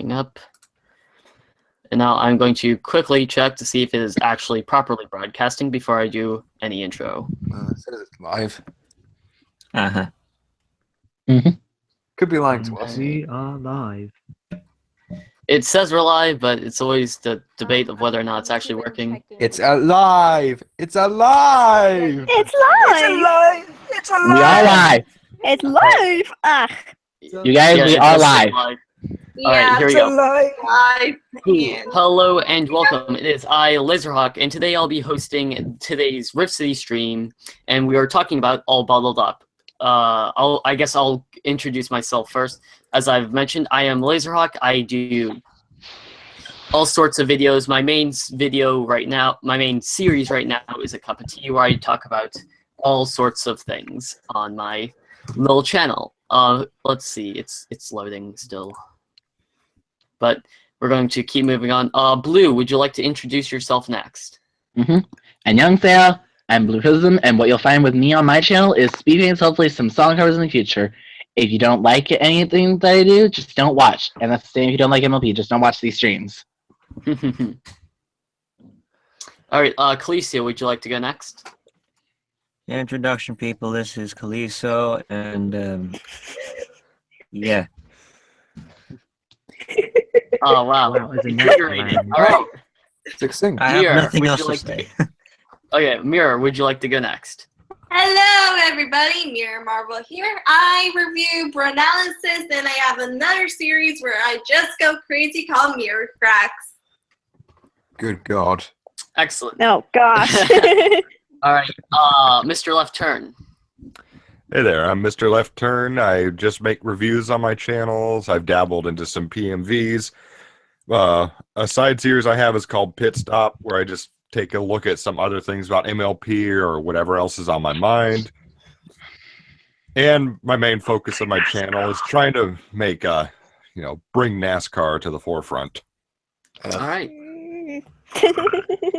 up. And now I'm going to quickly check to see if it is actually properly broadcasting before I do any intro. It says it's live. Uh-huh. Could be lying to us. We are live. It says we're live, but it's always the debate of whether or not it's actually working. It's alive! It's alive! It's live! alive! It's alive! We are live. It's live! Ugh. You guys, we it are does say live. Alright, here we go. alive! Hello and welcome. It is I, Laserhawk, and today I'll be hosting today's Rift City stream, and we are talking about All Bottled Up. I guess I'll introduce myself first. As I've mentioned, I am Laserhawk. I do all sorts of videos. My main series right now is A Cup of Tea, where I talk about all sorts of things on my little channel. Let's see, it's loading still. But we're going to keep moving on. Blue, would you like to introduce yourself next? 안녕하세요. I'm Blue Prism, and what you'll find with me on my channel is speedpaints, hopefully some song covers in the future. If you don't like anything that I do, just don't watch. And that's the same if you don't like MLP, just don't watch these streams. Alright, Calicio, would you like to go next? Introduction, people. This is Kaliso, and yeah. Oh wow. Wow, it's a Invigorating. man. Alright. Succinct. I have Mira, nothing would else you to like say. Okay, Mira, would you like to go next? Hello, everybody. Mira Marvel here. I review Branalysis, and I have another series where I just go crazy called Mirror Cracks. Good God. Excellent. No, gosh. Alright, Mr. Left Turn. Hey there, I'm Mr. Left Turn. I just make reviews on my channels. I've dabbled into some PMVs. A side series I have is called Pit Stop, where I just take a look at some other things about MLP or whatever else is on my mind. And my main focus of my channel is trying to make, bring NASCAR to the forefront. Alright.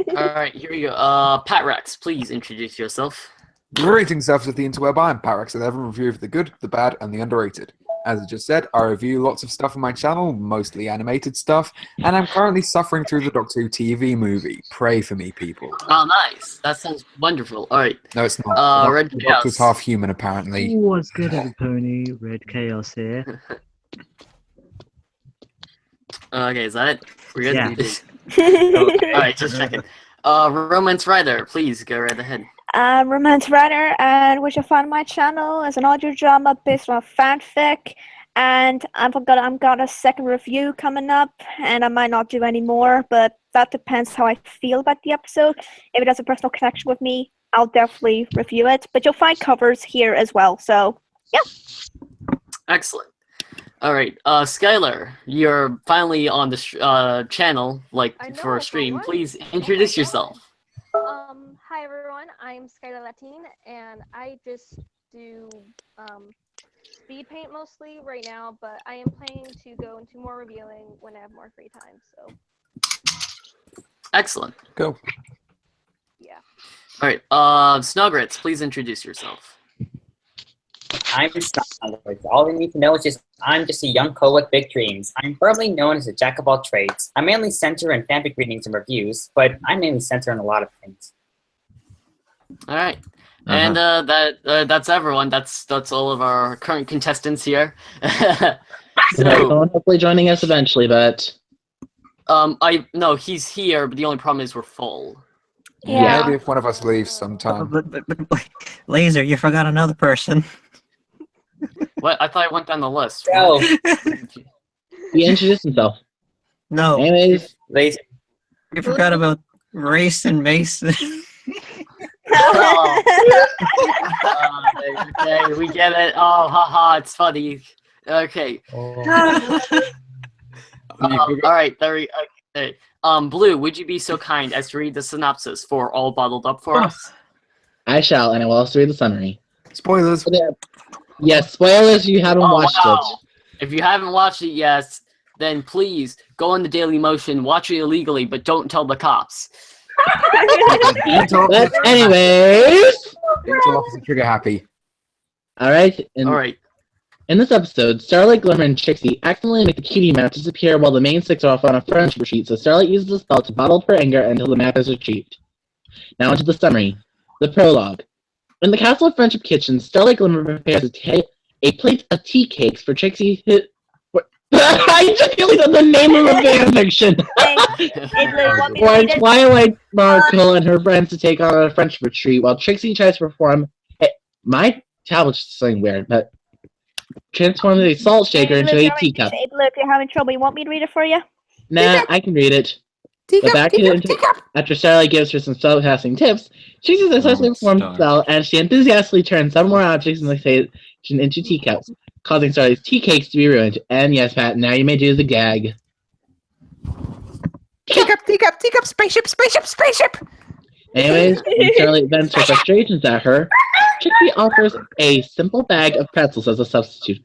Alright, here we go. Pat Rex, please introduce yourself. Greetings, selves of the interweb. I'm Parax11, review of the good, the bad, and the underrated. As I just said, I review lots of stuff on my channel, mostly animated stuff, and I'm currently suffering through the Doctor Who TV movie. Pray for me, people. Oh, nice. That sounds wonderful. Alright. No, it's not. Red The Doctor's Chaos. half human, apparently. What's good, everybody? Red Chaos here. Okay, is that it? We're good? Yeah. Alright, just checking. Romance Rider, please go right ahead. Romance Writer, and which I found on my channel is an audio drama based on fanfic, and I've got a second review coming up, and I might not do any more, but that depends how I feel about the episode. If it has a personal connection with me, I'll definitely review it, but you'll find covers here as well, so yeah. Excellent. Alright, Skylar, you're finally on the channel, I know, for a for stream. once. Please introduce yourself. Hi everyone, I'm Skylar Latine, and I just do speed paint mostly right now, but I am planning to go into more revealing when I have more free time, so Excellent. Go. yeah. Alright, Snowgrits, please introduce yourself. I'm Snowgrits. All you need to know is I'm just a young co with big dreams. I'm firmly known as a jack of all trades. I mainly center in fanfic readings and reviews, but I mainly center in a lot of things. Alright. And that's everyone. That's all of our current contestants here. Someone hopefully joining us eventually, but no, he's here, but the only problem is we're full. Yeah. Maybe if one of us leaves sometime. But Laser, you forgot another person. What? I thought I went down the list. Oh, he introduced himself. No, Anyways, Laser. you forgot about Race and Mason. Okay, we get it. Oh, haha, it's funny. Okay. Alright, there we okay. Blue, would you be so kind as to read the synopsis for All Bottled Up for us? I shall, and I will also read the summary. Spoilers. Yes, spoilers if you haven't watched wow. it. If you haven't watched it yet, then please go on the Daily Motion, watch it illegally, but don't tell the cops. But anyways, Mental officer trigger happy. alright. Alright. In this episode, Starlight, Glimmer, and Trixie accidentally make the cutie map disappear while the main six are off on a friendship retreat, so Starlight uses the spell to bottle up her anger until the map is retrieved. Now into the summary. The prologue. In the Castle of Friendship kitchen, Starlight Glimmer prepares a plate of tea cakes for Trixie. I just feeling that the name of a fanfiction. For Twilight Sparkle and her friends to take on a friendship retreat, while Trixie tries to perform. My tablet's just something weird, but transform the salt shaker into a teacup. Hey, Blue, if you're having trouble, you want me to read it for you? Nah, I can read it. After Starlight gives her some spellcasting tips, Trixie successfully performs the spell, and she enthusiastically turns some more objects in the station into teacups, causing Starlight's tea cakes to be ruined. And yes, Pat, now you may do the gag. Teacup, spaceship. Anyways, when Starlight vents her frustrations at her, Trixie offers a simple bag of pretzels as a substitute.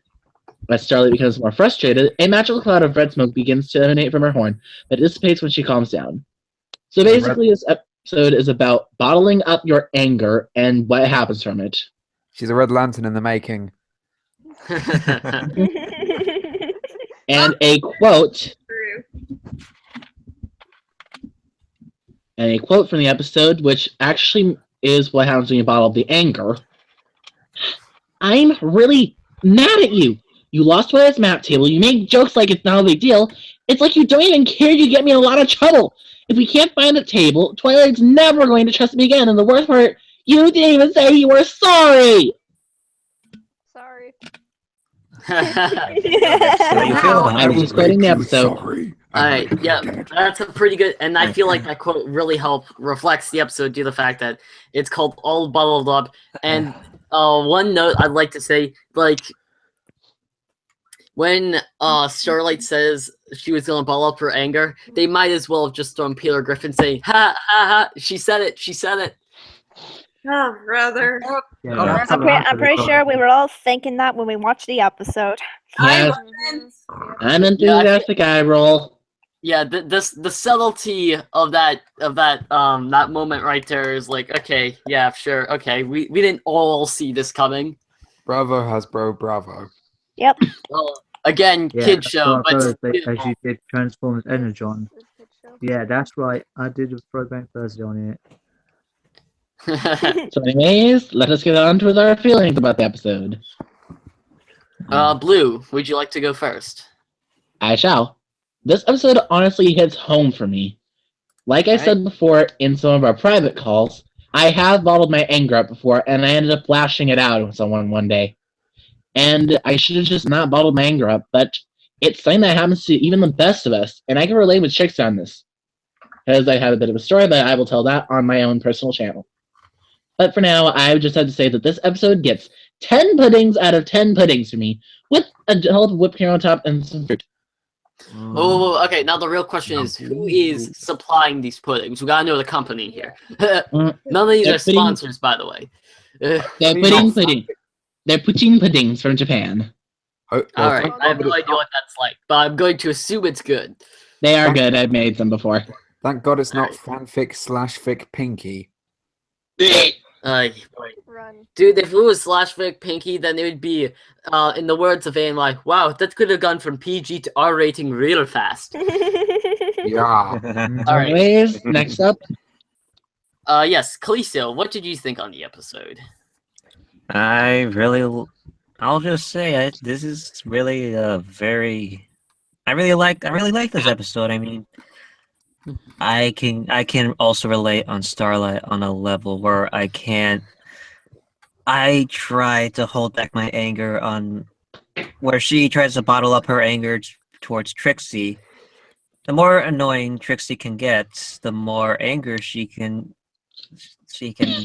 As Starlight becomes more frustrated, a magical cloud of red smoke begins to emanate from her horn, but dissipates when she calms down. So basically, this episode is about bottling up your anger and what happens from it. She's a Red Lantern in the making. And a quote. And a quote from the episode, which actually is what happens when you bottle up the anger. I'm really mad at you. You lost Twilight's map table. You make jokes like it's not a big deal. It's like you don't even care you get me in a lot of trouble. If we can't find the table, Twilight's never going to trust me again. And the worst part, you didn't even say you were sorry. Sorry. I was just quoting the episode. Alright, yeah, that's a pretty good, and I feel like that quote really reflects the episode due to the fact that it's called All Bottled Up, and one note I'd like to say, like, when Starlight says she was gonna bottle up her anger, they might as well have just thrown Peter Griffin saying, ha, ha, ha, she said it. Oh, brother. Yeah, I'm pretty sure we were all thinking that when we watched the episode. Yes, I'm enthusiastic eye roll. Yeah, the subtlety of that that moment right there is like, okay, yeah, sure, okay, we didn't all see this coming. Bravo, Hasbro, bravo. Yep. Well, again, kid show, but as you did Transformers Energon. Yeah, that's right. I did a Throwback Thursday on it. So anyways, let us get on with our feelings about the episode. Blue, would you like to go first? I shall. This episode honestly hits home for me. Like I said before in some of our private calls, I have bottled my anger up before, and I ended up lashing it out on someone one day. And I should have just not bottled my anger up, but it's something that happens to even the best of us, and I can relate with Trixie on this. Because I have a bit of a story, but I will tell that on my own personal channel. But for now, I just have to say that this episode gets 10 puddings out of 10 puddings for me, with a dollop of whipped cream on top and some fruit. Oh, okay, now the real question is, who is supplying these puddings? We gotta know the company here. None of these are sponsors, by the way. They're pudding puddings from Japan. Alright, I have no idea what that's like, but I'm going to assume it's good. They are good, I've made them before. Thank God it's not fanfic/fic Pinky. Run. Dude, if it was /fic Pinky, then it would be, in the words of AIM, like, wow, that could have gone from PG to R rating real fast. Yeah. Alright. Anyways, next up. Yes, Callisto, what did you think on the episode? I'll just say this is really I really like this episode. I mean, I can also relate on Starlight on a level where I try to hold back my anger on where she tries to bottle up her anger towards Trixie. The more annoying Trixie can get, the more anger she can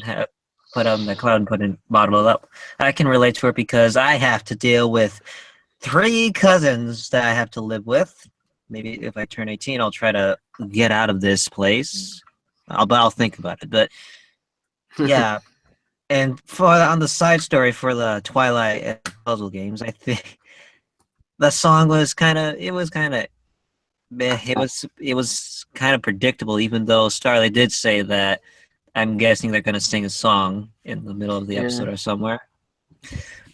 have put on the cloud and bottle it up. I can relate to her because I have to deal with 3 cousins that I have to live with. Maybe if I turn 18, I'll try to get out of this place. I'll think about it. But yeah, and on the side story for the Twilight puzzle games, I think the song was kind of predictable. Even though Starlight did say that, I'm guessing they're gonna sing a song in the middle of the episode or somewhere.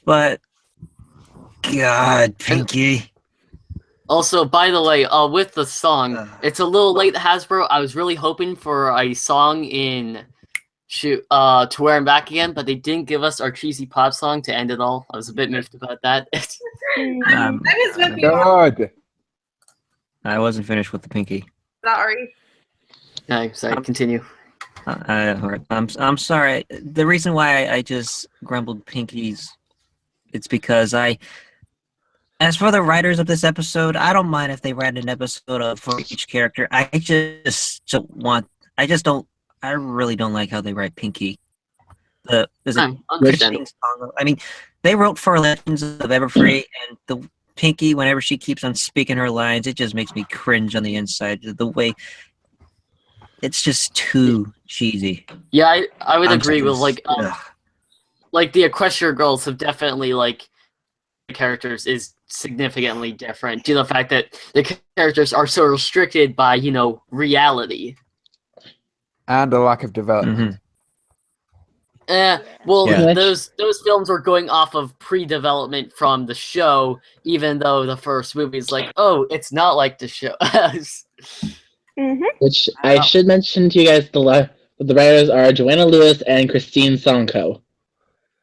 But God, Pinky. Also, by the way, with the song, it's a little late, Hasbro. I was really hoping for a song in to Where I'm Back Again, but they didn't give us our cheesy pop song to end it all. I was a bit miffed about that. I was with you. God. I wasn't finished with the Pinky. Sorry. No, sorry, continue. I'm sorry. The reason why I just grumbled Pinkies, it's because as for the writers of this episode, I don't mind if they write an episode for each character. I really don't like how they write Pinky. I mean, they wrote for Legends of Everfree, and the Pinky, whenever she keeps on speaking her lines, it just makes me cringe on the inside. The way it's just too cheesy. Yeah, I would agree with like the Equestria Girls have definitely like the characters is significantly different due to the fact that the characters are so restricted by reality and a lack of development. Those films were going off of pre-development from the show, even though the first movie is like, oh, it's not like the show. Which I should mention to you guys, the writers are Joanna Lewis and Christine Sonko.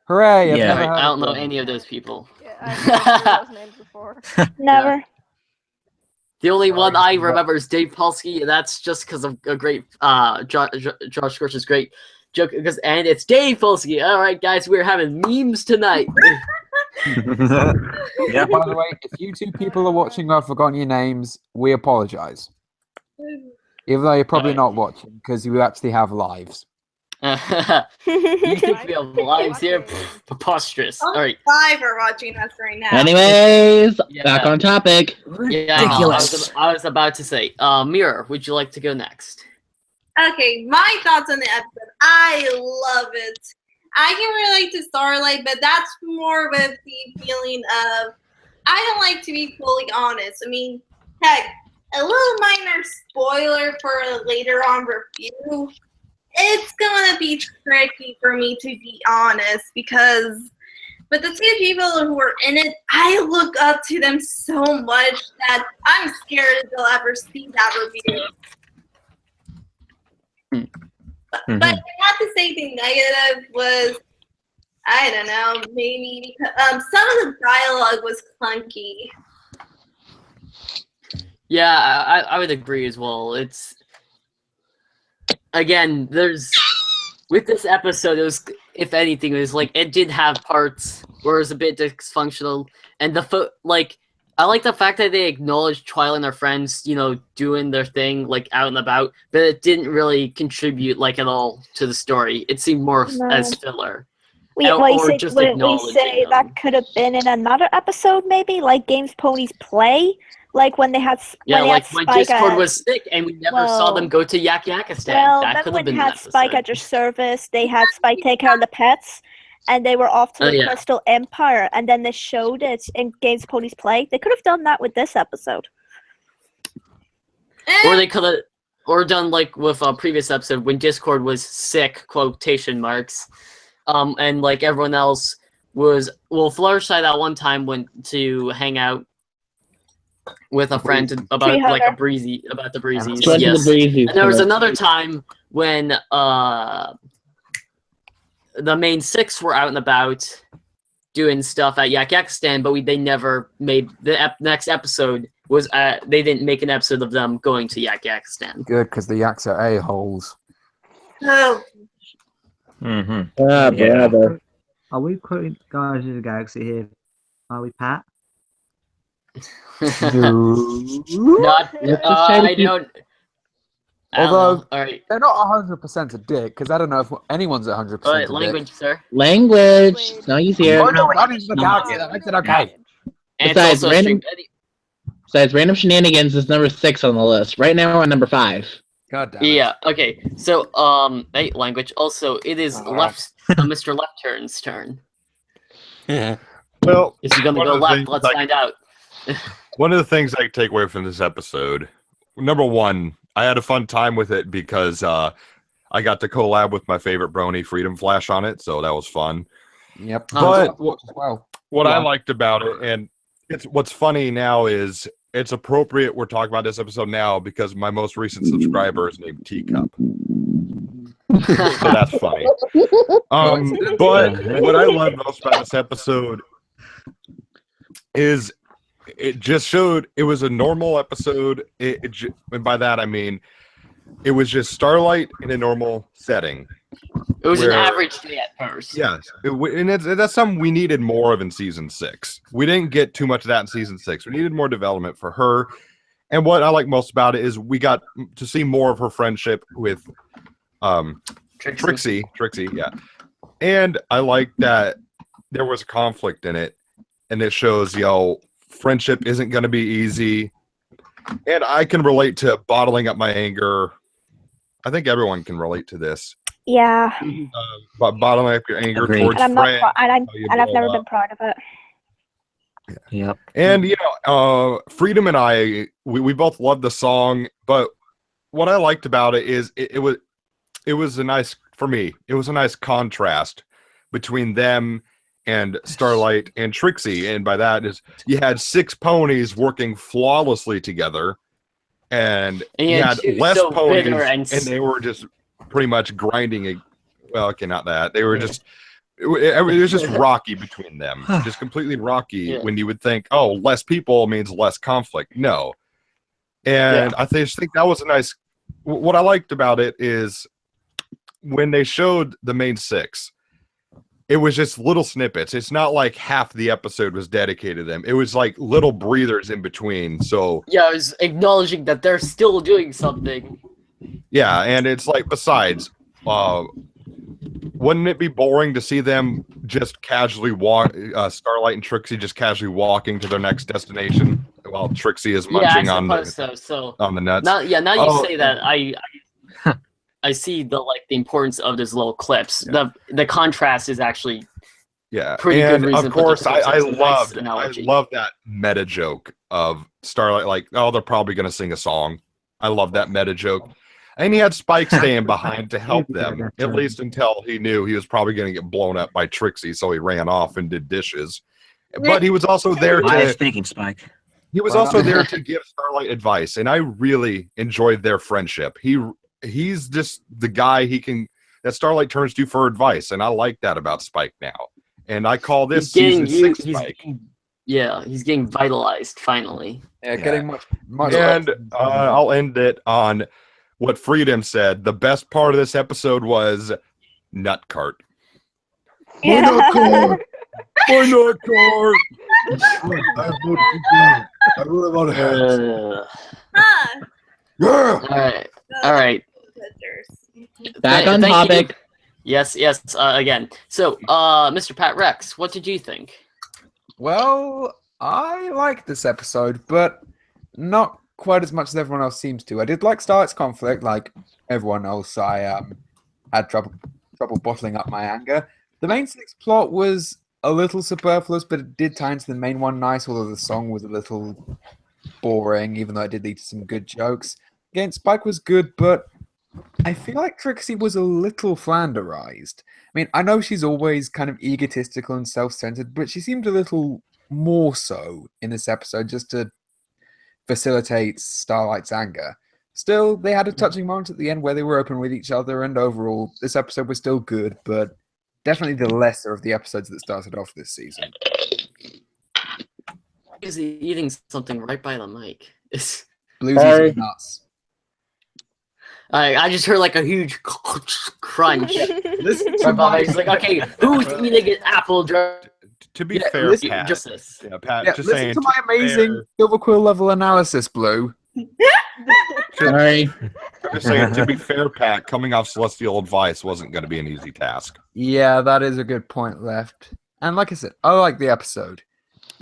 Hooray! I don't know any of those people. I've names before. Never. The only one I remember is Dave Polsky, and that's just because of a great Josh Scorch's great joke. And it's Dave Polsky. All right, guys, we're having memes tonight. Yeah. By the way, if you two people are watching who have forgotten your names, we apologize. Even though you're probably not watching, because you actually have lives. You think we have lives here? Preposterous. All right. 5 are watching us right now. Anyways, back on topic. Yeah, Ridiculous. I was about to say, Mirror, would you like to go next? Okay, my thoughts on the episode. I love it. I can relate to Starlight, but that's more with the feeling of I don't like to be fully honest. I mean, heck, a little minor spoiler for a later on review. It's gonna be tricky for me to be honest because with the two people who are in it, I look up to them so much that I'm scared that they'll ever see that review. But not to say anything negative was, I don't know, maybe because, some of the dialogue was clunky. Yeah, I would agree as well. It's again, with this episode, it was, if anything, it was like it did have parts where it was a bit dysfunctional, and I like the fact that they acknowledged Twilight and their friends, doing their thing like out and about, but it didn't really contribute like at all to the story. It seemed more as filler. Wouldn't we say that could have been in another episode, maybe like Games Ponies Play? Like when they had when Discord was sick and we never saw them go to Yak Yakistan. Well, that remember could have when been they had Spike at your service, they had Spike take care of the pets, and they were off to the Crystal Empire, and then they showed it in Games Ponies Play. They could have done that with this episode. Or they could have, or done like with a previous episode when Discord was sick, quotation marks, and like everyone else was, Fluttershy that one time went to hang out with a friend about the breezies. Yes. And there was another time when the main 6 were out and about doing stuff at Yak Yakistan, but they never made the next episode. They didn't make an episode of them going to Yak Yakistan. Good, because the Yaks are a-holes. Oh. Brother. Are we quoting Guardians of the Galaxy here? Are we, Pat? Not. I don't. Although all right. They're not 100% a dick, because I don't know if anyone's 100% a dick. Language, sir. Language. It's not easier. Oh no, Guardians of the Galaxy. That makes it okay. Besides, Random Shenanigans is number 6 on the list. Right now we're on number 5. God damn it. Yeah. Okay. So, language. Also, it is Mr. Left Turn's turn. Yeah. Well, is he gonna go left? Let's find out. One of the things I take away from this episode, number one, I had a fun time with it because I got to collab with my favorite brony, Freedom Flash, on it, so that was fun. Yep. But as well. what I Yeah. liked about it, and it's what's funny now is it's appropriate we're talking about this episode now because my most recent subscriber is named Teacup. So that's funny. But what I love most about this episode is it just showed it was a normal episode. And by that I mean it was just Starlight in a normal setting. It was an Where- average day at first. Yes, that's something we needed more of in season 6. We didn't get too much of that in season 6. We needed more development for her. And what I like most about it is we got to see more of her friendship with Trixie, yeah. And I like that there was conflict in it, and it shows, friendship isn't going to be easy. And I can relate to bottling up my anger. I think everyone can relate to this. Yeah. But bottling up your anger Agreed. towards And I'm not. friends. And I've never been proud of it. Yep. And Freedom and I, we both loved the song, but what I liked about it is it was a nice, for me, it was a nice contrast between them and Starlight and Trixie. And by that is you had 6 ponies working flawlessly together, and you had she was less so ponies, bitter and and they were just pretty much grinding. Well, okay, not that. They were just. It was just rocky between them, just completely rocky. Yeah. When you would think, oh, less people means less conflict. No, and I just think that was a nice. What I liked about it is when they showed the main 6, it was just little snippets. It's not like half the episode was dedicated to them. It was like little breathers in between. So Yeah, I was acknowledging that they're still doing something. yeah, and it's like besides, wouldn't it be boring to see them just casually walk, Starlight and Trixie just casually walking to their next destination while Trixie is munching Yeah, I on suppose so. the nuts? Now you Oh. say that, I see the importance of those little clips. The contrast is actually Yeah, pretty good and reason of to put course, those I clips. It's a nice I analogy. love that meta joke of Starlight. Like, oh, they're probably gonna sing a song. I love that meta joke. And he had Spike staying behind to help them, at least until he knew he was probably going to get blown up by Trixie, so he ran off and did dishes. But he was also there Why to. speaking, Spike? He was also there to give Starlight advice, and I really enjoyed their friendship. He's just the guy that Starlight turns to for advice, and I like that about Spike now. And I call this season 6 Spike. He's getting vitalized finally. Yeah, getting much. And I'll end it on what Freedom said. The best part of this episode was Nut Cart. My nut cart! My nut cart! I really want to have Ah, Yeah! All right. Back on Thank topic. you. Yes. Again. So, Mr. Pat Rex, what did you think? Well, I liked this episode, but not quite as much as everyone else seems to. I did like Starlight's conflict, like everyone else. I had trouble bottling up my anger. The main 6 plot was a little superfluous, but it did tie into the main one nice, although the song was a little boring, even though it did lead to some good jokes. Again, Spike was good, but I feel like Trixie was a little flanderized. I mean, I know she's always kind of egotistical and self-centered, but she seemed a little more so in this episode just to facilitate Starlight's anger. Still, they had a touching moment at the end where they were open with each other, and overall, this episode was still good, but definitely the lesser of the episodes that started off this season. Is he eating something right by the mic? Blues eating nuts. I just heard like a huge crunch. Listen to Right by my He's like, okay, who's eating an apple? To be Yeah, fair, listen- Pat. Just this. Yeah, Pat. Yeah, just listen saying. to my amazing Silver Quill level analysis, Blue. Sorry. Just saying. To be fair, Pat. Coming off Celestial Advice wasn't going to be an easy task. Yeah, that is a good point left. And like I said, I like the episode.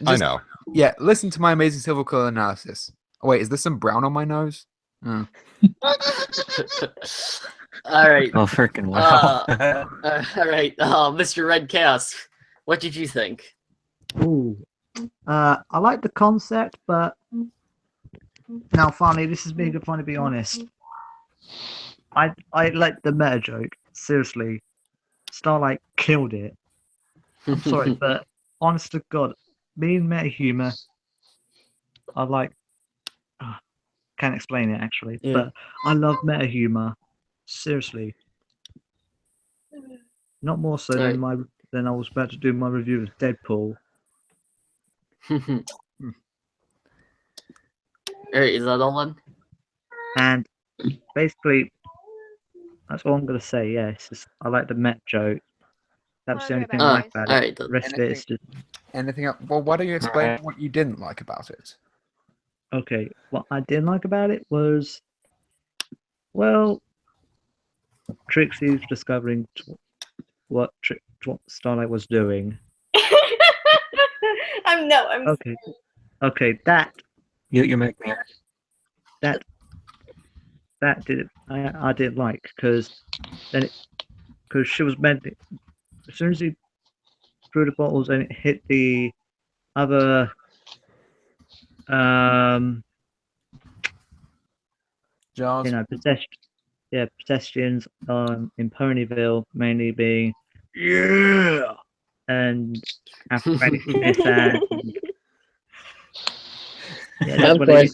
I Just- know. Yeah, listen to my amazing Silver Quill analysis. Oh, wait, is there some brown on my nose? Hmm. All right. Oh, freaking wow. All right. Mr. Red Chaos, what did you think? Ooh. I like the concept, but now finally, this is being fun to be honest. I like the meta joke. Seriously, Starlight killed it. I'm sorry, but honest to God, me and meta humor, I like. Can't explain it actually, Yeah. but I love meta humor. Seriously, not more so Right. than I was about to do my review of Deadpool. Alright, is that all then? And basically, that's all I'm gonna say. Yeah, it's just, I like the Met joke. That's the Sorry only thing about I that, like about guys. it. The Alright, rest of it is just Anything else? Well, why don't you explain what you didn't like about it? okay. What I didn't like about it was, well, Trixie's discovering what Starlight was doing. I'm Okay, that You're making me. that did I didn't like because she was meant as soon as he threw the bottles and it hit the other Jars? pedestrians in Ponyville, mainly being yeah and Afghanistan and yeah, that's Of when course.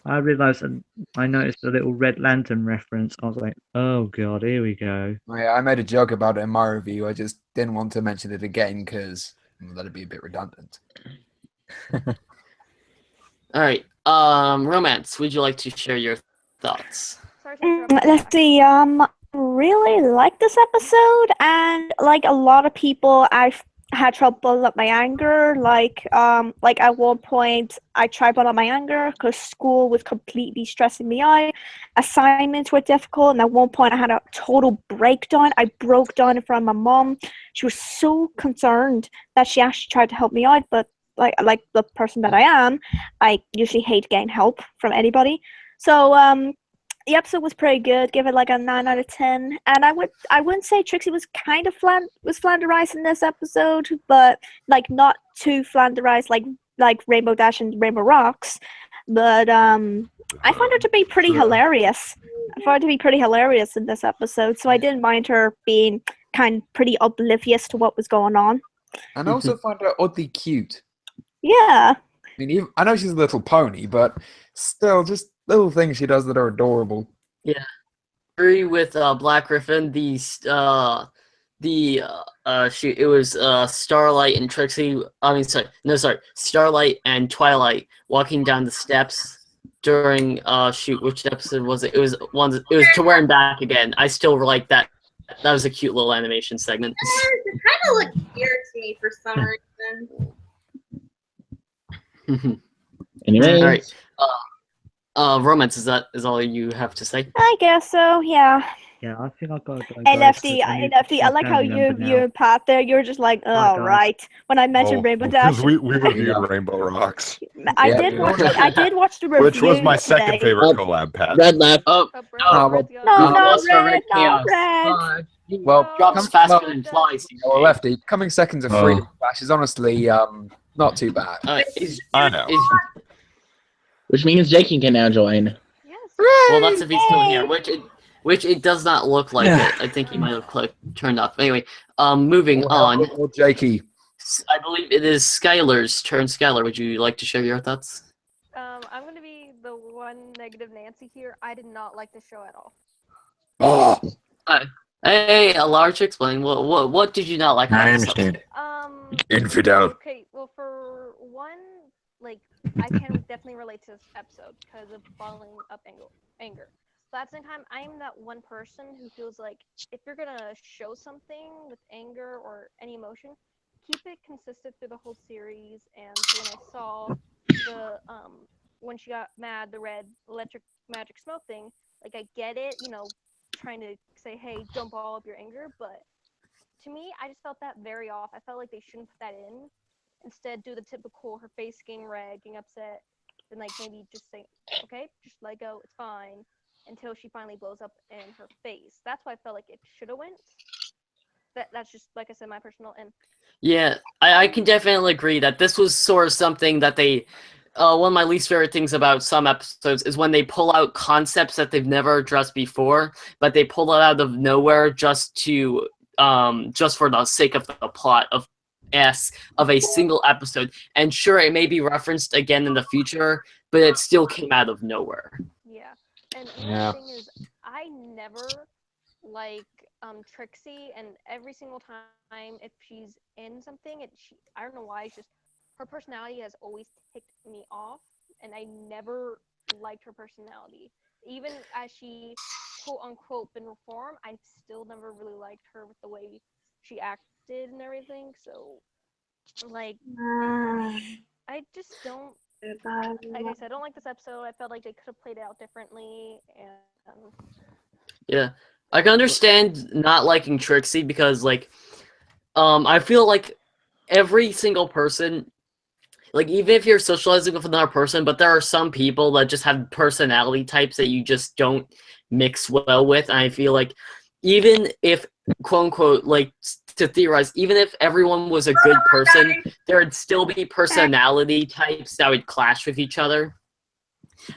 I realized and I noticed a little Red Lantern reference. I was like, oh god, here we go. Oh, yeah, I made a joke about it in my review. I just didn't want to mention it again because that'd be a bit redundant. Alright, Romance, would you like to share your thoughts? Sorry to interrupt. Let's see. Really like this episode, and like a lot of people, I've had trouble building up my anger. Like at one point, I tried building up my anger because school was completely stressing me out. Assignments were difficult, and at one point, I had a total breakdown. I broke down in front of my mom. She was so concerned that she actually tried to help me out, but like the person that I am, I usually hate getting help from anybody. So the episode was pretty good. Give it like a 9 out of 10. And I wouldn't say Trixie was kind of flanderized in this episode, but like not too flanderized like Rainbow Dash and Rainbow Rocks. But I found her to be pretty hilarious. I found her to be pretty hilarious in this episode, so I didn't mind her being pretty oblivious to what was going on. And I also find her oddly cute. Yeah. I mean, I know she's a little pony, but still, just little things she does that are adorable. Yeah, agree with Black Griffin. It was Starlight and Trixie. Starlight and Twilight walking down the steps during which episode was it? It was To Where and Back Again. I still like that. That was a cute little animation segment. It kind of looked weird to me for some reason. Anyway, All right. Romance, is all you have to say? I guess so, yeah. Yeah, I think I got to go. Hey guys, Lefty, 'cause I need Lefty, I some like how family member now. you Pat there, you're just like, oh guys. right. When I mentioned Rainbow Dash, Because we reviewed Rainbow Rocks, I Yeah. did watch the review. which was my second today. favorite collab, Pat. Red left. Oh, Oh, bro, well, let's go. No, not Lost for red, not Chaos. red. Well, Drops come- faster well- than flies. Oh, Lefty, coming second to Oh. Freedom Flash is honestly not too bad. I know. Which means Jakey can now join. Yes. Well, that's if he's still here, which it does not look like it. I think he might have turned off. Anyway, moving on. Oh, Jakey. I believe it is Skylar's turn. Skylar, would you like to share your thoughts? I'm gonna be the one negative Nancy here. I did not like the show at all. Oh, Hey, Large, explain. What did you not like? about I this understand. infidel. Okay, well, for one, like, I can definitely relate to this episode because of bottling up anger. But at the same time, I'm that one person who feels like if you're gonna show something with anger or any emotion, keep it consistent through the whole series. And when I saw the when she got mad, the red electric magic smoke thing, like I get it, trying to say, hey, don't ball up your anger, but to me, I just felt that very off. I felt like they shouldn't put that in. Instead, do the typical her face getting red, getting upset, then like maybe just say, okay, just let go, it's fine, until she finally blows up in her face. That's why I felt like it should have went. That's just, like I said, my personal and Yeah, I can definitely agree that this was sort of something that they. One of my least favorite things about some episodes is when they pull out concepts that they've never addressed before, but they pull it out of nowhere just for the sake of the plot of s of a single episode. And sure, it may be referenced again in the future, but it still came out of nowhere. Yeah. And Yeah. the thing is, I never like Trixie, and every single time if she's in something, I don't know why, it's just her personality has always ticked me off, and I never liked her personality. Even as she quote unquote been reformed, I still never really liked her with the way she acted and everything. So like I just don't, like I said, I don't like this episode. I felt like they could have played it out differently, and Yeah, I can understand not liking Trixie because, like, I feel like every single person, like, even if you're socializing with another person, but there are some people that just have personality types that you just don't mix well with. And I feel like even if, quote unquote, like, to theorize, even if everyone was a good person, there would still be personality types that would clash with each other.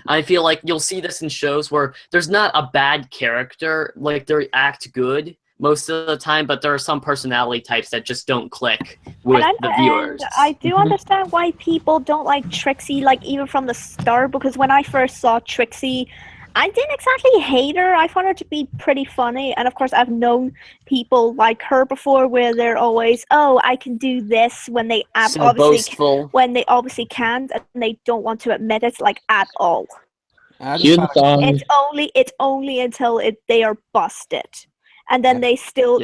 I feel like you'll see this in shows where there's not a bad character, like they act good most of the time, but there are some personality types that just don't click with the viewers. And I do understand why people don't like Trixie, like even from the start, because when I first saw Trixie, I didn't exactly hate her. I found her to be pretty funny, and of course I've known people like her before where they're always, oh, I can do this, when they So obviously boastful. when they obviously can't, and they don't want to admit it, like, at all. Cue the song. It's only until they are busted, and then they still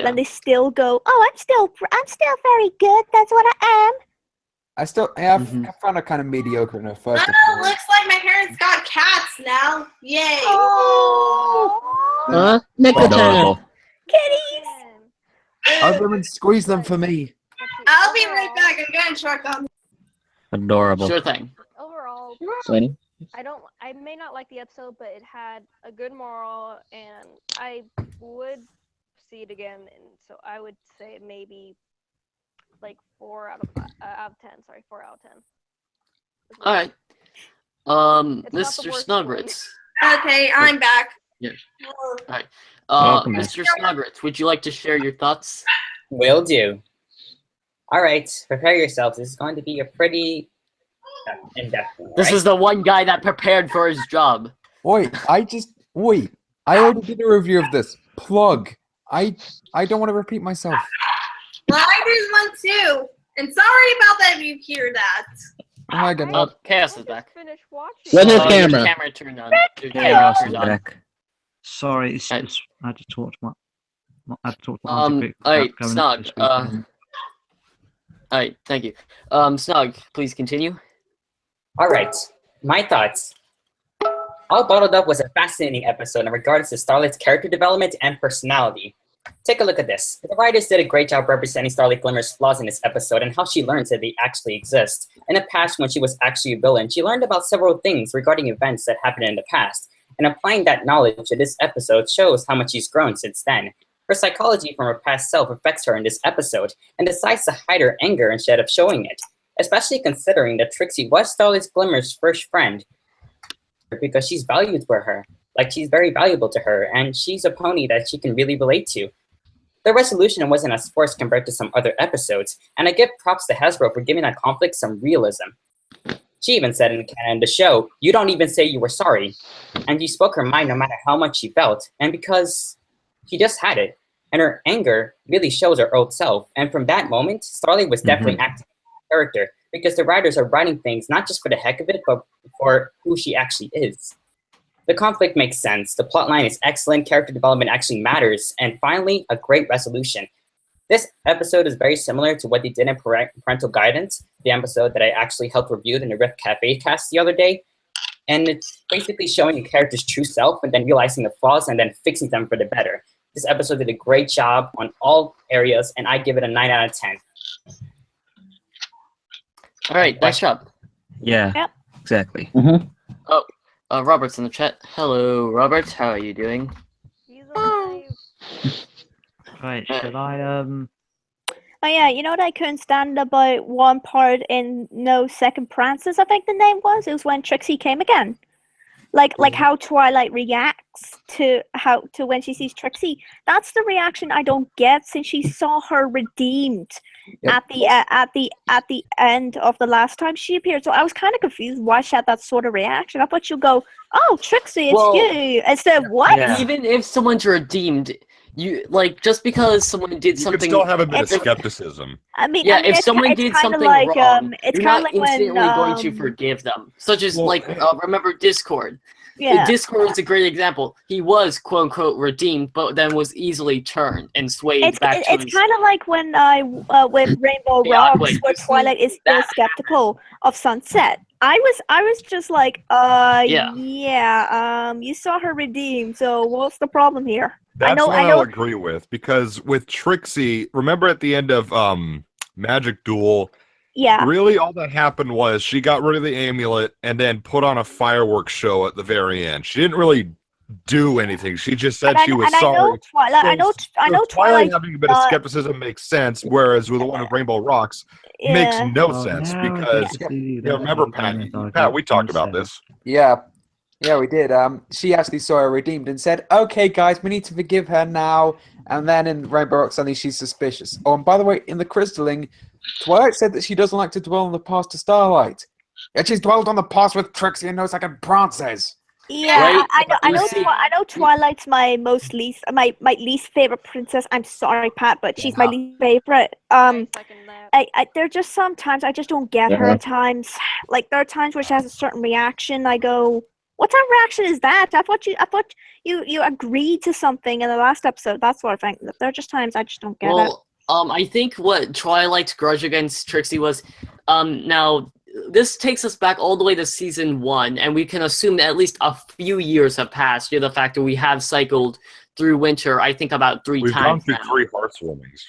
go, oh, I'm still very good. That's what I am. I found her kind of mediocre in her first Oh, appearance. looks like my parents got cats now. Yay! Oh, Nickel Turner. kitties. Hug them and squeeze them for me. I'll be right back. I'm gonna check on. Adorable. Sure thing. overall, Sweeney? I may not like the episode, but it had a good moral, and I would see it again. And so I would say maybe like 4 out of 10. Sorry, 4 out of 10. All right. It's not the Mr. worst Snugritz. Okay, I'm back. Yeah. All right. Welcome, man. Mr. Snugritz, would you like to share your thoughts? Will do. All right, prepare yourselves. This is going to be a pretty in-depth one. This is the one guy that prepared for his job. I already did a review of this. Plug. I don't want to repeat myself. Well, I did one too. And sorry about that if you hear that. Oh my god. Chaos is back. Finish watching. With his Your camera. camera turned on. Your Yeah, camera I'll turned on. Back. Sorry, Right. I had to talk to I had to talk to Alright, Snog. Alright, thank you. Snog, please continue. All right, my thoughts. All Bottled Up was a fascinating episode in regards to Starlight's character development and personality. Take a look at this. The writers did a great job representing Starlight Glimmer's flaws in this episode and how she learns that they actually exist. In the past, when she was actually a villain, she learned about several things regarding events that happened in the past, and applying that knowledge to this episode shows how much she's grown since then. Her psychology from her past self affects her in this episode, and decides to hide her anger instead of showing it, especially considering that Trixie was Starlight Glimmer's first friend, because she's valued for her. Like, she's very valuable to her, and she's a pony that she can really relate to. The resolution wasn't as forced compared to some other episodes, and I give props to Hasbro for giving that conflict some realism. She even said in the show, "You don't even say you were sorry," and you spoke her mind no matter how much she felt, and because she just had it, and her anger really shows her old self. And from that moment, Starlight was definitely acting as a character, because the writers are writing things not just for the heck of it, but for who she actually is. The conflict makes sense, the plotline is excellent, character development actually matters, and finally, a great resolution. This episode is very similar to what they did in Parental Guidance, the episode that I actually helped review in the Rift Cafe cast the other day. And it's basically showing the character's true self and then realizing the flaws and then fixing them for the better. This episode did a great job on all areas, and I give it a 9 out of 10. All right, nice job. Yeah. Yep. Exactly. Robert's in the chat. Hello, Robert. How are you doing? He's alive. Right, should I Oh yeah, you know what I couldn't stand about one part in No Second Prances, I think the name was? It was when Trixie came again. Like how Twilight reacts to when she sees Trixie. That's the reaction I don't get, since she saw her redeemed Yep. at the end of the last time she appeared. So I was kind of confused why she had that sort of reaction. I thought you'd go, "Oh, Trixie, it's Well, you," instead of what? Yeah. Even if someone's redeemed, you like just because someone did You could something. still have a bit of It's- skepticism. I mean, Yeah, I mean, if it's, someone it's did kinda something like, wrong, it's you're kind not of like instantly when, going to forgive them. Such as Well, remember Discord. yeah. Discord is a great example. He was quote unquote redeemed, but then was easily turned and swayed It's back to it's his. kind of like when when Rainbow Yeah, Rocks, wait, where you see Twilight is still that- skeptical of Sunset. I was just like, Yeah. you saw her redeemed, so what's the problem here? That's I what know. I'll agree with, because with Trixie, remember at the end of Magic Duel, Yeah, really all that happened was she got rid of the amulet and then put on a fireworks show at the very end. She didn't really do anything. She just said and she was I know sorry. Twilight. I know So Twilight Twilight. having a bit of not- skepticism makes sense, whereas with the one of Rainbow Rocks makes Yeah. no Oh, sense now I because get to see you that remember argument Pat, argument we talked about instead. this. Yeah, we did. She actually saw her redeemed and said, "Okay, guys, we need to forgive her now." And then in Rainbow Rock, suddenly she's suspicious. Oh, and by the way, in the Crystalling, Twilight said that she doesn't like to dwell on the past to Starlight. Yet she's dwelled on the past with Trixie and no second Prances. Yeah, Right? I You know. see- I know. Twilight's my least favorite princess. I'm sorry, Pat, but she's my Yeah. least favorite. I second that. There are just sometimes I just don't get her Yeah. at times. Like there are times where she has a certain reaction. I go, "What type of reaction is that? I thought you agreed to something in the last episode." That sort of thing. There are just times I just don't get it. Well, I think what Twilight's grudge against Trixie was, now this takes us back all the way to season 1, and we can assume that at least a few years have passed due to the fact that we have cycled through winter, I think about 3 We've gone times through now. 3 Hearthwarmings.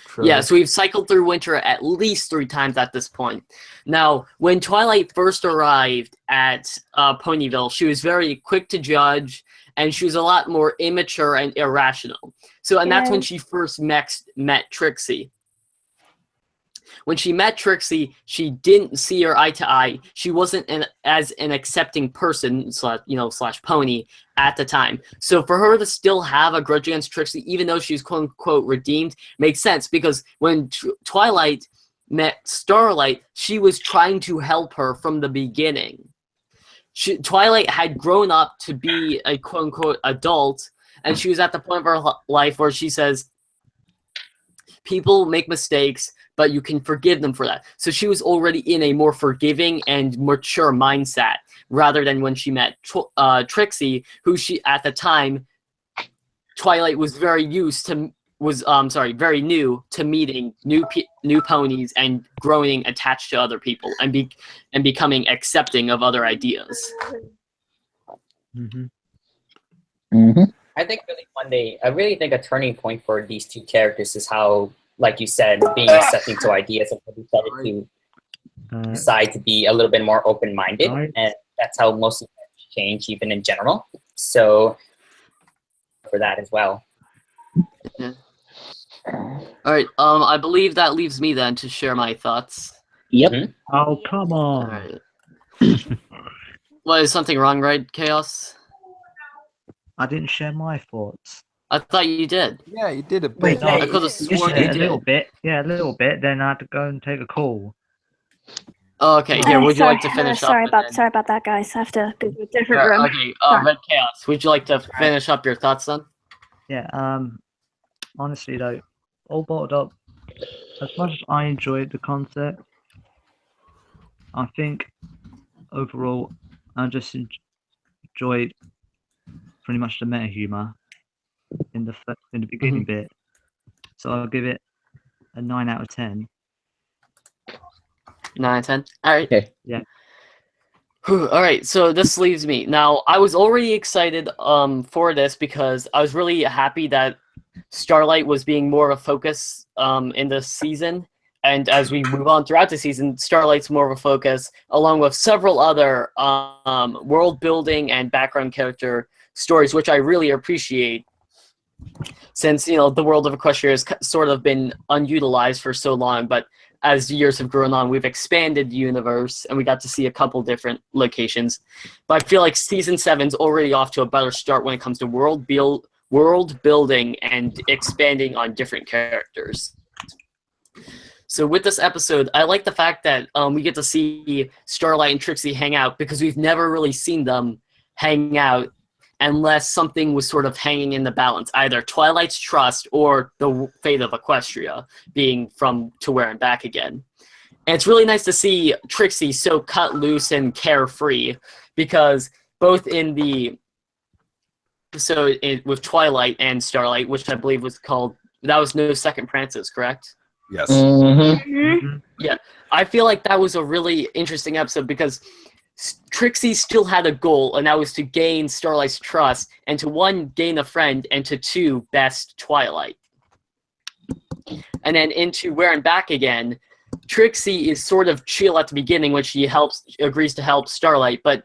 True. Yeah, so we've cycled through winter at least 3 times at this point. Now, when Twilight first arrived at Ponyville, she was very quick to judge, and she was a lot more immature and irrational. So, and that's when Yeah. she first met Trixie. When she met Trixie, she didn't see her eye to eye. She wasn't as an accepting person slash pony at the time. So for her to still have a grudge against Trixie, even though she's quote unquote redeemed, makes sense because when Twilight met Starlight, she was trying to help her from the beginning. Twilight had grown up to be a quote unquote adult, and she was at the point of her life where she says, people make mistakes, but you can forgive them for that. So she was already in a more forgiving and mature mindset rather than when she met Trixie, who she at the time Twilight was very new to meeting new ponies and growing attached to other people and becoming accepting of other ideas. Mm-hmm. Mm-hmm. I think I really think a turning point for these two characters is how, like you said, being accepting to ideas and how they decided to decide to be a little bit more open-minded, Right. and that's how most of them change, even in general. So for that as well. All right, I believe that leaves me then to share my thoughts. Yep. Mhm. Oh, come All on. right. What, is something wrong, right, Chaos? I didn't share my thoughts. I thought you did. Yeah, you did a bit. Wait, I yeah, could have you sworn should- you Yeah, a did. little bit. Yeah, a little bit. Then I had to go and take a call. Oh, okay, here, would you like to finish sorry up? Sorry about that, guys. I have to go to a different room. Okay, Sorry. Red Chaos, would you like to finish up your thoughts then? Yeah. Honestly though, all bottled up. As much as I enjoyed the concept, I think overall I just enjoyed pretty much the meta humor in the beginning bit. So I'll give it a 9 out of 10. 9 out of 10? Alright. Okay. Yeah. Alright, so this leaves me. Now, I was already excited for this because I was really happy that Starlight was being more of a focus in this season. And as we move on throughout the season, Starlight's more of a focus, along with several other world building and background character stories, which I really appreciate. Since, the world of Equestria has sort of been unutilized for so long, but as the years have grown on, we've expanded the universe, and we got to see a couple different locations. But I feel like Season 7's already off to a better start when it comes to world building and expanding on different characters. So with this episode, I like the fact that we get to see Starlight and Trixie hang out because we've never really seen them hang out unless something was sort of hanging in the balance, either Twilight's trust or the fate of Equestria being from To Where and Back Again. And it's really nice to see Trixie so cut loose and carefree because both in the episode with Twilight and Starlight, which I believe was called, that was No Second Prances, correct? Yes. Mm-hmm. Yeah, I feel like that was a really interesting episode because Trixie still had a goal, and that was to gain Starlight's trust, and to one, gain a friend, and to two, best Twilight. And then into Where and Back Again, Trixie is sort of chill at the beginning when she agrees to help Starlight, but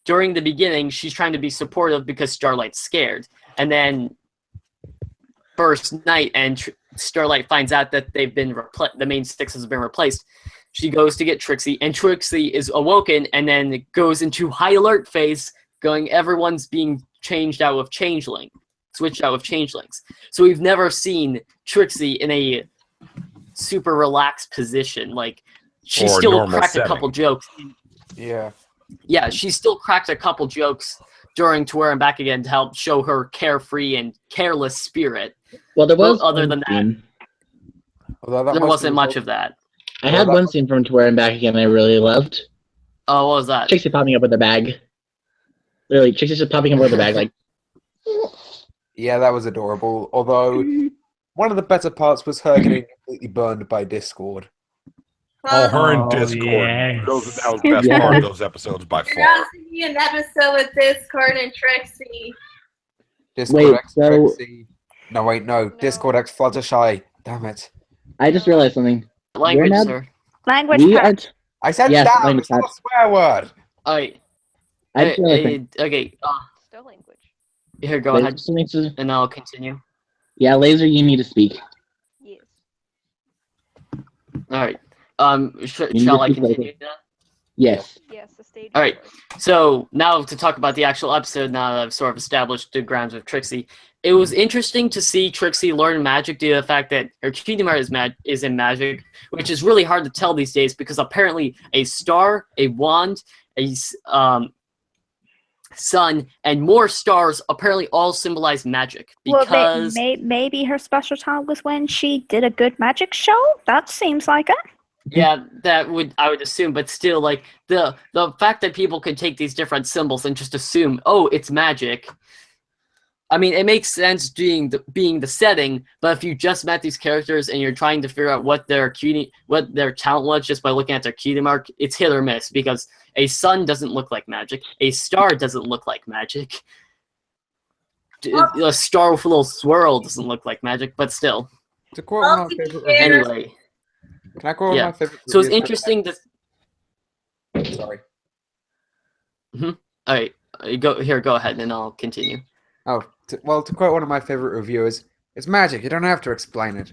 during the beginning, she's trying to be supportive because Starlight's scared. And then first night, and Starlight finds out that they've been the main six has been replaced. She goes to get Trixie, and Trixie is awoken, and then it goes into high alert phase, going everyone's being switched out with changelings. So we've never seen Trixie in a super relaxed position. Like she Or still normal cracked setting. a couple jokes. Yeah. Yeah, she still cracked a couple jokes during To Where and Back Again to help show her carefree and careless spirit. Well, there was Other one than that, scene. Although that there mostly wasn't much was- of that. I had one scene from To Where and Back Again I really loved. Oh, what was that? Trixie popping up with a bag. Literally, Trixie just popping up with a bag, like, Yeah, that was adorable. Although one of the better parts was her getting completely burned by Discord. Oh, her and Oh, Discord. yes. That was the best Yeah. part of those episodes by There far. has to be an episode with Discord and Trixie. Discord Wait, X so- Trixie. No, wait, no. Discord X Fluttershy. Damn it. I just realized something. Language, We're not- sir. Language We are. patch. I said Yes, damn, language it's not a patch. swear word. Alright. I just realized something. Okay, Still language. here, go Laser ahead, still needs to- and I'll continue. Yeah, Laser, you need to speak. Yes. Alright. You Shall need I to speak continue later. now? Yes. Yes, the stage. is All right. yours. So now to talk about the actual episode, now that I've sort of established the grounds of Trixie, it was interesting to see Trixie learn magic due to the fact that her kingdom heart is in magic, which is really hard to tell these days because apparently a star, a wand, a sun, and more stars apparently all symbolize magic Well, because maybe her special talent was when she did a good magic show. That seems like it. yeah, I would assume, but still, like the fact that people could take these different symbols and just assume, oh, it's magic. I mean, it makes sense being the setting, but if you just met these characters and you're trying to figure out what their talent was just by looking at their kingdom arc, it's hit or miss because a sun doesn't look like magic, a star doesn't look like magic, a star with a little swirl doesn't look like magic, but still. To quote one of my favorite reviews, Anyway, can I quote yeah. one of my favorite so it's reviews? interesting to. Sorry. All right, go ahead, and I'll continue. Oh, to quote one of my favorite reviewers, it's magic. You don't have to explain it.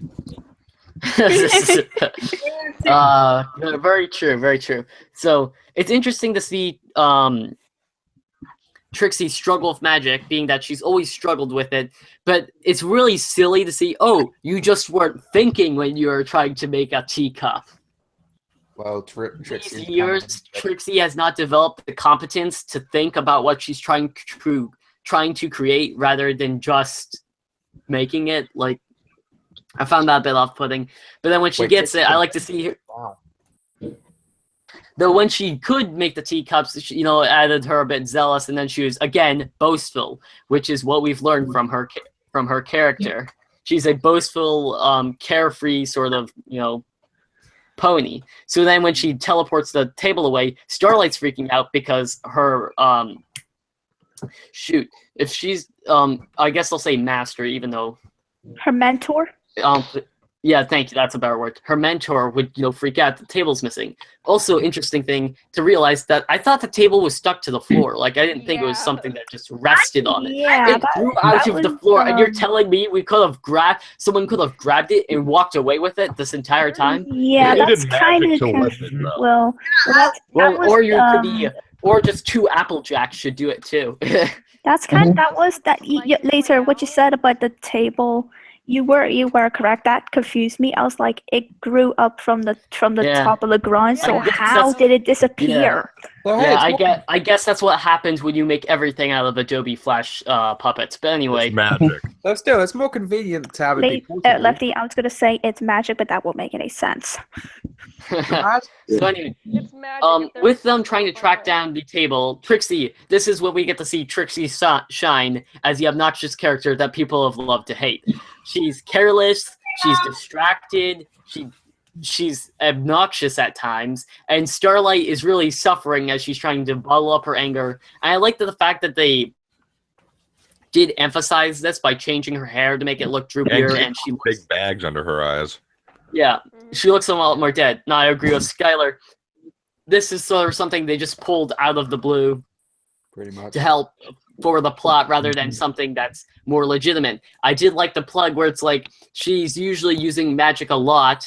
Very true, very true. So it's interesting to see Trixie struggle with magic, being that she's always struggled with it. But it's really silly to see, oh, you just weren't thinking when you were trying to make a teacup. Well, These Trixie. years, Trixie has not developed the competence to think about what she's trying to create rather than just making it. Like, I found that a bit off-putting. But then when she Wait, gets it, Trixie- I like to see her. Wow. Though when she could make the teacups, she, it added her a bit zealous, and then she was again boastful, which is what we've learned from her character. She's a boastful, carefree sort of pony. So then when she teleports the table away, Starlight's freaking out because her if she's I guess I'll say master, even though Her mentor. yeah, thank you. That's a better word. Her mentor would, freak out. The table's missing. Also, interesting thing to realize that I thought the table was stuck to the floor. Like I didn't think it was Yeah. something that just rested on it. Yeah, It grew out of the was, floor, and you're telling me someone could have grabbed it and walked away with it this entire time? Yeah, It that's did kind magic of to lift it, though. well. That was, Or you could be, or just two Applejacks should do it too. That's kind. That was that. Later, what you said about the table. You were correct. That confused me. I was like, it grew up from the Yeah. top of the ground. So I guess how that's- did it disappear? So, hey, Yeah, it's I guess that's what happens when you make everything out of Adobe Flash puppets. But anyway, It's magic. So still, it's more convenient to have it be portable. Lefty, I was gonna say it's magic, but that won't make any sense. so anyway, It's magic. if there's with them trying to stuff track on it. down the table, Trixie, this is what we get to see Trixie shine as the obnoxious character that people have loved to hate. She's careless, she's distracted, she's obnoxious at times, and Starlight is really suffering as she's trying to bottle up her anger. And I like the fact that they did emphasize this by changing her hair to make it look droopier, and she looks, Big bags under her eyes. yeah, Mhm. she looks a lot more dead. No, I agree with Skylar. This is sort of something they just pulled out of the blue Pretty much. to help for the plot rather than something that's more legitimate. I did like the plug where it's like she's usually using magic a lot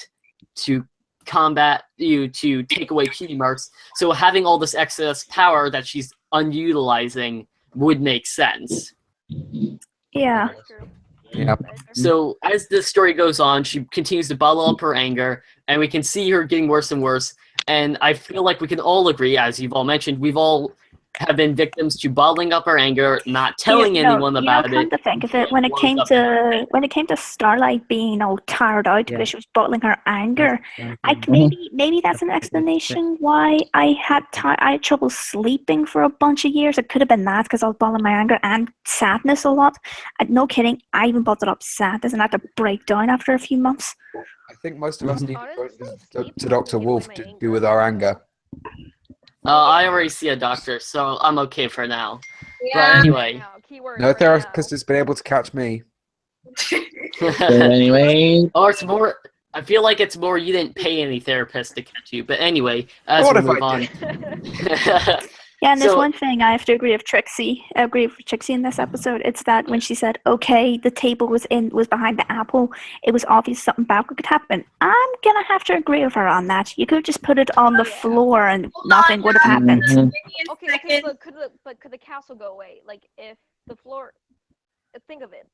to combat you, to take away cutie marks. So having all this excess power that she's unutilizing would make sense. Yeah. That's true. Yeah. So as the story goes on, she continues to bottle up her anger, and we can see her getting worse and worse. And I feel like we can all agree, as you've all mentioned, we've all have been victims to bottling up our anger, not telling anyone about Come it. to think of it, when it came to Starlight being all tired out because she was bottling her anger, maybe that's an explanation why I had trouble sleeping for a bunch of years. It could have been that because I was bottling my anger and sadness a lot. No kidding, I even bottled up sadness and had to break down after a few months. I think most of us need to go Honestly, to Dr. sleep Wolf with to my do with our anger. I already see a doctor, so I'm okay for now. Yeah. But anyway. Now, keyword No right therapist now. has been able to catch me. So anyway, Or it's more. I feel like it's more you didn't pay any therapist to catch you. But anyway, as What we if move I on. did? Yeah, and there's So- one thing I have to agree with Trixie. I agree with Trixie in this episode. It's that when she said, "Okay, the table was behind the apple," it was obvious something bad could happen. I'm gonna have to agree with her on that. You could just put it on the floor and nothing would have happened. Okay, could the castle go away? Like if the floor, think of it.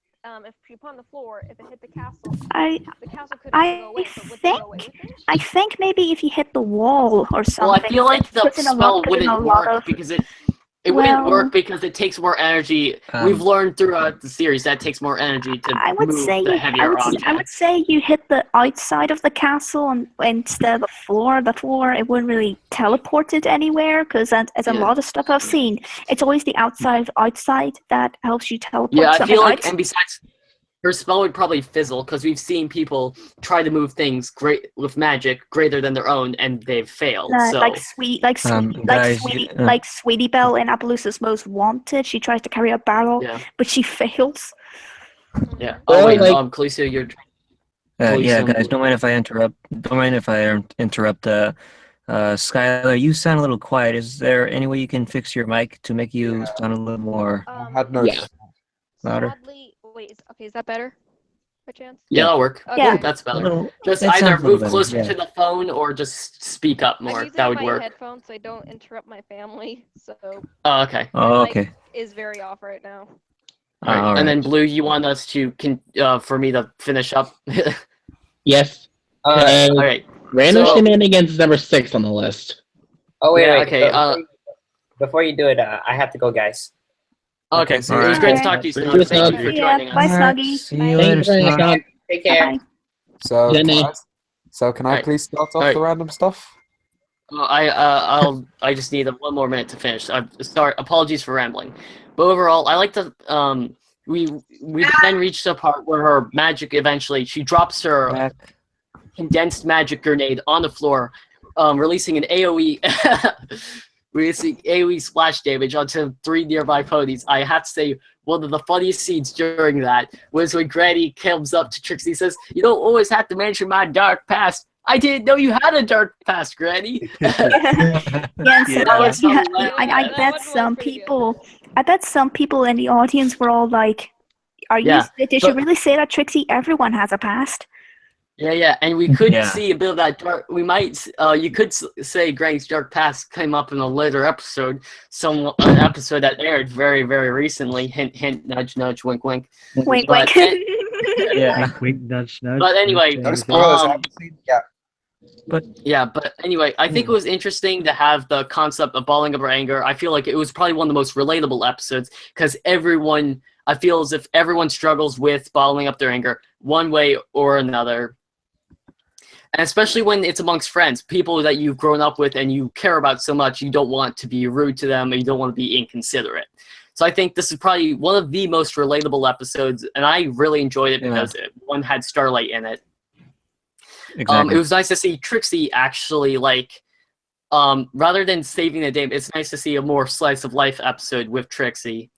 If you put on the floor, if it hit the castle the castle could I go away. But would it go away with it? I think maybe if you hit the wall or something. Well, I feel like the puts in a spell lot- puts in a wouldn't lot work of- because it wouldn't Well- work because it takes more energy. We've learned throughout the series that it takes more energy to I would move say the heavier I would object. say you hit the outside of the castle and instead of the floor. The floor it wouldn't really teleport it anywhere because as a Yeah. lot of stuff I've seen, it's always the outside that helps you teleport Yeah, I something feel like, out. and besides, her spell would probably fizzle because we've seen people try to move things great with magic greater than their own, and they've failed. So guys, Sweetie Belle in Appaloosa's Most Wanted. She tries to carry a barrel, yeah, but she fails. yeah. Well, Oh wait, like- Khaleesi, you're. Yeah, Please, guys, don't mind if I interrupt. Don't mind if I interrupt. Skylar, you sound a little quiet. Is there any way you can fix your mic to make you sound a little more I had noticed. louder? Sadly, wait, is that better? By chance? Yeah, that'll work. Okay. Yeah. That's A better. little- Just that either sounds a little move better, closer yeah. to the phone or just speak up I'm more. using That would my work. headphones so I don't interrupt my family. So Oh, okay. Oh, mic okay. is very off right now. All right. all And then right. Blue, you want us to for me to finish up? yes. Uh, Okay, All right. Random so- Shenanigans is number 6 on the list. oh wait, Yeah, wait. okay, Before you do it, I have to go, guys. Okay. so It was alright. great to talk to you. See Snug. you, Thank you for Snug. Yeah, joining bye, us. Alright, Snuggy. see you Thank later, you very much, Snug. Doc. Take care. Bye. So, Good can I, night. can I Alright. please start off Alright. the random stuff? I just need one more minute to finish. Apologies for rambling, but overall, I like the we then reached a part where her magic eventually she drops her condensed magic grenade on the floor, releasing an AOE releasing AOE splash damage onto 3 nearby ponies. I have to say, one of the funniest scenes during that was when Granny comes up to Trixie and says, "You don't always have to mention my dark past. I didn't know you had a dark past, Granny." Yeah, and so, That was yeah, hilarious. I That bet was some pretty good. people. I bet some people in the audience were all like, "Are you? Yeah, Did you but- really say that, Trixie? Everyone has a past." Yeah, and we could Yeah. see a bit of that dark. We might, you could say Granny's dark past came up in a later episode, an episode that aired very, very recently. Hint, hint, nudge, nudge, wink, wink. Wink, But- wink. Yeah. Wink, wink, nudge, nudge. But anyway, No nudge, spoilers. I Um, haven't seen it yet. Yeah, but anyway, I think it was interesting to have the concept of balling up our anger. I feel like it was probably one of the most relatable episodes because I feel as if everyone struggles with bottling up their anger one way or another. And especially when it's amongst friends, people that you've grown up with and you care about so much, you don't want to be rude to them and you don't want to be inconsiderate. So I think this is probably one of the most relatable episodes, and I really enjoyed it because one had Starlight in it. Exactly. It was nice to see Trixie actually, like, rather than saving the day, it's nice to see a more slice of life episode with Trixie.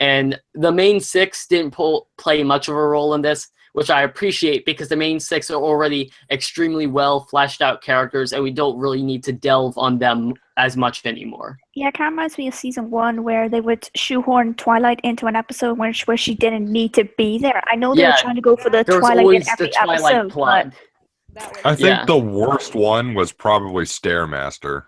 And the main six didn't play much of a role in this, which I appreciate because the main six are already extremely well fleshed out characters and we don't really need to delve on them as much anymore. Yeah, it kind of reminds me of season 1 where they would shoehorn Twilight into an episode where she didn't need to be there. I know they were trying to go for the There was Twilight in always every the Twilight episode, plot. I think the worst one was probably Stairmaster.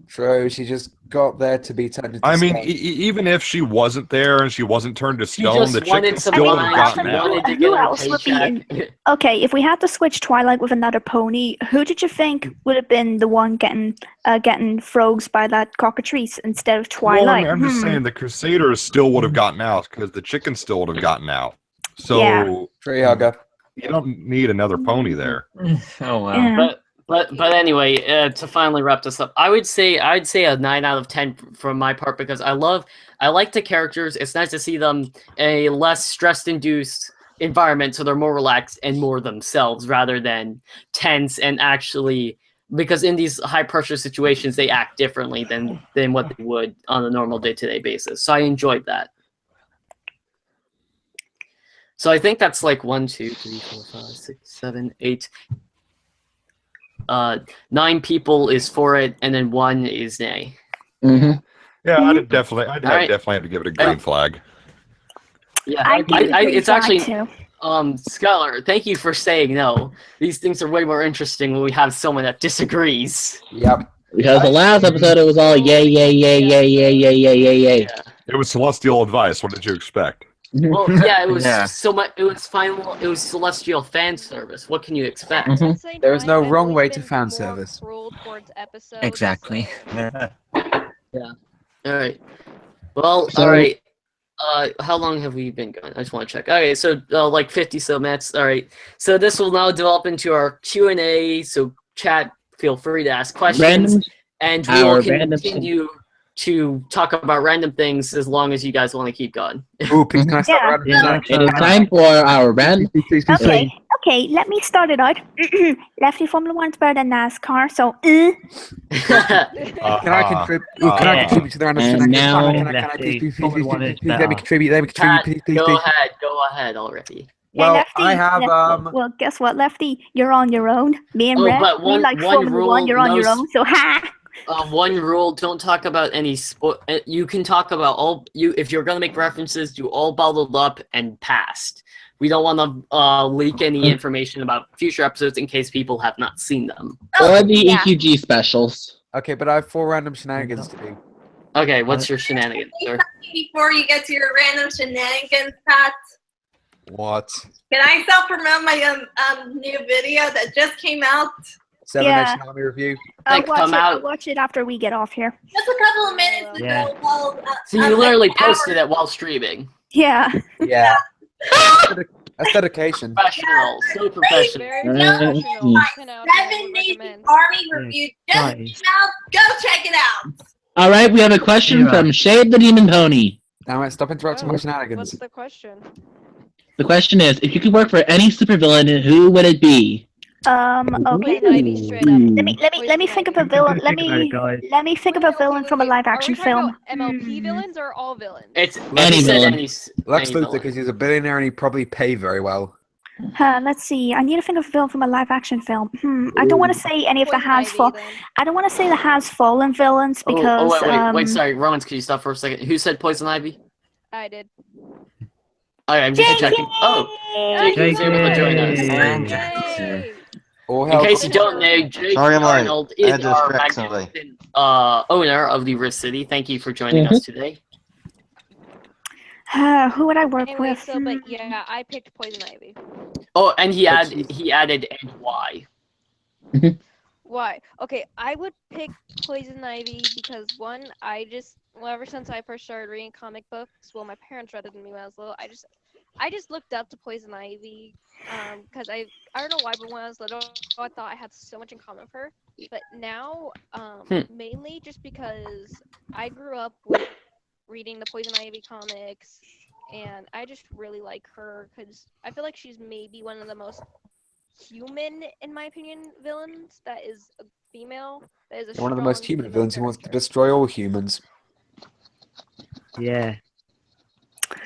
True, she just got there to be turned into I mean, stone. even if she wasn't there and she wasn't turned to She stone, just the chicken wanted some still would have money. gotten She out. wanted to Who get her else would be paycheck. Okay, if we had to switch Twilight with another pony, who did you think would have been the one getting frogs by that cockatrice instead of Twilight? Well, I'm just saying the Crusaders still would have gotten out because the chicken still would have gotten out. So Yeah. Tree hugger. you don't need another pony there. Oh wow. Yeah. But anyway, to finally wrap this up, I'd say a 9 out of 10 from my part because I like the characters. It's nice to see them in a less stress-induced environment, so they're more relaxed and more themselves rather than tense and actually, because in these high-pressure situations they act differently than what they would on a normal day-to-day basis. So I enjoyed that. So I think that's like 1, 2, 3, 4, 5, 6, 7, 8. 9 people is for it, and then 1 is nay. Mm-hmm. Yeah, I'd definitely Alright. have to give it a green flag. Yeah, I'd give it a green it's flag, actually too. Skylar, thank you for saying no. These things are way more interesting when we have someone that disagrees. Yep. Because the last episode it was all yay, yay, yay, yay, yay, yay, yay, yay, yay. It was celestial advice. What did you expect? Well, yeah, it was Yeah. so much. It was celestial fan service. What can you expect? Mhm. I'd say There is no I've wrong always way to been fan more service. cruel towards episodes, Exactly. so- All right. Well, So- all right. How long have we been going? I just want to check. Okay, so like 50 so minutes. All right. So this will now develop into our Q&A. So chat, feel free to ask questions, Random. and we our will random- continue to talk about random things as long as you guys want to keep going. Ooh, please can I start Yeah. random Yeah. tonight? It is time for our random. Okay, let me start it out. Lefty Formula 1's better than NASCAR, so Can I contribute? Can I contribute to the random And shenanigans? now- Can I Lefty, please, please, please, Formula One please, is please, let me better. contribute, Pat, please, go ahead already. Well, Lefty, I have, well, guess what, Lefty? You're on your own. Me and Oh, Red, but we one- like one Formula 1, rule, you're on no your own, so ha! One rule: don't talk about any you can talk about if you're gonna make references, do all bottled up and past. We don't want to leak any information about future episodes in case people have not seen them. Or the Yeah. EQG specials. Okay, but I have 4 random shenanigans to do. Okay, what's your shenanigans, sir? Before you get to your random shenanigans, Pat, What? can I self-promote my new video that just came out? 7 Yeah. Nation Army review. I'll Like, watch come it. I'll out. watch it after we get off here. Just a couple of minutes ago. Yeah. Well, So you like literally an hour posted it while streaming. Yeah. Yeah. That's dedication. Professional, so professional. Very Right. professional. 10 out of 10, 7 would Nation recommend. Army review just Guys. came out. Go check it out. All right, we have a question Yeah. from Shade the Demon Pony. Now, mate, stop interrupting Oh, my shenanigans. What's the question? The question is, if you could work for any supervillain, who would it be? Okay. Poison Ivy, straight up. Let me think of a villain. Let me think of a villain from a live action Are we talking film. about MLP villains or all villains? It's Any he said villain. Lex any Luthor, villain. because he's a billionaire and he probably pay very well. Let's see. I need to think of a villain from a live action film. I don't want to say any of the Poison has Ivy, fall. then. I don't want to say the has fallen villains because wait, sorry, Romans, can you stop for a second? Who said Poison Ivy? I did. Alright, I'm just checking. Oh, Jake is able to join us. Yay! Or In help. case you don't know, Jake Sorry, I'm late. Arnold I is had to our distract somebody. magnificent owner of the Rift City. Thank you for joining us today. Who would I work Anyway, with? so but yeah, I picked Poison Ivy. Oh, and he added and why? Why? Okay, I would pick Poison Ivy because one, well, ever since I first started reading comic books, well, my parents read it than me when I was little. I just looked up to Poison Ivy, because I don't know why, but when I was little, I thought I had so much in common with her. But now, mainly just because I grew up with reading the Poison Ivy comics, and I just really like her because I feel like she's maybe one of the most human, in my opinion, villains that is a female. That is a One of the most strong human female villains who wants to character. destroy all humans. Yeah.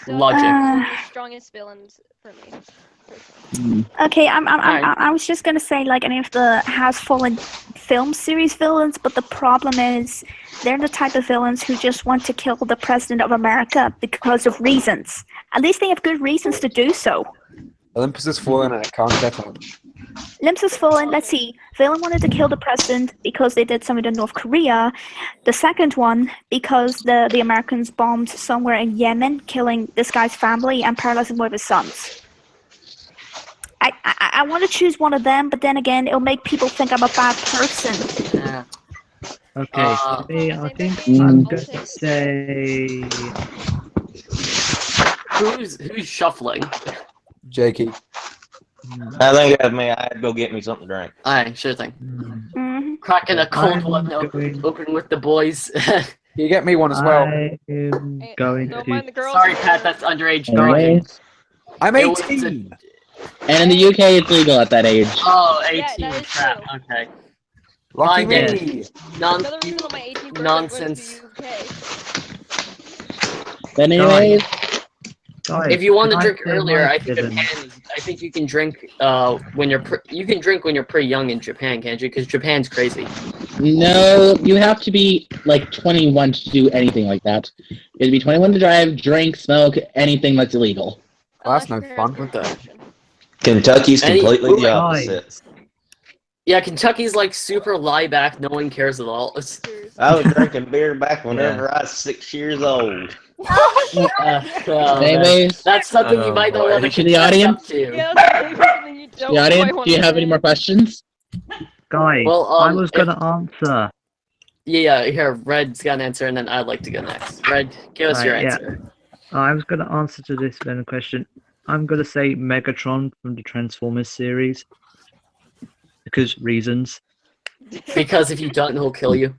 So Logic. that's one of the strongest villains for me. Personally. Okay, Alright. I was just gonna say like any of the Has Fallen film series villains, but the problem is they're the type of villains who just want to kill the president of America because of reasons. At least they have good reasons to do so. Olympus has fallen and it can't get up. Olympus has fallen. Let's see. Villain wanted to kill the president because they did something to North Korea. The second one because the Americans bombed somewhere in Yemen, killing this guy's family and paralyzing one of his sons. I want to choose one of them, but then again, it'll make people think I'm a bad person. Yeah. Okay, for me, I think Same I'm thing. going to say. Who's shuffling? Jakey. I think that's me. I had to go get me something to drink. Alright, sure thing. Mm-hmm. Cracking a cold I'm one going- open with the boys. You get me one as well. I am Hey, going don't to. mind the girls. Sorry, Pat, that's underage Anyway, drinking. I'm It was 18! and in the UK, it's legal at that age. Oh, Yeah, 18. that is Crap. true. Okay. Lucky Fine, me! Non- Another reason on my 18th birthday Nonsense. I went to UK. But anyways, Guys, If you want to can I drink say earlier, my I think villain? I think you can drink when you're you can drink when you're pretty young in Japan, can't you? Because Japan's crazy. no, you have to be like 21 to do anything like that. You have to be 21 to drive, drink, smoke, anything that's illegal. Well, that's Unless no your fun. parents What the- permission. Kentucky's Any- completely the Right. opposite. Yeah, Kentucky's like super lie back. No one cares at all. It's, Seriously. I was drinking beer back whenever I was 6 years old. oh, man. Anyways, That's something you Oh, might not boy. want to To the confess audience? up to. Yeah, that's something you don't the quite audience, want do you to have any say. more questions? Guys, Well, I was if- going to answer. Yeah, here, Red's got an answer, and then I'd like to go next. Red, give us Right, your yeah. answer. I was going to answer to this villain question. I'm going to say Megatron from the Transformers series. Because reasons. Because if you don't, he'll kill you.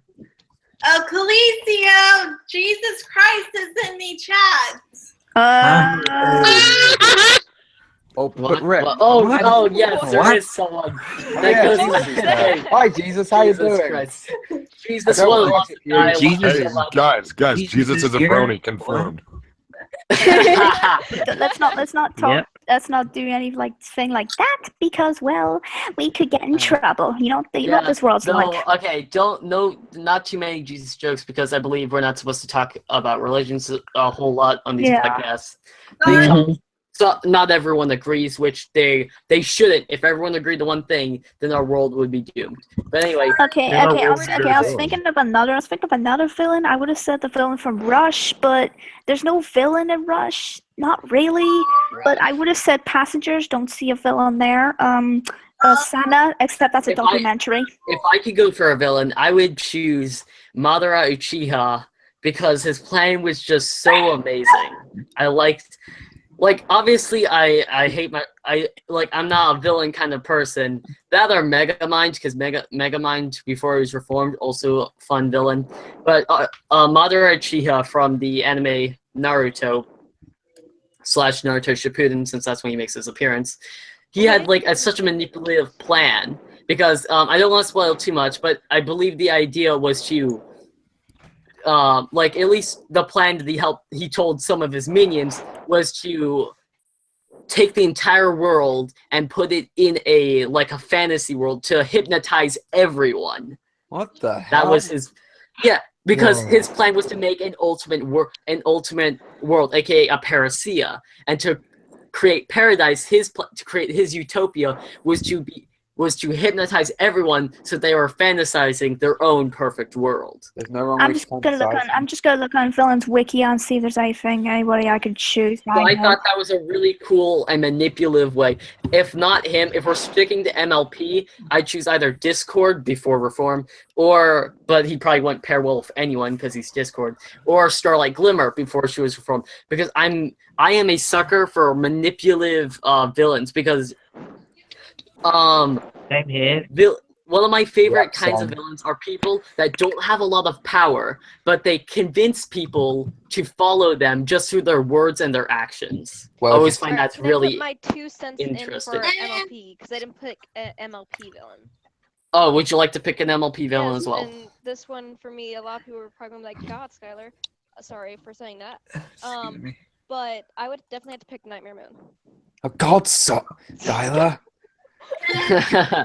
Oh, Calicio, Jesus Christ is in the chat. Oh, What? but Rick. What? Oh, What? oh, yes, there What? is someone. That Yeah, goes Jesus. without saying. Hi, Jesus. How you Jesus doing? Christ. Jesus, I don't what a like lost it, guy. you- Jesus Hey, is- guys, Jesus Jesus is is a here? brony, confirmed. let's not talk. Yep. Let's not do any thing like that because well, we could get in trouble. You know what this world's No, like. okay, not too many Jesus jokes because I believe we're not supposed to talk about religions a whole lot on these Yeah. podcasts. Mhm. So not everyone agrees, which they shouldn't. If everyone agreed to one thing, then our world would be doomed. But anyway, Okay, Yeah, okay, I we're was good. thinking of another villain. I would have said the villain from Rush, but there's no villain in Rush. Not really. But I would have said Passengers. Don't see a villain there. Sana, except that's a If I- documentary. if I could go for a villain, I would choose Madara Uchiha because his plan was just so amazing. I liked, obviously I hate I'm not a villain kind of person. That or Megamind because Megamind before he was reformed also a fun villain. But Madara Uchiha from the anime Naruto / Naruto Shippuden, since that's when he makes his appearance. He had such a manipulative plan because I don't want to spoil too much, but I believe the idea was to at least the plan that he told some of his minions was to take the entire world and put it in a fantasy world to hypnotize everyone. What the hell? That was his because Whoa. his plan was to make an ultimate world, aka a parousia, and to create paradise. To create his utopia was was to hypnotize everyone so they were fantasizing their own perfect world. There's no wrong I'm way just to gonna look on. fantasize. I'm just gonna look on Villain's wiki and see if there's anybody I could choose. So I thought that was a really cool and manipulative way. If not him, if we're sticking to MLP, I'd choose either Discord before Reform, but he probably wouldn't pair well with anyone because he's Discord, or Starlight Glimmer before she was Reformed. Because I am a sucker for manipulative villains because Same here. one of my favorite Rock kinds of song. villains are people that don't have a lot of power, but they convince people to follow them just through their words and their actions. Well, I always if find Alright, that's can I put really my 2 cents in interesting. for MLP because I didn't pick an MLP villain. Oh, would you like to pick an MLP villain Yes, as well? And this one for me, a lot of people were probably gonna be like, "God, Skylar, sorry for saying that." Excuse me. But I would definitely have to pick Nightmare Moon. Oh, God, Skylar.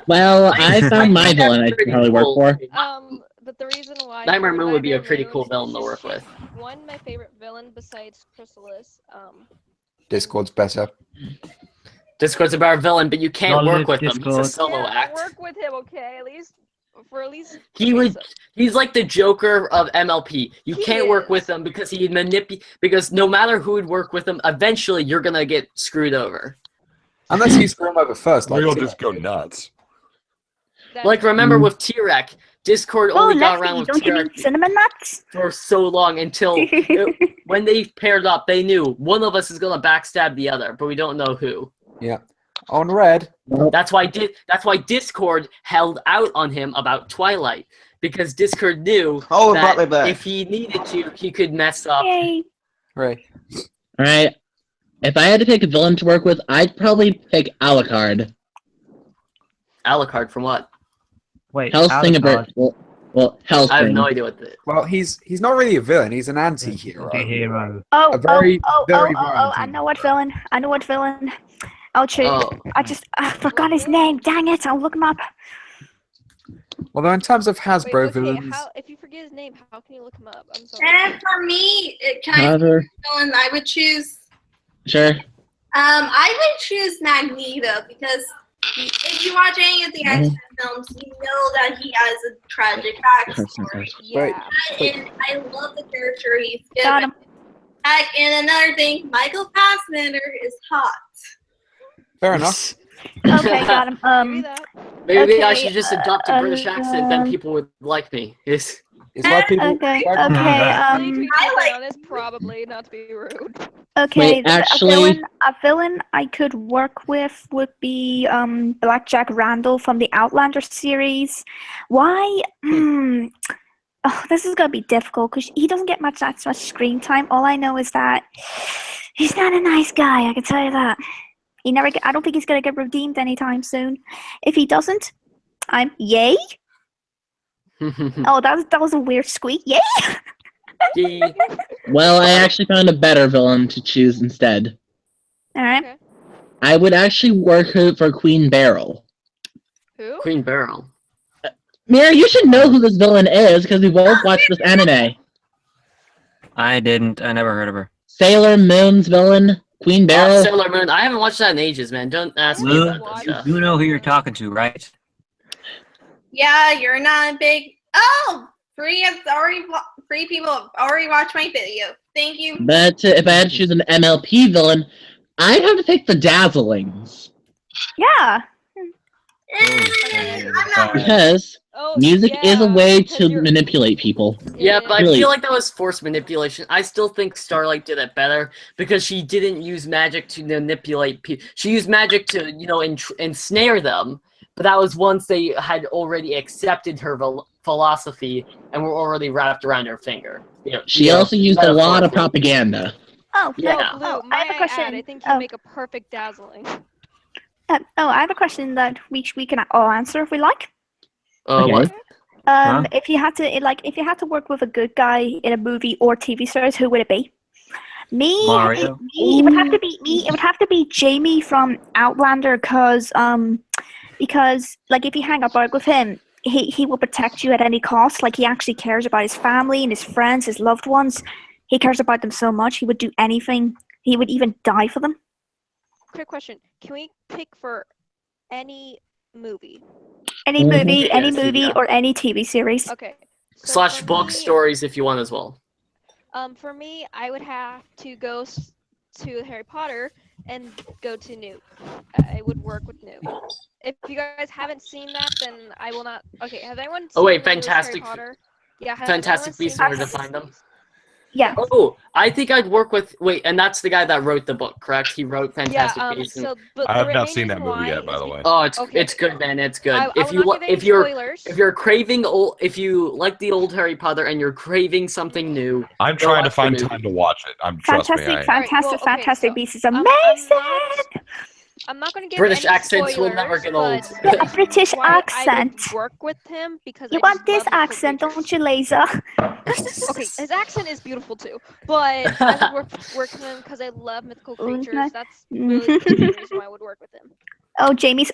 Well, I found my villain I Pretty could probably work cool. for. But the reason why I Nightmare chose Moon would be a Nightmare pretty Moon cool is villain to just work she's, with. One, my favorite villain besides Chrysalis. Discord's better. Discord's a better villain, but you can't Knowledge work with him. He's a Discord. solo yeah, act. work with him, okay? At least. He's like the Joker of MLP. You He can't work is. with him because because no matter who would work with him, eventually you're gonna get screwed over. Unless you screw him over first. We'll Like, just go nuts. Like remember with T-Rex, Discord Oh, only got Lefty, around with don't you mean T-Rex cinnamon nuts? for so long until when they paired up, they knew one of us is gonna backstab the other, but we don't know who. yeah. On red. That's why Discord held out on him about Twilight, because Discord knew Oh, it brought me that back. if he needed to, he could mess up. Yay. Right. Alright. If I had to pick a villain to work with, I'd probably pick Alucard. Alucard from what? Wait, Hellsingabird. Well, Hellsing. I have no idea what the. Well, he's not really a villain. He's an anti-hero. Anti-hero. Oh, A very, very oh, violent I know what villain. I know what villain. I'll choose. Oh. I forgot his name. Dang it! I'll look him up. Although in terms of Wait, Hasbro okay, villains, if you forget his name, how can you look him up? I'm sorry. And for me, can I However, villain? I would choose. sure. I would choose Magneto because if you watch any of the X-Men films, you know that he has a tragic backstory. Yeah. And I love the character he's Got given. him. And another thing, Michael Fassbender is hot. fair enough. Okay, got him. Maybe that. Maybe I Okay, should just adopt a British accent, then people would like me. Yes. It's why people. Okay, why people- okay, I like- on this probably not to be rude. okay. Wait, actually- a villain I could work with would be Black Jack Randall from the Outlander series. Why? Oh, this is gonna be difficult because he doesn't get much screen time. All I know is that he's not a nice guy. I can tell you that. I don't think he's gonna get redeemed anytime soon. If he doesn't, I'm yay. Oh, that was a weird squeak. Yay. Yay. Well, I actually found a better villain to choose instead. All right. Okay. I would actually work for Queen Beryl. Who? Queen Beryl. Mira, you should know who this villain is because we both watched this anime. I didn't. I never heard of her. Sailor Moon's villain, Queen Beryl. Sailor Moon. I haven't watched that in ages, man. Don't ask me Lou, about this stuff. you know who you're talking to, right? Yeah, you're not a big. Oh, three people have already watched my video. Thank you. But if I had to choose an MLP villain, I'd have to pick the Dazzlings. Yeah. I'm not. Because Oh, music is a yeah, way because to you're- manipulate people. Yeah, but I Really? feel like that was forced manipulation. I still think Starlight did it better because she didn't use magic to manipulate people. She used magic to, ensnare them. But that was once they had already accepted her philosophy and were already wrapped around her finger. She also used a lot of metaphorically. propaganda. Oh, Yeah. Blue, Oh, I might have a question. Add, I think you Oh. make a perfect dazzling. I have a question that we can all answer if we like. Okay. What? Huh? If you had to work with a good guy in a movie or TV series, who would it be? Me. Mario? Me. It would have to be me. It would have to be Jamie from Outlander, because like if you hang out with him, he will protect you at any cost. Like he actually cares about his family and his friends, his loved ones. He cares about them so much. He would do anything. He would even die for them. Quick question: can we pick for any movie. Any movie, any Yes, movie, yeah. or any TV series. Okay. So Slash for book me, stories if you want as well. For me, I would have to go to Harry Potter and go to Newt. I would work with Newt. If you guys haven't seen that, then I will not. Okay, has anyone seen Oh wait, the newest Harry Fantastic, Potter? Yeah, has Fantastic anyone Beasts seen and Where to the Find Them. Yeah. Oh, I think I'd work with. Wait, and that's the guy that wrote the book, correct? He wrote Yeah, Fantastic Beasts. And... so but I the have not main seen that reason movie yet, why by is the way. Oh, it's Okay. good, man. It's good. I If will you not wa- give any if you're spoilers. if you're craving old, if you like the old Harry Potter and you're craving something new, I'm Go trying to watch the find movie. time to watch it. Trust me. Fantastic, I, fantastic, well, okay, fantastic so Beasts is I'm amazing. I'm not gonna give British any accents will spoilers, never get but old. Yeah, a British why I accent. would work with him because You I want just this love mythical accent, creatures. don't you, Laser? Okay, his accent is beautiful too, but I would work with him because I love mythical creatures. nice. That's really the main reason why I would work with him. Jamie's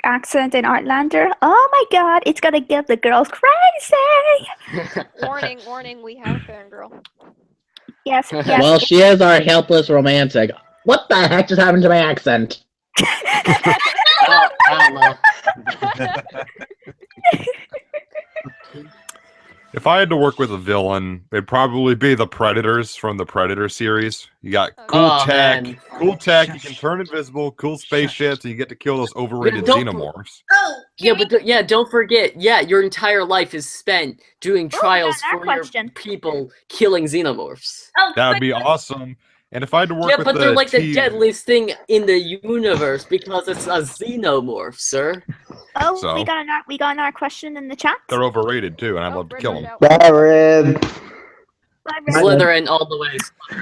accent in Outlander. Oh my God, it's gonna get the girls crazy. Warning, warning, we have a fangirl. Yes, yes. Well, she is our helpless romantic. What the heck just happened to my accent? I don't know. if I had to work with a villain, it'd probably be the Predators from the Predator series. You got cool Oh, tech, man. you can turn invisible, cool spaceships, and you get to kill those overrated don't- xenomorphs. Oh, Yeah, but don't forget. Yeah, your entire life is spent doing trials yeah, that for your question. people killing xenomorphs. oh, That would be awesome. And if I had to work Yeah, with but they're like the TV deadliest thing in the universe because it's a xenomorph, sir. Oh, So? we got another question in the chat. they're overrated too, and I'd Oh, love to Red kill Red them. out. Bye, Red. Bye, Red. Slytherin all the way.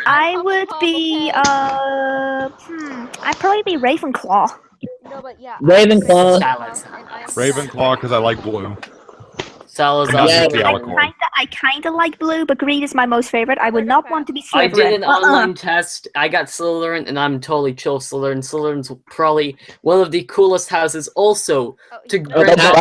I would be I'd probably be Ravenclaw. No, but yeah. Ravenclaw. And I am Ravenclaw, because I like blue. Salazar. Yeah, the Alicorn. I kinda like blue, but green is my most favorite. I would Fair not enough. want to be I Slytherin. did an online test. I got Slytherin, and I'm totally chill Slytherin. Slytherin's probably one of the coolest houses. Also, to Oh, bring that's up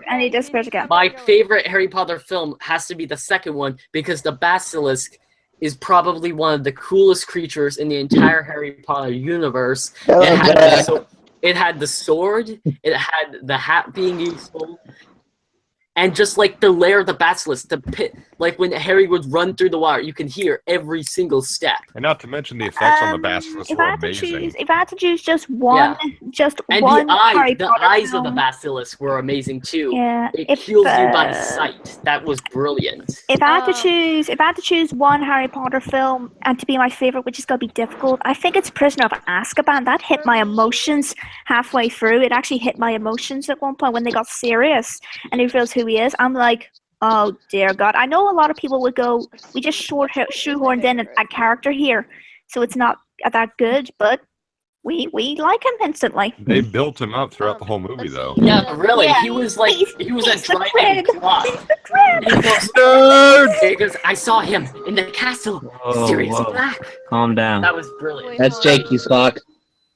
I need to search again. my favorite Harry Potter film has to be the second one because the basilisk is probably one of the coolest creatures in the entire Harry Potter universe. Hello, It had, Jack. it had the sword, it had the hat being useful, and just like the lair of the basilisk, the pit, like when Harry would run through the water, you can hear every single step. And not to mention the effects on the basilisk If I were had to amazing. choose, if I had to choose just one, just And one the Harry eyes, Potter of the film, basilisk were amazing too. yeah. It If kills you by uh, sight. That was brilliant. If I had to Um, choose, if I had to choose one Harry Potter film and to be my favorite, which is gonna be difficult, I think it's Prisoner of Azkaban. That hit my emotions halfway through. It actually hit my emotions at one point when they got serious and he reveals who he is. I'm like, oh dear God. I know a lot of people would go, we just shoehorned in a character here, so it's not that good, but we like him instantly. They built him up throughout the whole movie, let's though. see. Yeah, really. Yeah, He was like, he was a he's the driving Crib. plot. He's the Crib. Because I saw him in the castle. Whoa, Sirius whoa. Black. Calm down. That was brilliant. That's Jakey's clock.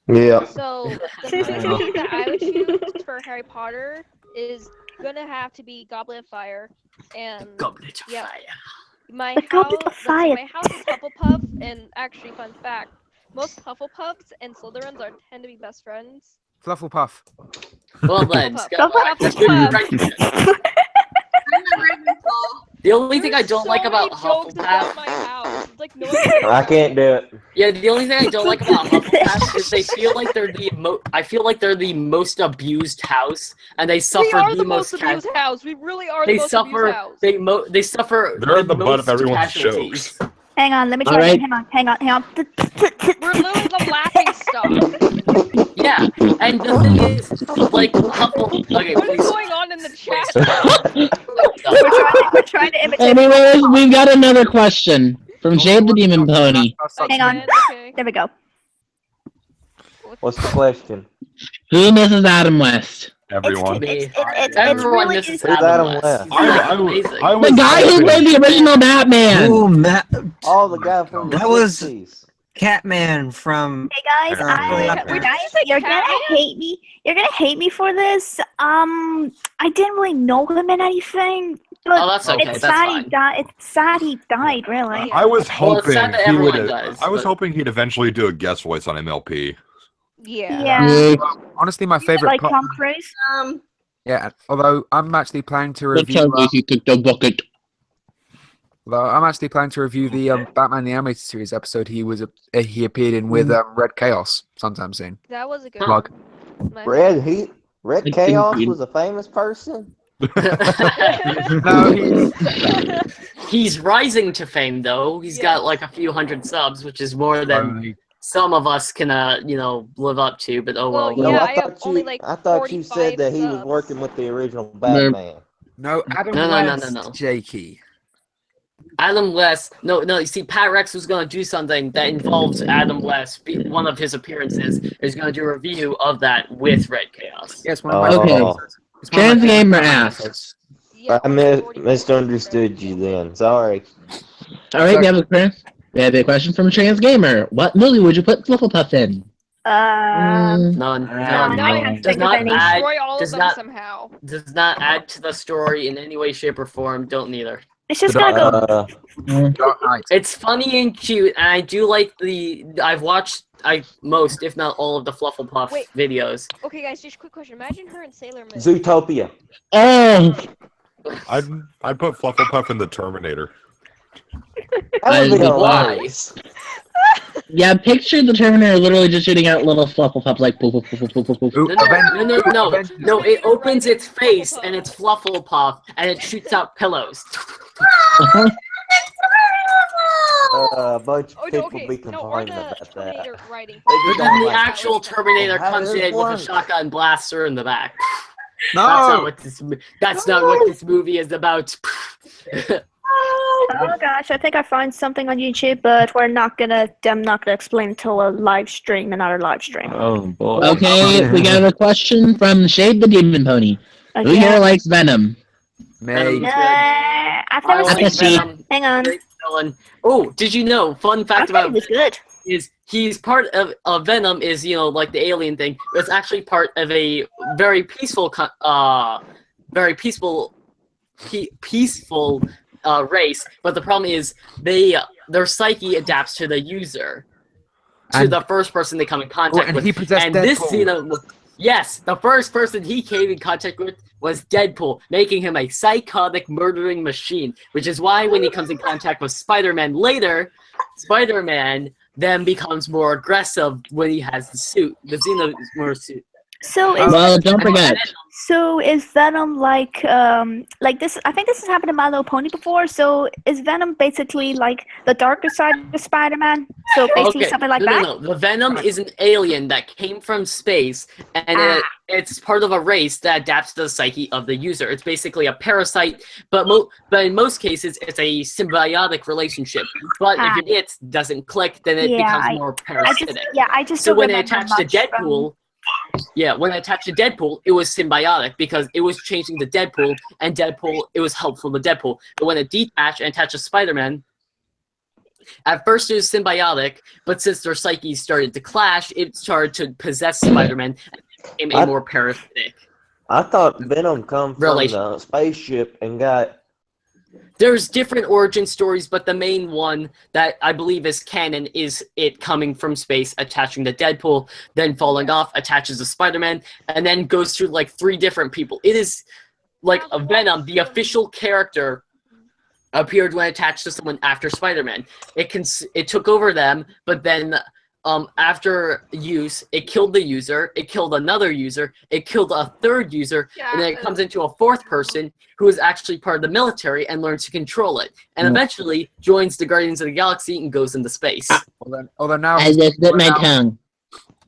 Yeah. So the movie that I would choose for Harry Potter is gonna have to be Goblet of Fire, and Goblet of yeah. Fire. my The house. Goblet of let's see, Fire. my house is Hufflepuff, and actually, fun fact: most Hufflepuffs and Slytherins tend to be best friends. Flufflepuff. Well then, Hufflepuff. that's good Hufflepuff. right. I'm a Ravenclaw. The only thing I There's don't so like about many jokes about Hufflepuff, my house. It's like no I can't do it. yeah, the only thing I don't like about Hufflepuff is they feel like they're I feel like they're the most abused house, and they We suffer are the the most most. abused house. We really are They the most suffer. abused house. They suffer. They're the butt of most everyone's casualties. jokes. Hang on, let me All try. right. Hang on. We're literally the laughing stock. Yeah, and the thing is, like Hufflepuff. Okay, What is please. going on in the chat? We're trying to imitate. Anyways, we've got another question from Jade the Demon Pony. Hang on. Okay. There we go. What's the question? Who misses Adam West? Everyone. Me. It's Everyone really misses is- Who's Adam Adam West. West? He's I amazing. was The guy who hoping- played the original Batman! Ooh, Matt, Oh, the guy from the That was- 60s. Catman from. Hey guys, you're gonna hate me. You're gonna hate me for this. I didn't really know him in anything, but Oh, that's okay. it's That's sad fine. he died. It's sad he died. Really. I was Well, it's hoping sad that he would. everyone does, I was but- hoping he'd eventually do a guest voice on MLP. Yeah. Yeah. Honestly, my favorite. Like Tom Cruise. Yeah, although I'm actually planning to Let's review. tell me if you took the bucket. Although I'm actually planning to review the Batman the Animated Series episode he appeared in with Red Chaos sometime soon. That was a good Plug. one. Red Chaos was a famous person. No, He's rising to fame though. He's got like a few hundred subs, which is more than some of us can live up to. But oh well. No, Yeah, I thought only, you. like, I thought you said 45 that he was subs. working with the original Batman. No, Adam No. West, Jakey. Adam West. No. You see, Pat Rex was gonna do something that involves Adam West. One of his appearances is gonna do a review of that with Red Chaos. Yes, one of my Okay. favorites. It's one of my Trans favorite Gamer Batman asks. episodes. I misunderstood you then. Sorry. Alright, we have a question from Trans Gamer. What movie would you put Flufflepuff in? None. I can't Does think of not any. add. Destroy all of Does them not. somehow. Does not add to the story in any way, shape, or form. Don't neither. It's just gonna go. Dark Knight. It's funny and cute, and I do like I've watched most, if not all, of the Flufflepuff Wait. videos. Okay, guys, just a quick question. Imagine her and Sailor Moon. Zootopia. Oh! I'd put Flufflepuff in the Terminator. That would be Why? hilarious. Yeah, picture the Terminator literally just shooting out little Flufflepuff like poof, poof, poof, poof, poof, poof. Ooh, No. Avengers. It opens its face and it's Flufflepuff, and it shoots out pillows. A bunch of Oh, no, people okay. be No, or complaining the about that. Terminator riding. But then the like- actual Terminator How comes does it in with a work? shotgun blaster in the back. No. That's not what this movie is about. Oh gosh, I think I found something on YouTube, but I'm not gonna explain until a live stream, another live stream. Oh boy. Okay, we got a question from Shade the Demon Pony. Who here Again. likes Venom? Me. I've never I seen like see. Venom. Hang on. Great villain. Oh, did you know? Fun I fact thought about it was good. is he's part of Venom is like the alien thing. It's actually part of a very peaceful race. But the problem is their psyche adapts to the user, to And- the first person they come in contact and with. he possessed And this Deadpool. yes, the first person he came in contact with was Deadpool, making him a psychotic murdering machine, which is why when he comes in contact with Spider-Man later, Spider-Man then becomes more aggressive when he has the suit, the Xenomorph suit. So is Well, don't forget. is Venom like this? I think this has happened to My Little Pony before. So is Venom basically like the darker side of Spider-Man? So basically something like that. No. The Venom is an alien that came from space, and it's part of a race that adapts to the psyche of the user. It's basically a parasite, but in most cases, it's a symbiotic relationship. But if it doesn't click, then it becomes more parasitic. I just So don't when it remember attached to much from- Deadpool, when it attached to Deadpool, it was symbiotic because it was changing to Deadpool, and Deadpool, it was helpful to Deadpool. But when it detached and attached to Spider-Man, at first it was symbiotic, but since their psyches started to clash, it started to possess Spider-Man and became a more parasitic. I thought Venom come from the spaceship and got. There's different origin stories, but the main one that I believe is canon is it coming from space, attaching to Deadpool, then falling off, attaches to Spider-Man, and then goes through like 3 different people. It is like a Venom, the official character, appeared when attached to someone after Spider-Man. It took over them, but then after use, it killed the user, it killed another user, it killed a third user, and then it comes into a 4th person who is actually part of the military and learns to control it, and eventually joins the Guardians of the Galaxy and goes into space. Although now, I just bit my tongue.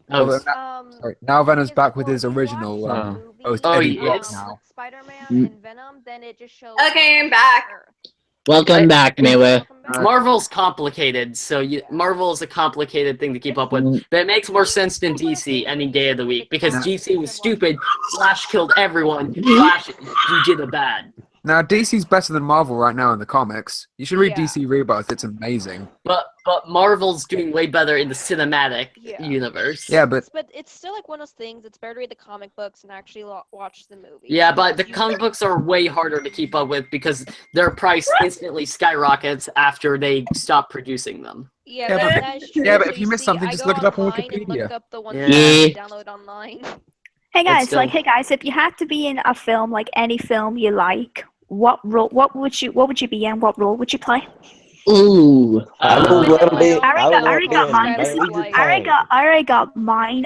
Now Venom's back with his original Eddie Brock now. Spider-Man and Venom, then it just shows. Okay, I'm back. Welcome back, Maywe. Marvel's complicated, so Marvel is a complicated thing to keep up with. But it makes more sense than DC any day of the week because DC was stupid. Flash killed everyone. Flash, you did the bad. Now DC's better than Marvel right now in the comics. You should read DC Rebirth. It's amazing. But Marvel's doing way better in the cinematic universe. Yeah, but it's still like one of those things. It's better to read the comic books and actually watch the movie. Yeah, but the comic books are way harder to keep up with because their price instantly skyrockets after they stop producing them. Yeah, Yeah, but- that is true. yeah, but So if you miss see, something, I just go look it up on online and Wikipedia. Look up the ones Yeah. that I can download online. Hey But guys, still. like, hey guys, if you had to be in a film, like any film you like, what would you be in? What role would you play? Ooh. I would Uh, want to be. I already got mine. Skylar's I already got mine.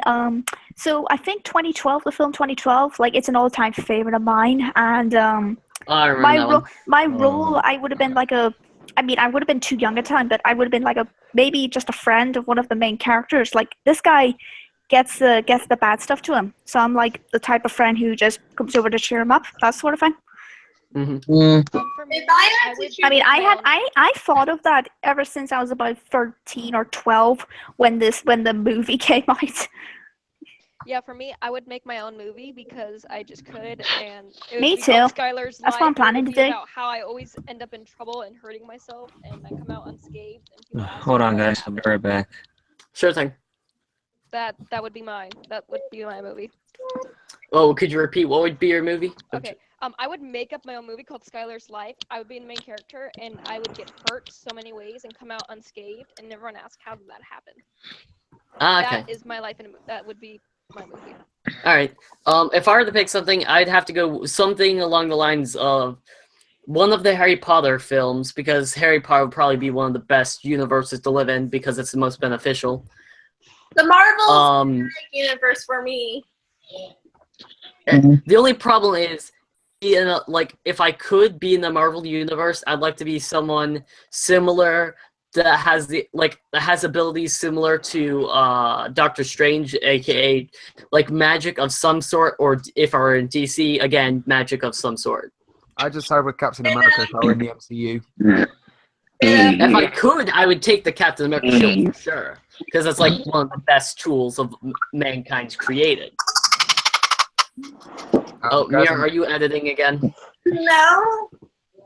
So I think 2012, the film 2012, like it's an all-time favorite of mine, and I remember that one. my role, I would have been like a. I mean, I would have been too young at the time, but I would have been like maybe just a friend of one of the main characters. Like this guy gets the bad stuff to him, so I'm like the type of friend who just comes over to cheer him up. That sort of thing. Mm. For me, If I had to would choose, I mean, make my own- I thought of that ever since I was about 13 or 12 when the movie came out. Yeah, for me, I would make my own movie because I just could, and it would Me be called too. Skylar's That's Life. what I'm and it planning would to be do. about how I always end up in trouble and hurting myself, and I come out unscathed. And people ask Hold me on, why. guys. I'll be right back. Sure thing. That would be mine. That would be my movie. Oh, could you repeat? What would be your movie? Okay. I would make up my own movie called Skylar's Life. I would be the main character, and I would get hurt so many ways and come out unscathed, and everyone asks how did that happen. Ah, okay. That is my life, and that would be my movie. All right. If I were to pick something, I'd have to go something along the lines of one of the Harry Potter films, because Harry Potter would probably be one of the best universes to live in because it's the most beneficial. the Marvel Um, universe for me. the only problem is, if I could be in the Marvel universe, I'd like to be someone similar that has abilities similar to Doctor Strange, aka like magic of some sort, or if I were in DC, again, magic of some sort. I just side with Captain America if I were in the MCU. If I could, I would take the Captain America shield for sure, because it's like one of the best tools of mankind's created. Oh, Mia, are you editing again? No.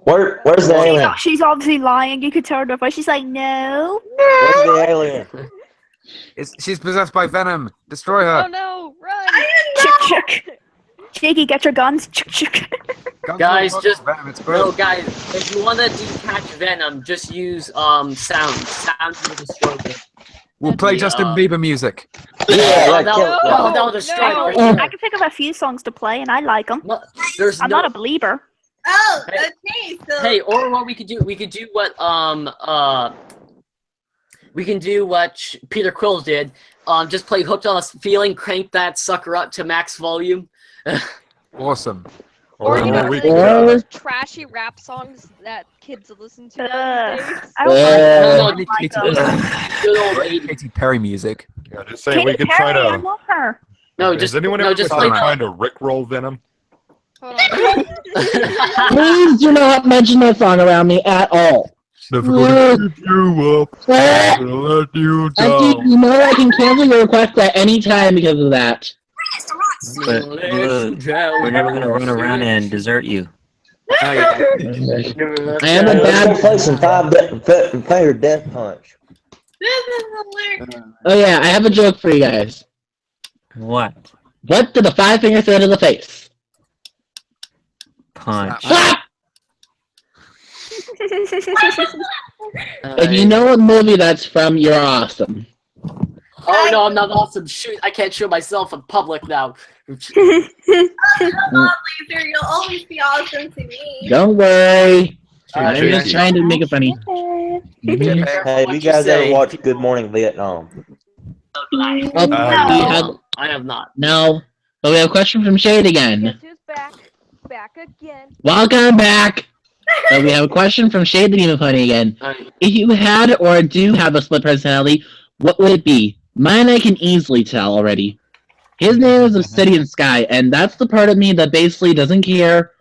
Where's the alien? She's obviously lying. You could tell her voice. She's like, no. Where's the alien? She's possessed by Venom. Destroy her. Oh no! Run! Chick, chick. Cheeky, get your guns. Chick, chick. Guns Guys, will just Venom. It's no, good. guys. If you want to detach Venom, just use sound. Sound will destroy it. We'll play the, Justin Bieber music. Yeah, Oh, like, that'll destroy it for I sure. can think of a few songs to play, and I like them. There's I'm no, not a believer. Oh, Hey. okay. So Hey, or what we could do what Peter Quill did. Just play Hooked on a Feeling, crank that sucker up to max volume. Awesome. Or you Or know, we like Or- those trashy rap songs that kids listen to these days. I don't No, like them. Katy, Good old 80s. Katy Perry music. Yeah, just saying we Katy could try Perry, I to. love her. No, Has just anyone no, ever just considered play. trying to rickroll Venom? Hold on. Please do not mention that song around me at all. Never gonna keep you up. I Gonna let you can, you know I can cancel your request at any time because of that. But we're never gonna run around and desert you. I am a Let's bad. go play some finger death punch. this is hilarious. Oh yeah, I have a joke for you guys. What? What did the five finger say to the face? Punch. Slap! If you know what movie that's from, you're awesome. Oh no, I'm not awesome. Shoot, I can't show myself in public now. Come on, Laser. You'll always be awesome to me. Don't worry. Uh, I'm just trying to make it funny. Hey, have you guys ever watched Good Morning Vietnam? Oh, No, I have not. no. But we have a question from Shade again. Guess who's back? Back again. Welcome back. So we have a question from Shade the Demon Pony again. If you had or do have a split personality, what would it be? Mine I can easily tell already. His name is Obsidian Sky, and that's the part of me that basically doesn't care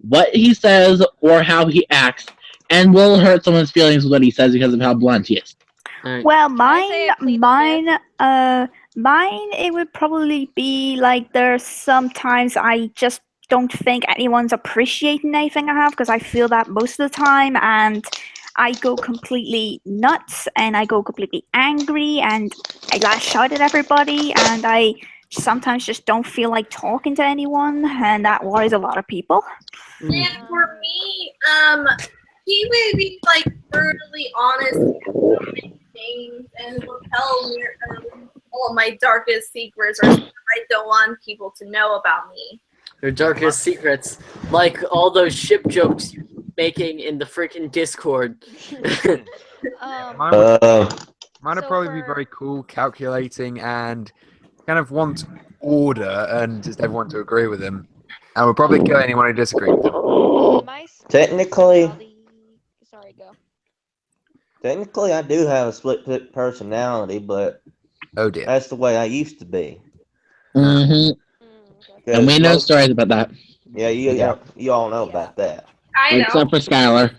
what he says or how he acts, and will hurt someone's feelings with what he says because of how blunt he is. Well, I say mine, I plead mine, it would probably be like there's sometimes I just don't think anyone's appreciating anything I have because I feel that most of the time, and I go completely nuts and I go completely angry and I lash out at everybody and I sometimes just don't feel like talking to anyone, and that worries a lot of people. And for me, he would be like brutally honest and things and will tell me all of my darkest secrets or stuff I don't want people to know about me. Your darkest secrets, like all those ship jokes you're making in the freaking Discord. Mine would So probably be for- very cool, calculating, and kind of want order and just everyone to agree with him. And would probably kill anyone who disagreed with him. My split Technically- personality- Sorry, go. Technically, I do have a split personality, but Oh dear. that's the way I used to be. Mm-hmm. Okay. And we know Most- stories about that. Yeah, you all know about that. I know. Except for Skylar.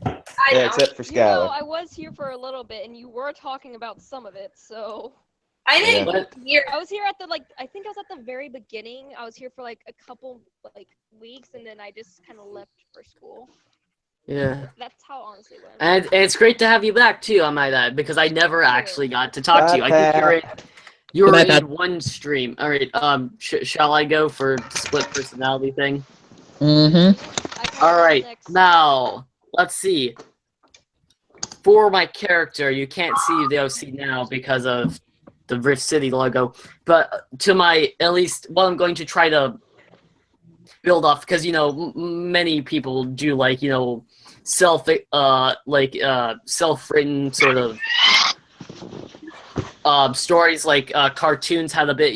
I Yeah, know. except for You know, Skylar. I was here for a little bit, and you were talking about some of it, so... I didn't What? hear. I was here at the, I think I was at the very beginning. I was here for, a couple, weeks, and then I just kind of left for school. Yeah. That's how honestly it went. And it's great to have you back too, on my that, because I never actually got to talk to you. I think you were Goodbye, in Pat. one stream. All right. Shall I go for split personality thing? Mm-hmm. All right. Now let's see. For my character, you can't see the OC now because of the Rift City logo. But to my at least, well, I'm going to try to build off because many people do self-written sort of stories like cartoons had a bit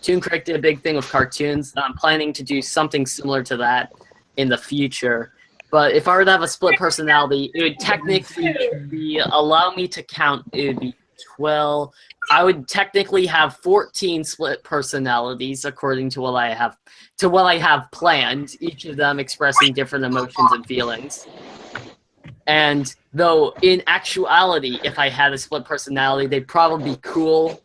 Toon Critic did a big thing with cartoons. I'm planning to do something similar to that in the future. But if I were to have a split personality, it would technically allow me to count. It would be 12. I would technically have 14 split personalities according to what I have planned, each of them expressing different emotions and feelings. And though in actuality, if I had a split personality, they'd probably be cool.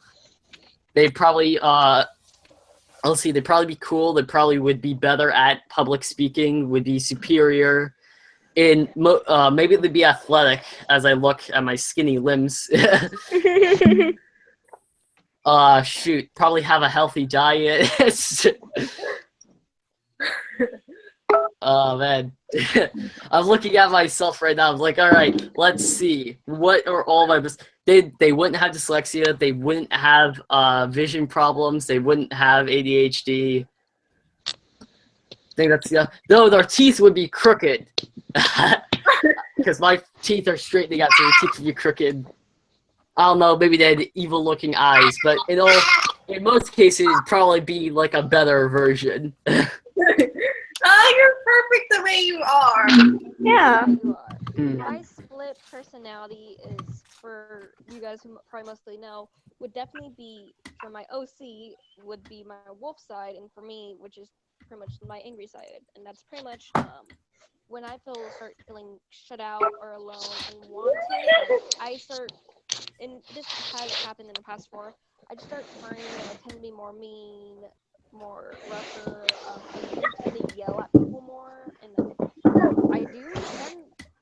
They'd probably they'd probably be cool. They probably would be better at public speaking, would be superior. Maybe they'd be athletic as I look at my skinny limbs. Probably have a healthy diet. Oh man, I'm looking at myself right now. I'm like, all right, let's see. What are all my? They wouldn't have dyslexia. They wouldn't have vision problems. They wouldn't have ADHD. I think that's no. Their teeth would be crooked because my teeth are straightening out, so their teeth would be crooked. I don't know. Maybe they had evil-looking eyes, but in most cases, it'd probably be like a better version. Oh, you're perfect the way you are. Yeah. My split personality is, for you guys who probably mostly know, would definitely be, for my OC, would be my wolf side, and for me, which is pretty much my angry side. And that's pretty much when I start feeling shut out or alone and wanting, I start, and this has happened in the past before, I just start turning and I tend to be more mean, more rougher. I tend to yell at people more, and I do,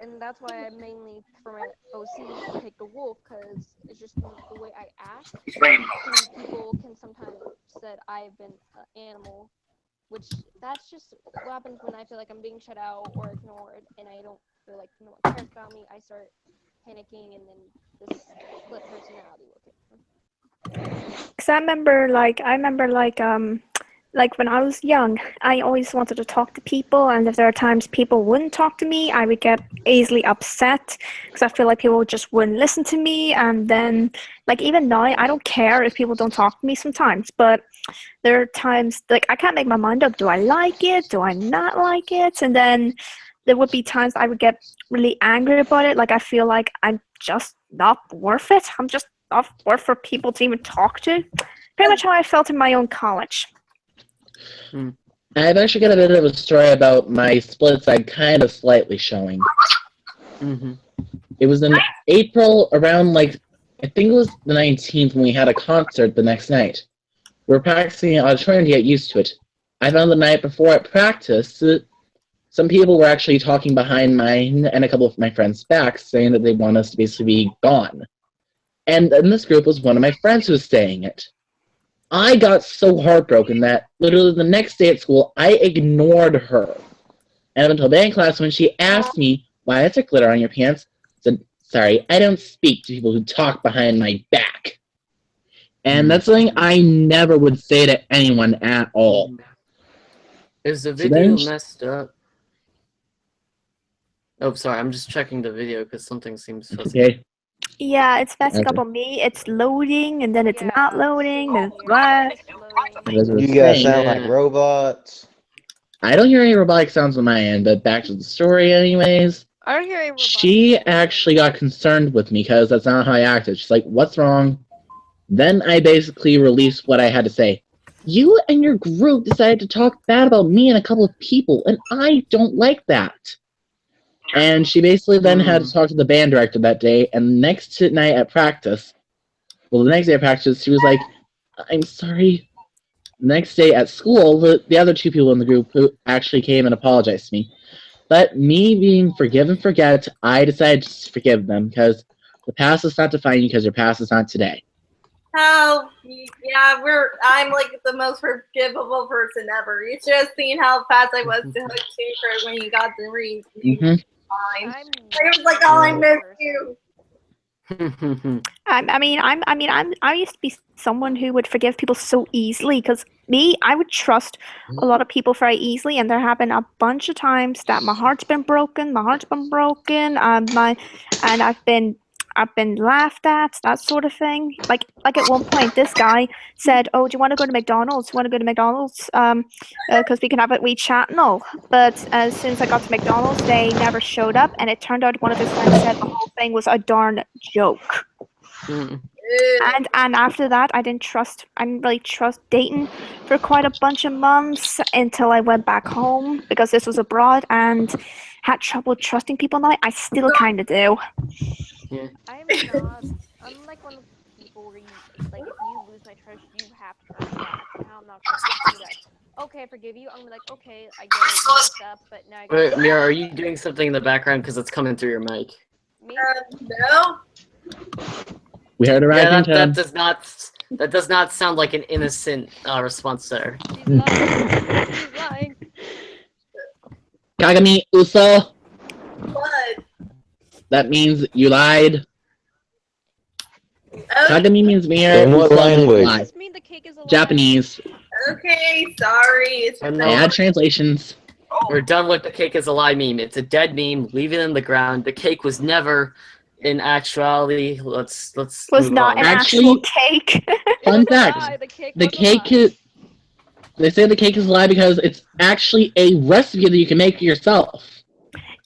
and that's why I mainly, for my OC, take the wolf, because it's just the way I act. And people can sometimes say I've been an animal, which that's just what happens when I feel like I'm being shut out or ignored, and I don't feel like no one cares about me. I start panicking, and then this split personality will kick in. Cause I remember when I was young, I always wanted to talk to people, and if there are times people wouldn't talk to me, I would get easily upset because I feel like people just wouldn't listen to me. And then, even now, I don't care if people don't talk to me sometimes, but there are times I can't make my mind up. Do I like it? Do I not like it? And then there would be times I would get really angry about it. I feel like I'm just not worth it. I'm just not worth for people to even talk to. Pretty much how I felt in my own college. I've actually got a bit of a story about my split side kind of slightly showing. Mm-hmm. It was in April, around I think it was the 19th, when we had a concert the next night. We were practicing in auditorium to get used to it. I found the night before at practice, some people were actually talking behind mine and a couple of my friends' backs, saying that they want us to basically be gone. And in this group was one of my friends who was saying it. I got so heartbroken that literally the next day at school, I ignored her. And up until band class, when she asked me why I took glitter on your pants, I said, sorry, I don't speak to people who talk behind my back. And that's something I never would say to anyone at all. Is the So video then- messed up? Oh, sorry. I'm just checking the video because something seems fuzzy. Okay. Yeah, it's messing Okay. up on me. It's loading, and then it's Yeah, not loading, same and it's here. blah. It's loading. As I was You guys saying, sound like Yeah. robots. I don't hear any robotic sounds on my end, but back to the story anyways. I don't hear a robot. She actually got concerned with me because that's not how I acted. She's like, what's wrong? Then I basically released what I had to say. You and your group decided to talk bad about me and a couple of people, and I don't like that. And she basically then had to talk to the band director that day, and next night at practice, well, the next day at practice, she was like, I'm sorry. The next day at school, the other two people in the group who actually came and apologized to me. But me being forgive and forget, I decided to forgive them because the past is not defining you because your past is not today. Oh, yeah, I'm like the most forgivable person ever. You should have seen how fast I was to hook Schaefer when you got the ring. Mhm. Fine. I'm I was like, oh, I miss you. I used to be someone who would forgive people so easily because I would trust a lot of people very easily, and there have been a bunch of times that my heart's been broken, and I've been laughed at, that sort of thing. Like at one point, this guy said, "Oh, do you want to go to McDonald's? Want to go to McDonald's? Because we can have a wee chat and all." But as soon as I got to McDonald's, they never showed up, and it turned out one of his friends said the whole thing was a darn joke. And after that, I didn't really trust dating for quite a bunch of months until I went back home because this was abroad and had trouble trusting people. Now I still kind of do. I'm like one of the people where you, like, if you lose my trust, you have to trust me back. And I'm not going to do that. Okay, I forgive you. I'm gonna be like, okay, I get it, you messed up, but now I Wait, gotta Mira, are you doing something in the background because it's coming through your mic? me. No. We heard a Yeah, raccoon tone. that does not sound like an innocent response there. She's lying. She's lying. Kagami Uso, What? that means you lied. Oh, Kagami means mirror. In what Uso means language? lie. Does this mean the cake is a lie? Japanese. okay, sorry. It's Oh, just no. I add translations. We're done with the cake is a lie meme. It's a dead meme. Leave it in the ground. The cake was never, in actuality. Let's. Was move not on. an actual cake. Fun It was a fact: lie. The the was a cake lie. is. They say the cake is a lie because it's actually a recipe that you can make yourself.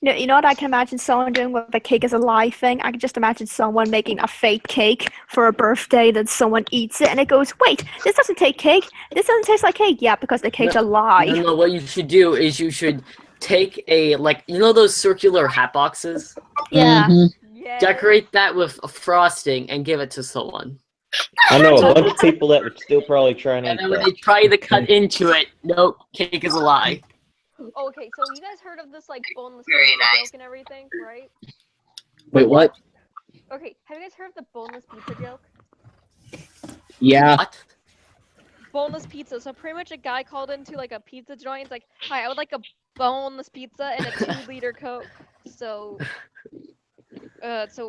You know what I can imagine someone doing with a cake is a lie thing? I can just imagine someone making a fake cake for a birthday, then someone eats it and it goes, wait, this doesn't taste cake. This doesn't taste like cake. Yeah, because the cake's a lie. No, what you should do is you should take those circular hat boxes? Yeah. Mhm. Yes. Decorate that with frosting and give it to someone. I know a bunch of people that would still probably try and And eat then when that. they try to cut into it, nope, cake is a lie. Okay, so you guys heard of this, like, boneless Very pizza nice. joke and everything, right? Wait, what? Okay, have you guys heard of the boneless pizza joke? Yeah. What? Boneless pizza. So pretty much a guy called into, like, a pizza joint. He's like, hi, I would like a boneless pizza and a 2-liter Coke. So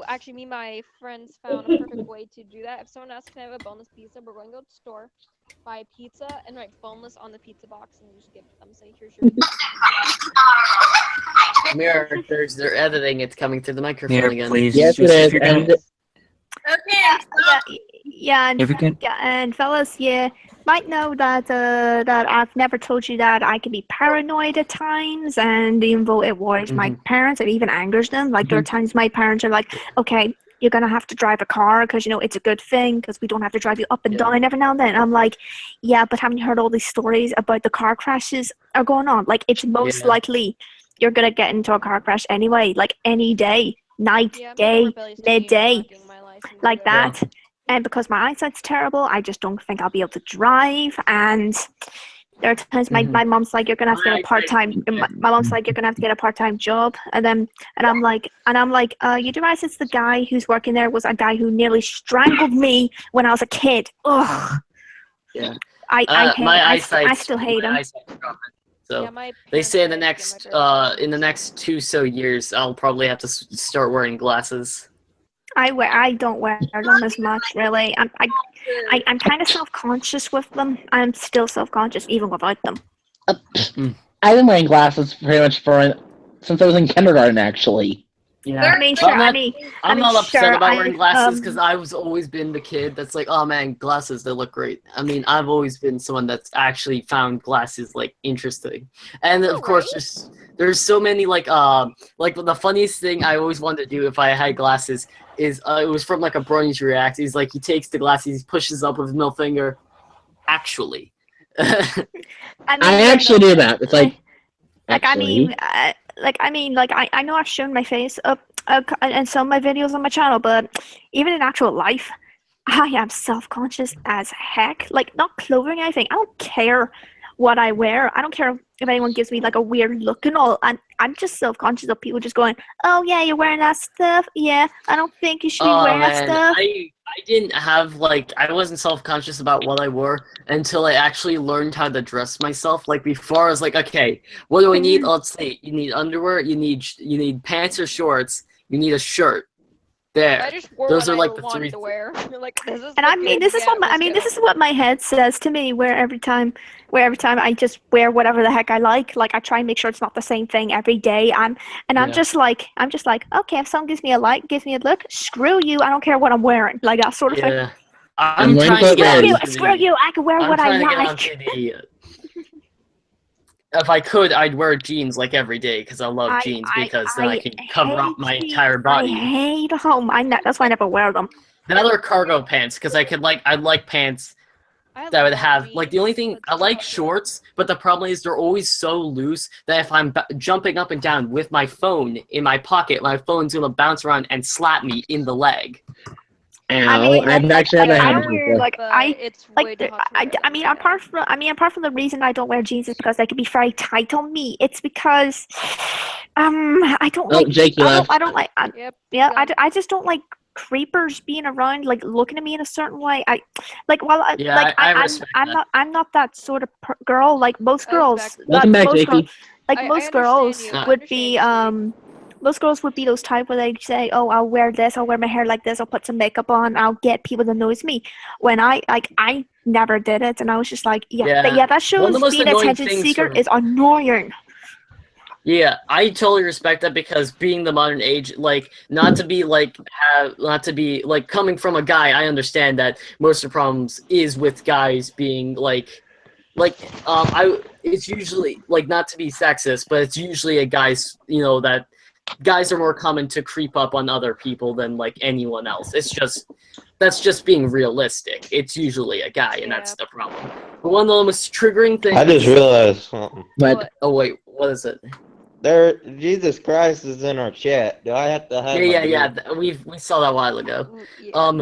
actually me and my friends found a perfect way to do that. If someone asks, can I have a boneless pizza, we're going to go to the store, buy a pizza, and write boneless on the pizza box, and just give it to them. Say, here's your pizza. Mirror, they're editing. It's coming through the microphone Here, again. please. Yes, it Just if is. you're gonna- And okay. Yeah, If you can, and fellas, you might know that that I've never told you that I can be paranoid at times, and even though it worries my parents, it even angers them. Like there are times my parents are like, "Okay, you're gonna have to drive a car because it's a good thing because we don't have to drive you up and down every now and then." And I'm like, "Yeah, but haven't you heard all these stories about the car crashes are going on? Like it's most likely you're gonna get into a car crash anyway, like any day, night, Yeah, I'm day, rebellious to you midday." knocking my license Like away. that. And because my eyesight's terrible, I just don't think I'll be able to drive. And there are times my mom's like, you're gonna have to get a part-time. My mom's like, you're gonna have to get a part-time job. And I'm like, you do realize it's the guy who's working there was a guy who nearly strangled me when I was a kid. Ugh. Yeah. I hate. My I eyesight's still hate him. So Yeah, my they say parents in the next 2 so years, I'll probably have to start wearing glasses. I don't wear them as much, really. I'm kind of self-conscious with them. I'm still self-conscious even without them. I've been wearing glasses pretty much since I was in kindergarten, actually. Yeah. I mean, sure. I'm not upset sure, about wearing glasses because I've always been the kid that's like, oh man, glasses, they look great. I mean, I've always been someone that's actually found glasses like interesting, and of course, just there's so many like the funniest thing I always wanted to do if I had glasses is it was from like a Bronies React. He's like, he takes the glasses, he pushes up with his middle finger. Actually, I actually do that. It's like. I know I've shown my face up in some of my videos on my channel, but even in actual life, I am self-conscious as heck. Like, not clothing or anything. I don't care what I wear. I don't care if anyone gives me like a weird look and all. I'm just self-conscious of people just going, oh yeah, you're wearing that stuff? Yeah, I don't think you should be wearing that stuff. I didn't have like, I wasn't self-conscious about what I wore until I actually learned how to dress myself. Like before I was like, okay, what do I need? Let's see, you need underwear, you need pants or shorts, you need a shirt. There. I just wore Those what are like I the wanted three. to wear. Like, this is And I mean, this is what my head says to me. Where every time I just wear whatever the heck I like I try and make sure it's not the same thing every day. I'm just like, okay, if someone gives me a like, gives me a look, screw you. I don't care what I'm wearing, like that sort of thing. I'm trying to get Screw you. I can wear what I like. If I could, I'd wear jeans like every day because I love jeans because then I can cover up my entire body. I hate them. That's why I never wear them. The other cargo pants because I like pants that would have like the only thing I like shorts, but the problem is they're always so loose that if I'm jumping up and down with my phone in my pocket, my phone's gonna bounce around and slap me in the leg. Apart from the reason I don't wear jeans is because they can be very tight on me. It's because I don't like. Jake, I don't like. I just don't like creepers being around, like looking at me in a certain way. I'm not that sort of girl. Like most girls, Welcome back, Jakey. Most girls would be Most girls would be those type where they say, oh, I'll wear this, I'll wear my hair like this, I'll put some makeup on, I'll get people to notice me. When I never did it, and I was just like, that shows being an attention seeker is annoying. Yeah, I totally respect that because being the modern age, like, not to be coming from a guy, I understand that most of the problems is with guys being it's usually, like, not to be sexist, but it's usually a guy's, that guys are more common to creep up on other people than like anyone else. That's just being realistic. It's usually a guy, and that's the problem. But one of the most triggering things. I just realized something. Oh wait, what is it? Jesus Christ is in our chat. Do I have to have? Yeah. We saw that a while ago.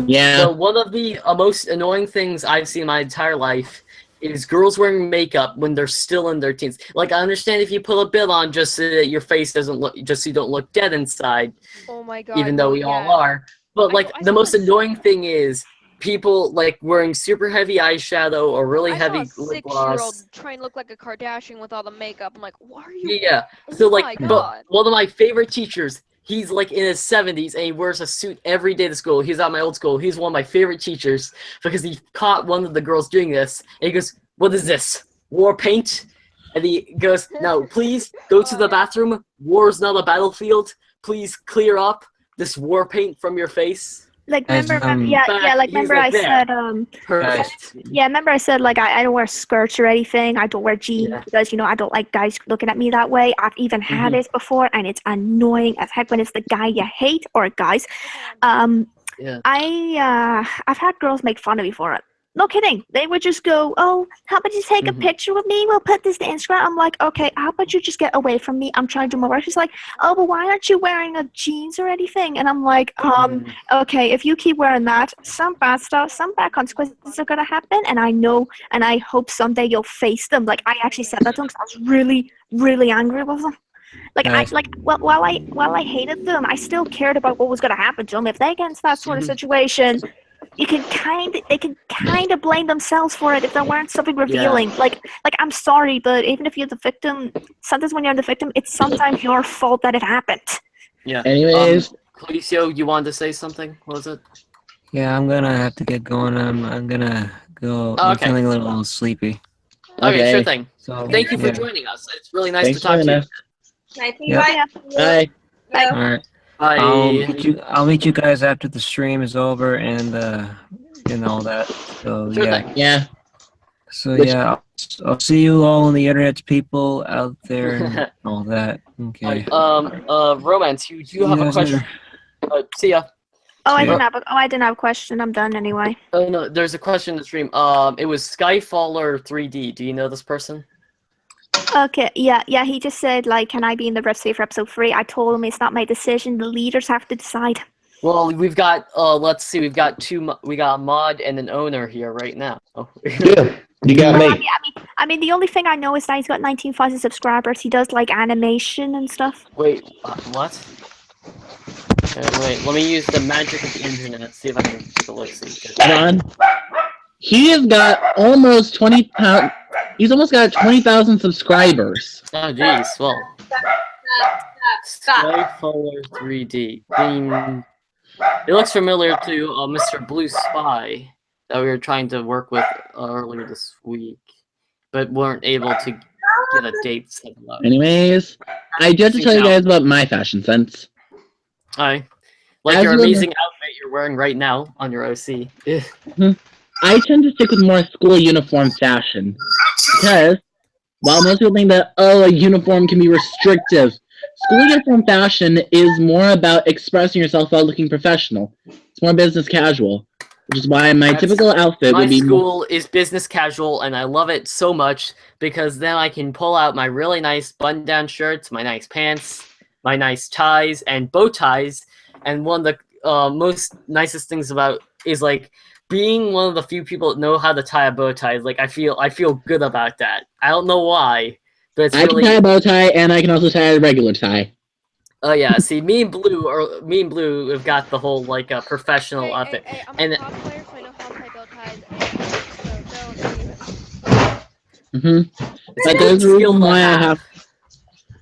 Yeah. So one of the most annoying things I've seen in my entire life is girls wearing makeup when they're still in their teens. Like, I understand if you put a bit on just so that your face doesn't look, just so you don't look dead inside. Oh my god. Even though we all are. But like, the most annoying thing is people like wearing super heavy eyeshadow or really heavy lip gloss. 6-year-old trying to look like a Kardashian with all the makeup. I'm like, what are you? Yeah. So but one of my favorite teachers, he's like in his 70s and he wears a suit every day to school. He's at my old school. He's one of my favorite teachers because he caught one of the girls doing this. And he goes, what is this? War paint? And he goes, no, please go to the bathroom. War is not a battlefield. Please clear up this war paint from your face. Like, remember I said, perfect. Yeah, remember I said, like, I don't wear skirts or anything. I don't wear jeans because, I don't like guys looking at me that way. I've even had this before, and it's annoying as heck when it's the guy you hate or guys. I've had girls make fun of me for it. No kidding. They would just go, oh, how about you take a picture with me? We'll put this to Instagram. I'm like, okay, how about you just get away from me? I'm trying to do my work. She's like, oh, but why aren't you wearing a jeans or anything? And I'm like, okay, if you keep wearing that, some bad consequences are going to happen. And I know, and I hope someday you'll face them. Like, I actually said that to them because I was really, really angry with them. While I hated them, I still cared about what was going to happen to them. If they get into that sort of situation, they can kind of blame themselves for it if there weren't something revealing. Like I'm sorry, but even if you're the victim, sometimes when you're the victim, it's sometimes your fault that it happened. Yeah. Anyways, Claudio, you wanted to say something? What was it? Yeah, I'm gonna have to get going. I'm gonna go. Oh, I'm okay. feeling a little sleepy. Okay, sure thing. So Thank you for yeah. joining us. It's really nice Thanks to talk for to you. joining us. Nice to meet Yep. you. Bye. Yeah. All right. Bye. I'll meet you guys after the stream is over and all that. So Sure yeah. thing. Yeah. So Which- yeah, I'll see you all on the internet, people out there and all that. Okay. Romance, you have a guys question? later. See ya. Oh, I Yeah. didn't have a question. I'm done anyway. Oh no, there's a question in the stream. It was Skyfaller 3D. Do you know this person? Okay, yeah. He just said like, can I be in the Rift City for episode 3? I told him it's not my decision. The leaders have to decide. Well, we've got let's see, we got a mod and an owner here right now. Oh. Yeah, you got me. I mean, the only thing I know is that he's got 19,000 subscribers. He does like animation and stuff. Wait, what? Okay, wait, let me use the magic of the internet. See if I can take a look. See. Ron, he has got almost 20,000. He's almost got 20,000 subscribers. Oh jeez, well. Stop. Skyfaller 3D. It looks familiar to Mr. Blue Spy that we were trying to work with earlier this week, but weren't able to get a date set up. Anyways, I do have to tell you guys about my fashion sense. Hi. Like As your you amazing outfit you're wearing right now on your OC. I tend to stick with more school uniform fashion because while most people think that a uniform can be restrictive, school uniform fashion is more about expressing yourself while looking professional. It's more business casual, which is why my typical outfit My would be school is business casual, and I love it so much because then I can pull out my really nice button-down shirts, my nice pants, my nice ties and bow ties, and one of the most nicest things about is like being one of the few people that know how to tie a bow tie. Like I feel good about that. I don't know why, but it's I really. can tie a bow tie, and I can also tie a regular tie. Oh yeah, see, me and Blue have got the whole like professional outfit, I'm a and top player, so I know how to tie bow ties. So But there's a reason why I have.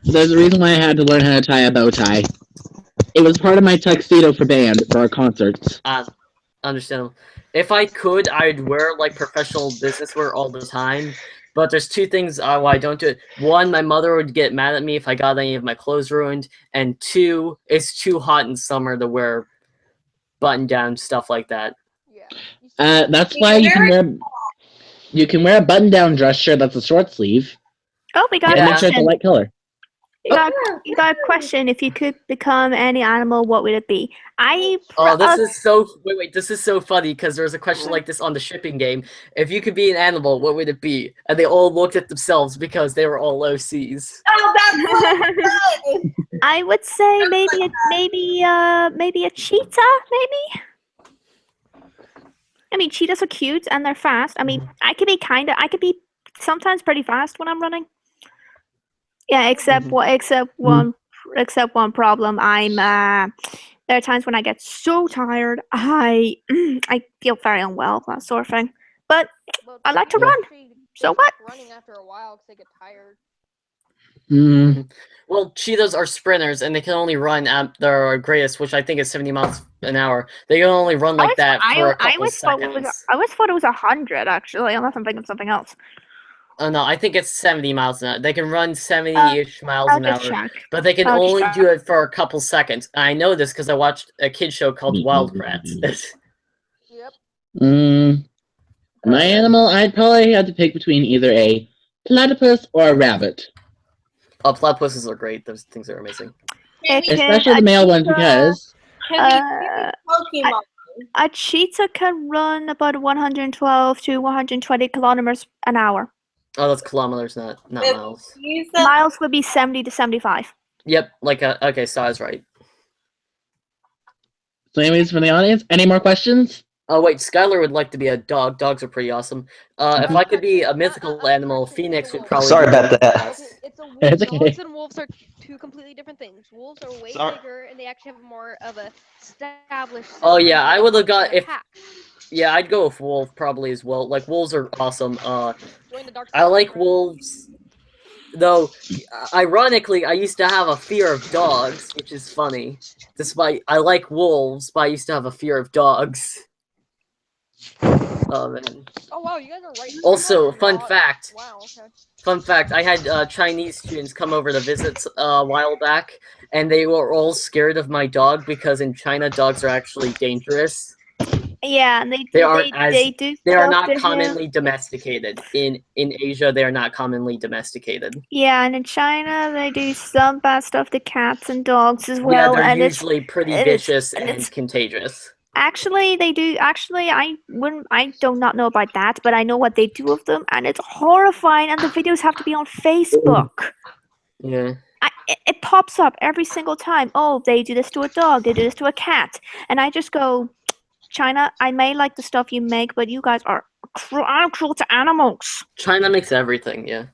There's a reason why I had to learn how to tie a bow tie. It was part of my tuxedo for band for our concerts. Understandable. If I could, I'd wear like professional business wear all the time. But there's two things why I don't do it. One, my mother would get mad at me if I got any of my clothes ruined. And two, it's too hot in summer to wear button-down stuff like that. That's why you can wear a button-down dress shirt that's a short sleeve. Oh, we got And a make sure it's a question. light color. You got a question. If you could become any animal, what would it be? Oh, this is so wait. This is so funny because there's a question like this on the shipping game. If you could be an animal, what would it be? And they all looked at themselves because they were all OCs. Oh, that's so good. I would say maybe a cheetah, maybe. I mean, cheetahs are cute and they're fast. I mean, I could be sometimes pretty fast when I'm running. Yeah, except one problem. There are times when I get so tired, I feel very unwell, that sort of thing. But I like to run. So what? Running after a while because they get tired. Well, cheetahs are sprinters, and they can only run at their greatest, which I think is 70 miles an hour. They can only run like that for a couple seconds. I always thought it was 100, actually, unless I'm thinking of something else. Oh no, I think it's 70 miles an hour. They can run 70-ish miles an just hour, check. but they can I'll just only check. do it for a couple seconds. I know this because I watched a kid show called Wild Kratts. My animal, I'd probably have to pick between either a platypus or a rabbit. Oh, platypuses are great. Those things are amazing. Especially the male ones because Pokemon. A cheetah can run about 112 to 120 kilometers an hour. Oh, that's kilometers, not miles. Miles would be 70 to 75. Yep, okay, so I was right. So anyways, from the audience, any more questions? Oh wait, Skylar would like to be a dog. Dogs are pretty awesome. If I could be a mythical animal, Phoenix would probably. Sorry be about that. It's okay. Dogs and wolves are two completely different things. Wolves are way Sorry. bigger and they actually have more of a established. Oh yeah, I would have got system if. of pack. Yeah, I'd go with wolf probably as well. Like wolves are awesome. Join the dark I side, like bro. wolves. Though, ironically, I used to have a fear of dogs, which is funny. Despite I like wolves, but I used to have a fear of dogs. Oh man. Oh wow, you guys are right. Also, fun fact. Wow. Okay. Fun fact: I had Chinese students come over to visit a while back, and they were all scared of my dog because in China, dogs are actually dangerous. Yeah, and they They aren't they do They are stuff not to him. commonly domesticated. In Asia, they are not commonly domesticated. Yeah, and in China they do some bad stuff to cats and dogs as well. Yeah, they're and usually pretty it is- vicious and and it's- contagious. Actually, they do. Actually, I do not know about that, but I know what they do with them, and it's horrifying. And the videos have to be on Facebook. Yeah. It pops up every single time. Oh, they do this to a dog. They do this to a cat, and I just go, China. I may like the stuff you make, but you guys are cruel to animals. China makes everything. Yeah.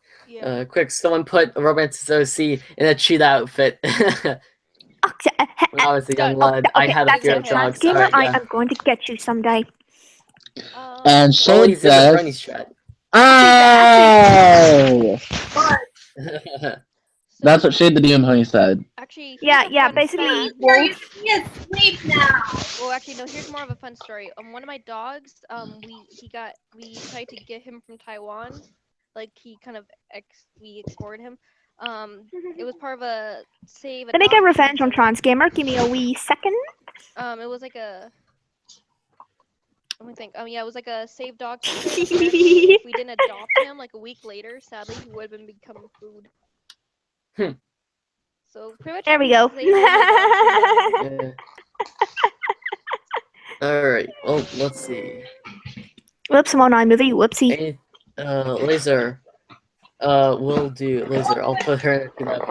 Quick, someone put Romantic OC in a cheetah outfit. When I was a young lad, I had a that's fear it. of dogs. Gamer, Alright, I yeah. am going to get you someday. And Oh, Shade he's in the says, Bernie strat. "Oh, that's what Shade the Demon Pony said." Actually, Yeah. Basically, wolf. Sleep now. Well, actually, no. Here's more of a fun story. One of my dogs, we tried to get him from Taiwan. Like he kind of we exported him. It was part of a save. Let me get adoption revenge on thing. Trans Gamer. Give me a wee second. It was like a. Let me think. Yeah, it was like a save dog. If we didn't adopt him, like a week later, sadly, he would have become food. So pretty much. There we go. Alright, well, let's see. Whoops, I'm on iMovie. Whoopsie. Laser. We'll do Laser. I'll put her in that.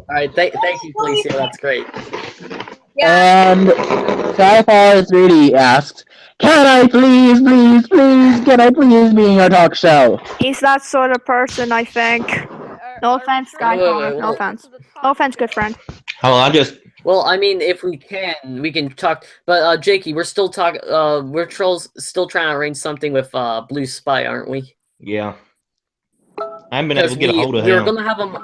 Alright, thank you, Felicia. That's great. And Skyfall 3D asked, "Can I please, can I please be in your talk show?" He's that sort of person, I think. No offense, Skycaller. No offense. No offense, good friend. Well, I mean, if we can talk. But Jakey, we're still talking. We're still trying to arrange something with Blue Spy, aren't we? Yeah. I haven't been able to get a hold of we were him. gonna have him.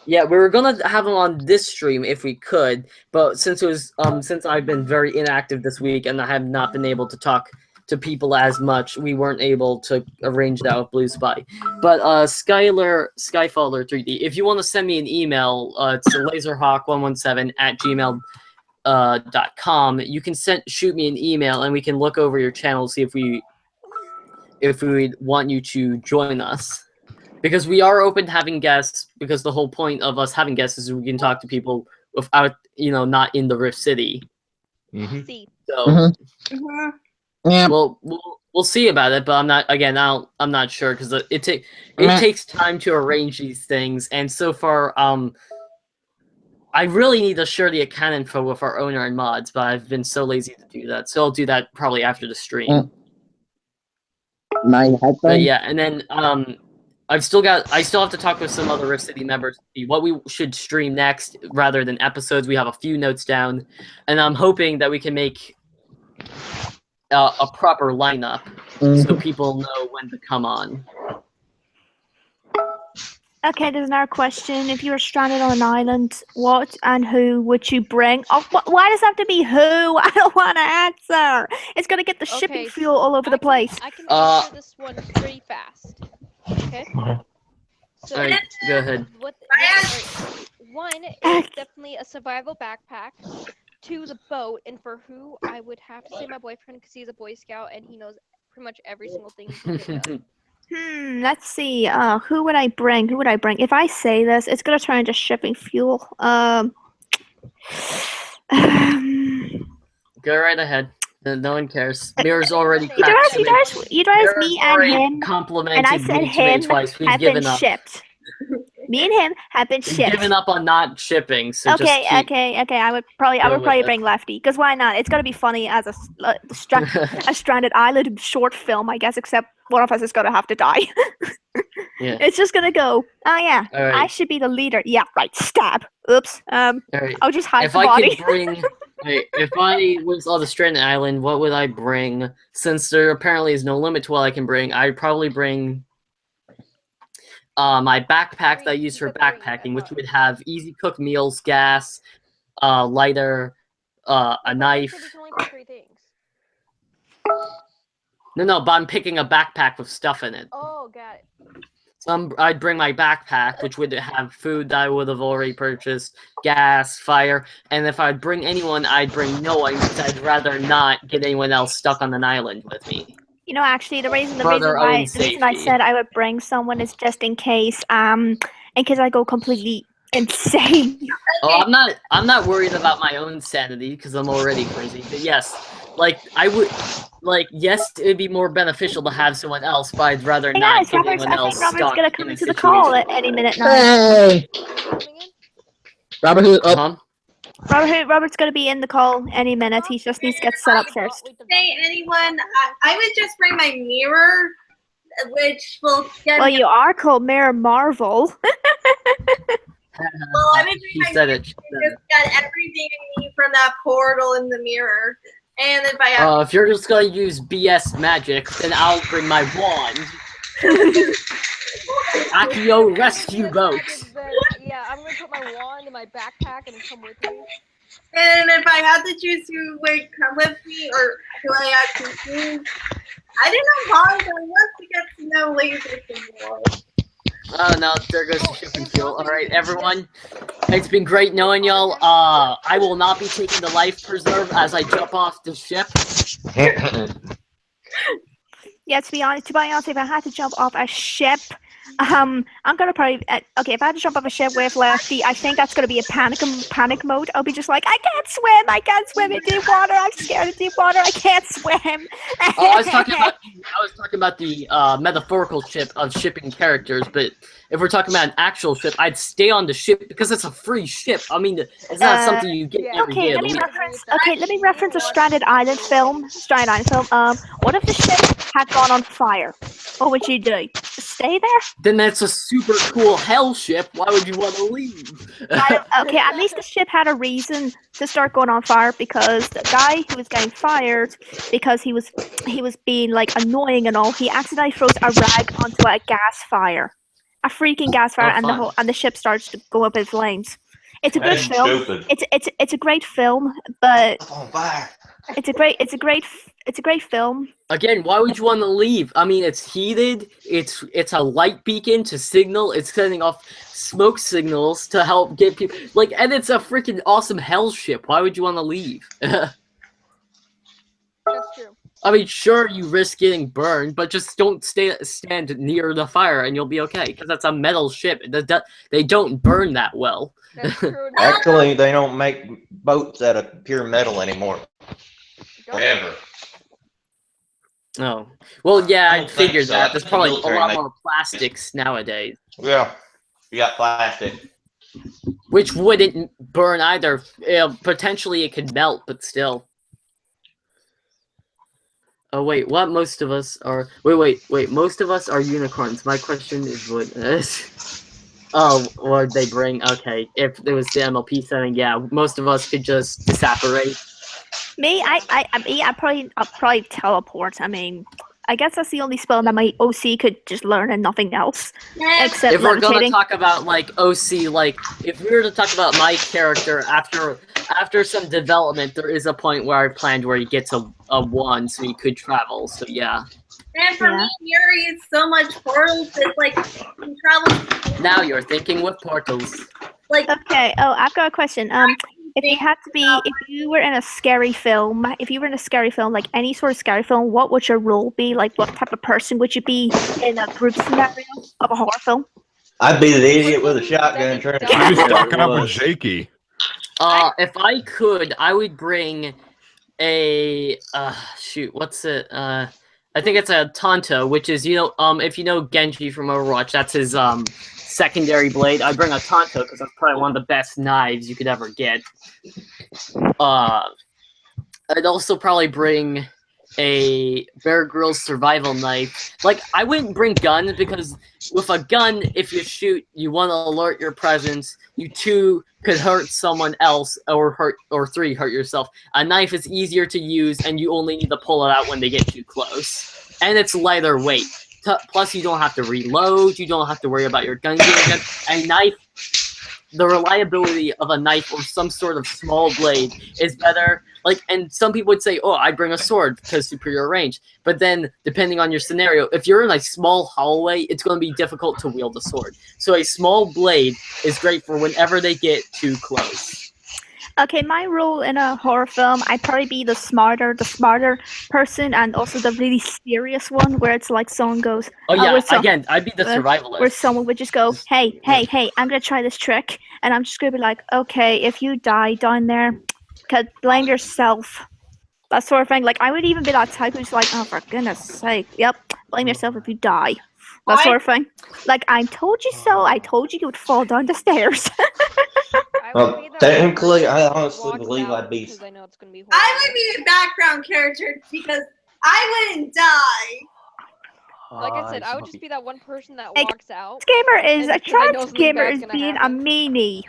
Yeah, we were gonna have him on this stream if we could, but since it was since I've been very inactive this week and I have not been able to talk to people as much, we weren't able to arrange that with Blue Spy. But Skyfaller 3D, if you want to send me an email, it's laserhawk117@gmail.com. You can shoot me an email and we can look over your channel, see if we want you to join us. Because we are open to having guests, because the whole point of us having guests is we can talk to people without, not in the Rift City. So, Yeah. well, we'll see about it, but I'm not sure because it takes time to arrange these things, and so far, I really need to share the account info with our owner and mods, but I've been so lazy to do that, so I'll do that probably after the stream. My headphones. But yeah, and then I still have to talk with some other Rift City members to see what we should stream next rather than episodes. We have a few notes down, and I'm hoping that we can make a proper lineup so people know when to come on. Okay, there's another question. If you were stranded on an island, what and who would you bring? Oh, why does it have to be who? I don't want to answer. It's gonna get the shipping fuel all over the place. I can answer this one pretty fast. Okay. So, Alright, go ahead. One is definitely a survival backpack. 2, the boat, and for who I would have to say my boyfriend because he's a Boy Scout and he knows pretty much every single thing you can think of. Let's see. Who would I bring? If I say this, it's gonna turn into shipping fuel. Go right ahead. No one cares. Mirror's already cracked. You guys, me and him, complimented and I said me today him twice. We've have been given up. shipped. Me and him have been We've shipped. given up on not shipping. So Okay. just keep I would probably going with it. bring Lefty, because why not? It's gonna be funny as a stranded island short film, I guess. Except one of us is gonna have to die. Yeah. It's just gonna go. Oh yeah, All right. I should be the leader. Yeah, right. Stab. Oops. All right. I'll just hide If the I body. could bring, if I was on the stranded island, what would I bring? Since there apparently is no limit to what I can bring, I'd probably bring my backpack that I use for backpacking, which would have easy cook meals, gas, lighter, a knife. You can only take 3 things. No, but I'm picking a backpack with stuff in it. Oh, got it. So I'd bring my backpack, which would have food that I would have already purchased, gas, fire, and if I'd bring anyone, I'd bring no one because I'd rather not get anyone else stuck on an island with me. You know, actually, the reason For their own I said I would bring someone is just in case I go completely insane. Oh, I'm not worried about my own sanity because I'm already crazy. But yes, yes, it'd be more beneficial to have someone else, but I'd rather Hey not guys, get Robert's, anyone I else think Robert's stuck gonna in come a into the call situation. at any minute now. Hey! Robert, who? Oh, Robert's gonna be in the call any minute. He just needs to get set up first. Say anyone, I would just bring my mirror, which will get. Well, you are called Mirror Marvel. Well, I would bring She my said mirror it. and just get everything I need from that portal in the mirror. And if I have If you're just gonna use BS magic, then I'll bring my wand. Accio rescue boat. Yeah, I'm gonna put my wand in my backpack and come with me. And if I had to choose who would come with me or who I actually choose, I didn't know Vaughn, but I want to get to know Laser some more. Oh no, there goes the ship and fuel. Alright, everyone. It's been great knowing y'all. I will not be taking the life preserve as I jump off the ship. Yeah, to be honest, if I had to jump off a ship, I'm gonna probably okay. If I had to jump off a ship with Lefty, I think that's gonna be a panic mode. I'll be just like, I can't swim in deep water. I'm scared of deep water. I can't swim. Oh, I was talking about the metaphorical ship of shipping characters, but if we're talking about an actual ship, I'd stay on the ship because it's a free ship. I mean, it's not something you get every day. Let me reference a Stranded Island film. What if the ship had gone on fire? What would you do? Stay there? Then that's a super cool hell ship. Why would you want to leave? Okay, at least the ship had a reason to start going on fire because the guy who was getting fired because he was being like annoying and all, he accidentally throws a rag onto a gas fire. A freaking gas fire, and the ship starts to go up in flames. It's a good film. It's a great film, but it's a great film. Again, why would you want to leave? I mean, it's heated. It's a light beacon to signal. It's sending off smoke signals to help get people and it's a freaking awesome hell ship. Why would you want to leave? That's true. I mean, sure, you risk getting burned, but just don't stand near the fire and you'll be okay, because that's a metal ship. They don't burn that well. That's true. Actually, they don't make boats out of pure metal anymore. Ever. Oh. Well, yeah, I don't think figured so. that. There's probably a Military lot make- more plastics nowadays, Yeah. You got plastic. which wouldn't burn either. Potentially it could melt, but still. Oh wait, what? Most of us are. Wait. Most of us are unicorns. My question is what? Oh, what they bring? Okay, if there was the MLP setting, yeah, most of us could just disapparate. Me, I'll probably teleport. I mean, I guess that's the only spell that my OC could just learn and nothing else. Except If we're gonna levitating. talk about OC, if we were to talk about my character after some development, there is a point where I planned where he gets a wand, so he could travel. So yeah. And for me, Yuri is so much portals. It's you can travel. Now you're thinking with portals. Okay. Oh, I've got a question. If you were in a scary film, like any sort of scary film, what would your role be? Like, what type of person would you be in a group scenario of a horror film? I'd be the idiot with a shotgun trying to He was shoot talking up everyone. with Jakey. If I could, I would bring a what's it? I think it's a Tonto, which is if you know Genji from Overwatch, that's his secondary blade. I'd bring a Tonto because that's probably one of the best knives you could ever get. I'd also probably bring a Bear Grylls survival knife. I wouldn't bring guns because with a gun, if you shoot, you want to alert your presence. You 2 could hurt someone else, or 3 hurt yourself. A knife is easier to use, and you only need to pull it out when they get too close. And it's lighter weight Plus, you don't have to reload. You don't have to worry about your gun getting again. A knife, the reliability of a knife or some sort of small blade is better. Like, and some people would say, "Oh, I bring a sword because superior range." But then, depending on your scenario, if you're in a small hallway, it's going to be difficult to wield a sword. So a small blade is great for whenever they get too close. Okay, my role in a horror film, I'd probably be the smarter person, and also the really serious one, where it's like someone goes. Oh yeah, where again, I'd be the survivalist. Where someone would just go, hey, I'm gonna try this trick, and I'm just gonna be like, okay, if you die down there, blame yourself. That sort of thing. Like, I would even be that type who's like, oh, for goodness sake, yep, blame yourself if you die. That sort of thing. Like, I told you so. I told you would fall down the stairs. Well, technically, I honestly believe I'd be. I would be a background character because I wouldn't die. Like I said, I would just be that one person that walks out. Gamer is a trans trans gamer is being a meanie.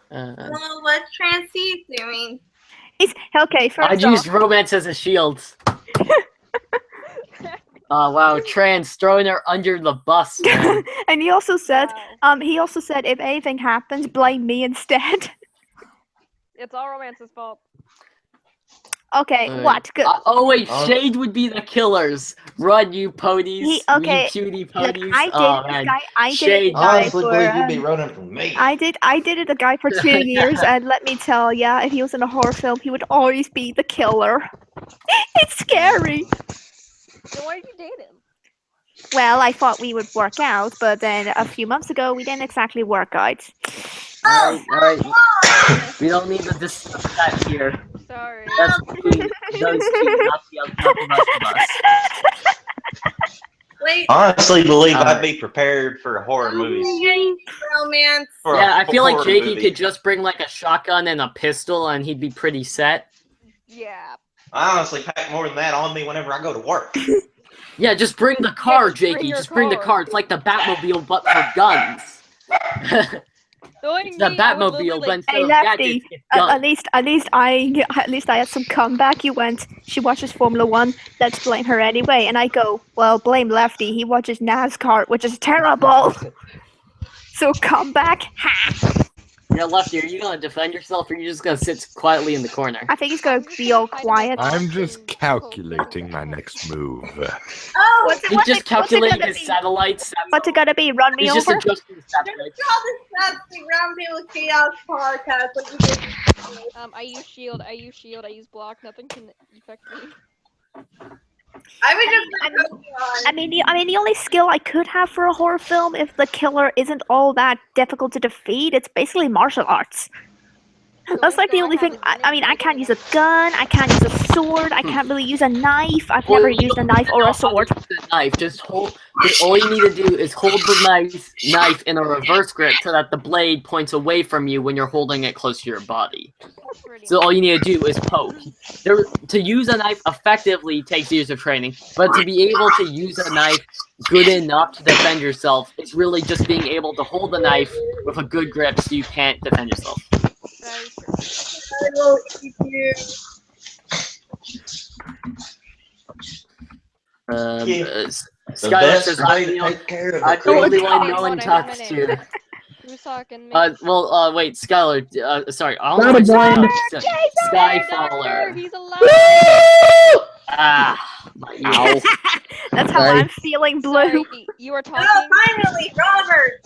Well, what's Transy doing? He's okay. First I'd use romance as a shield. Oh wow, Trans throwing her under the bus. Man. And he also said, if anything happens, blame me instead. It's all Romance's fault. Okay, what? Oh wait, Shade would be the killers. Run, you ponies. You cutie ponies. Look, I did it Honestly, believe you'd be running from me. I did it a guy for 2 years, and let me tell ya, if he was in a horror film, he would always be the killer. It's scary. So why did you date him? Well, I thought we would work out, but then a few months ago, we didn't exactly work out. Alright. We don't need to discuss that here. Sorry. That's between those two, not the rest of us. Wait. Honestly, believe I'd be prepared for horror movies. Romance. Yeah, I feel like horror Jakey movie. could just bring like a shotgun and a pistol, and he'd be pretty set. Yeah. I honestly pack more than that on me whenever I go to work. Yeah, just bring the car, just bring Jakey. your Just bring the car. car. It's like the Batmobile, but for guns. The Batmobile, but instead Hey, of Lefty. gadgets, it's guns. At least I had some comeback. You went. She watches Formula One. Let's blame her anyway. And I go, well, blame Lefty. He watches NASCAR, which is terrible. So comeback. Ha. Yeah, Lefty, are you gonna defend yourself, or are you just gonna sit quietly in the corner? I think he's gonna be all quiet. I'm just calculating my next move. Oh, He's just calculating his satellites. What's it gonna be? Run me He's just over? adjusting his satellites. that's the Roundtable Chaos podcast. Like you did. I use shield, I use block, nothing can affect me. I would just. I mean, the only skill I could have for a horror film, if the killer isn't all that difficult to defeat, it's basically martial arts. That's like the only thing. I mean, I can't use a gun. I can't use a sword. I can't really use a knife. I've never used a knife or a sword. Knife. Just hold. All you need to do is hold the knife in a reverse grip so that the blade points away from you when you're holding it close to your body. So all you need to do is poke. To use a knife effectively takes years of training, but to be able to use a knife good enough to defend yourself, it's really just being able to hold the knife with a good grip so you can't defend yourself. I will eat you. Skylar says, I totally want no one talks to. Who's talking? Wait, Skylar, sorry, I Not a don't know blind. Skyfaller. He's alive! Ah, my ear. That's how Sorry. I'm feeling, Blue. Sorry, you were talking. Oh, finally, Robert.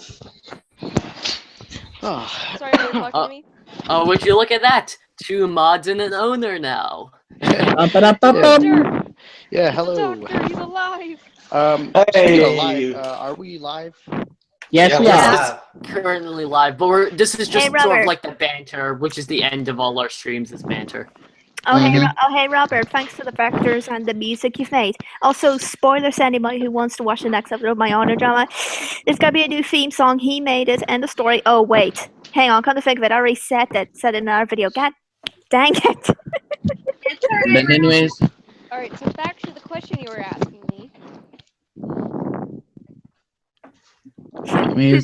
Sorry, you were talking to me? Oh, would you look at that? 2 mods and an owner now. Ba-da-ba-bum. Yeah, hello. Doctor, he's alive! Hey. Speaking of live, are we live? Yes, we Yeah. are. Currently live, but this is just Hey, sort Robert. of like the banter, which is the end of all our streams is banter. Oh, hey, Robert, thanks for the vectors and the music you've made. Also, spoilers to anybody who wants to watch the next episode of my honor drama. There's gonna be a new theme song. He made it, and the story. Oh, wait. Hang on, come to think of it, I already said in our video. God dang it. But anyways, Alright, so back to the question you were asking me.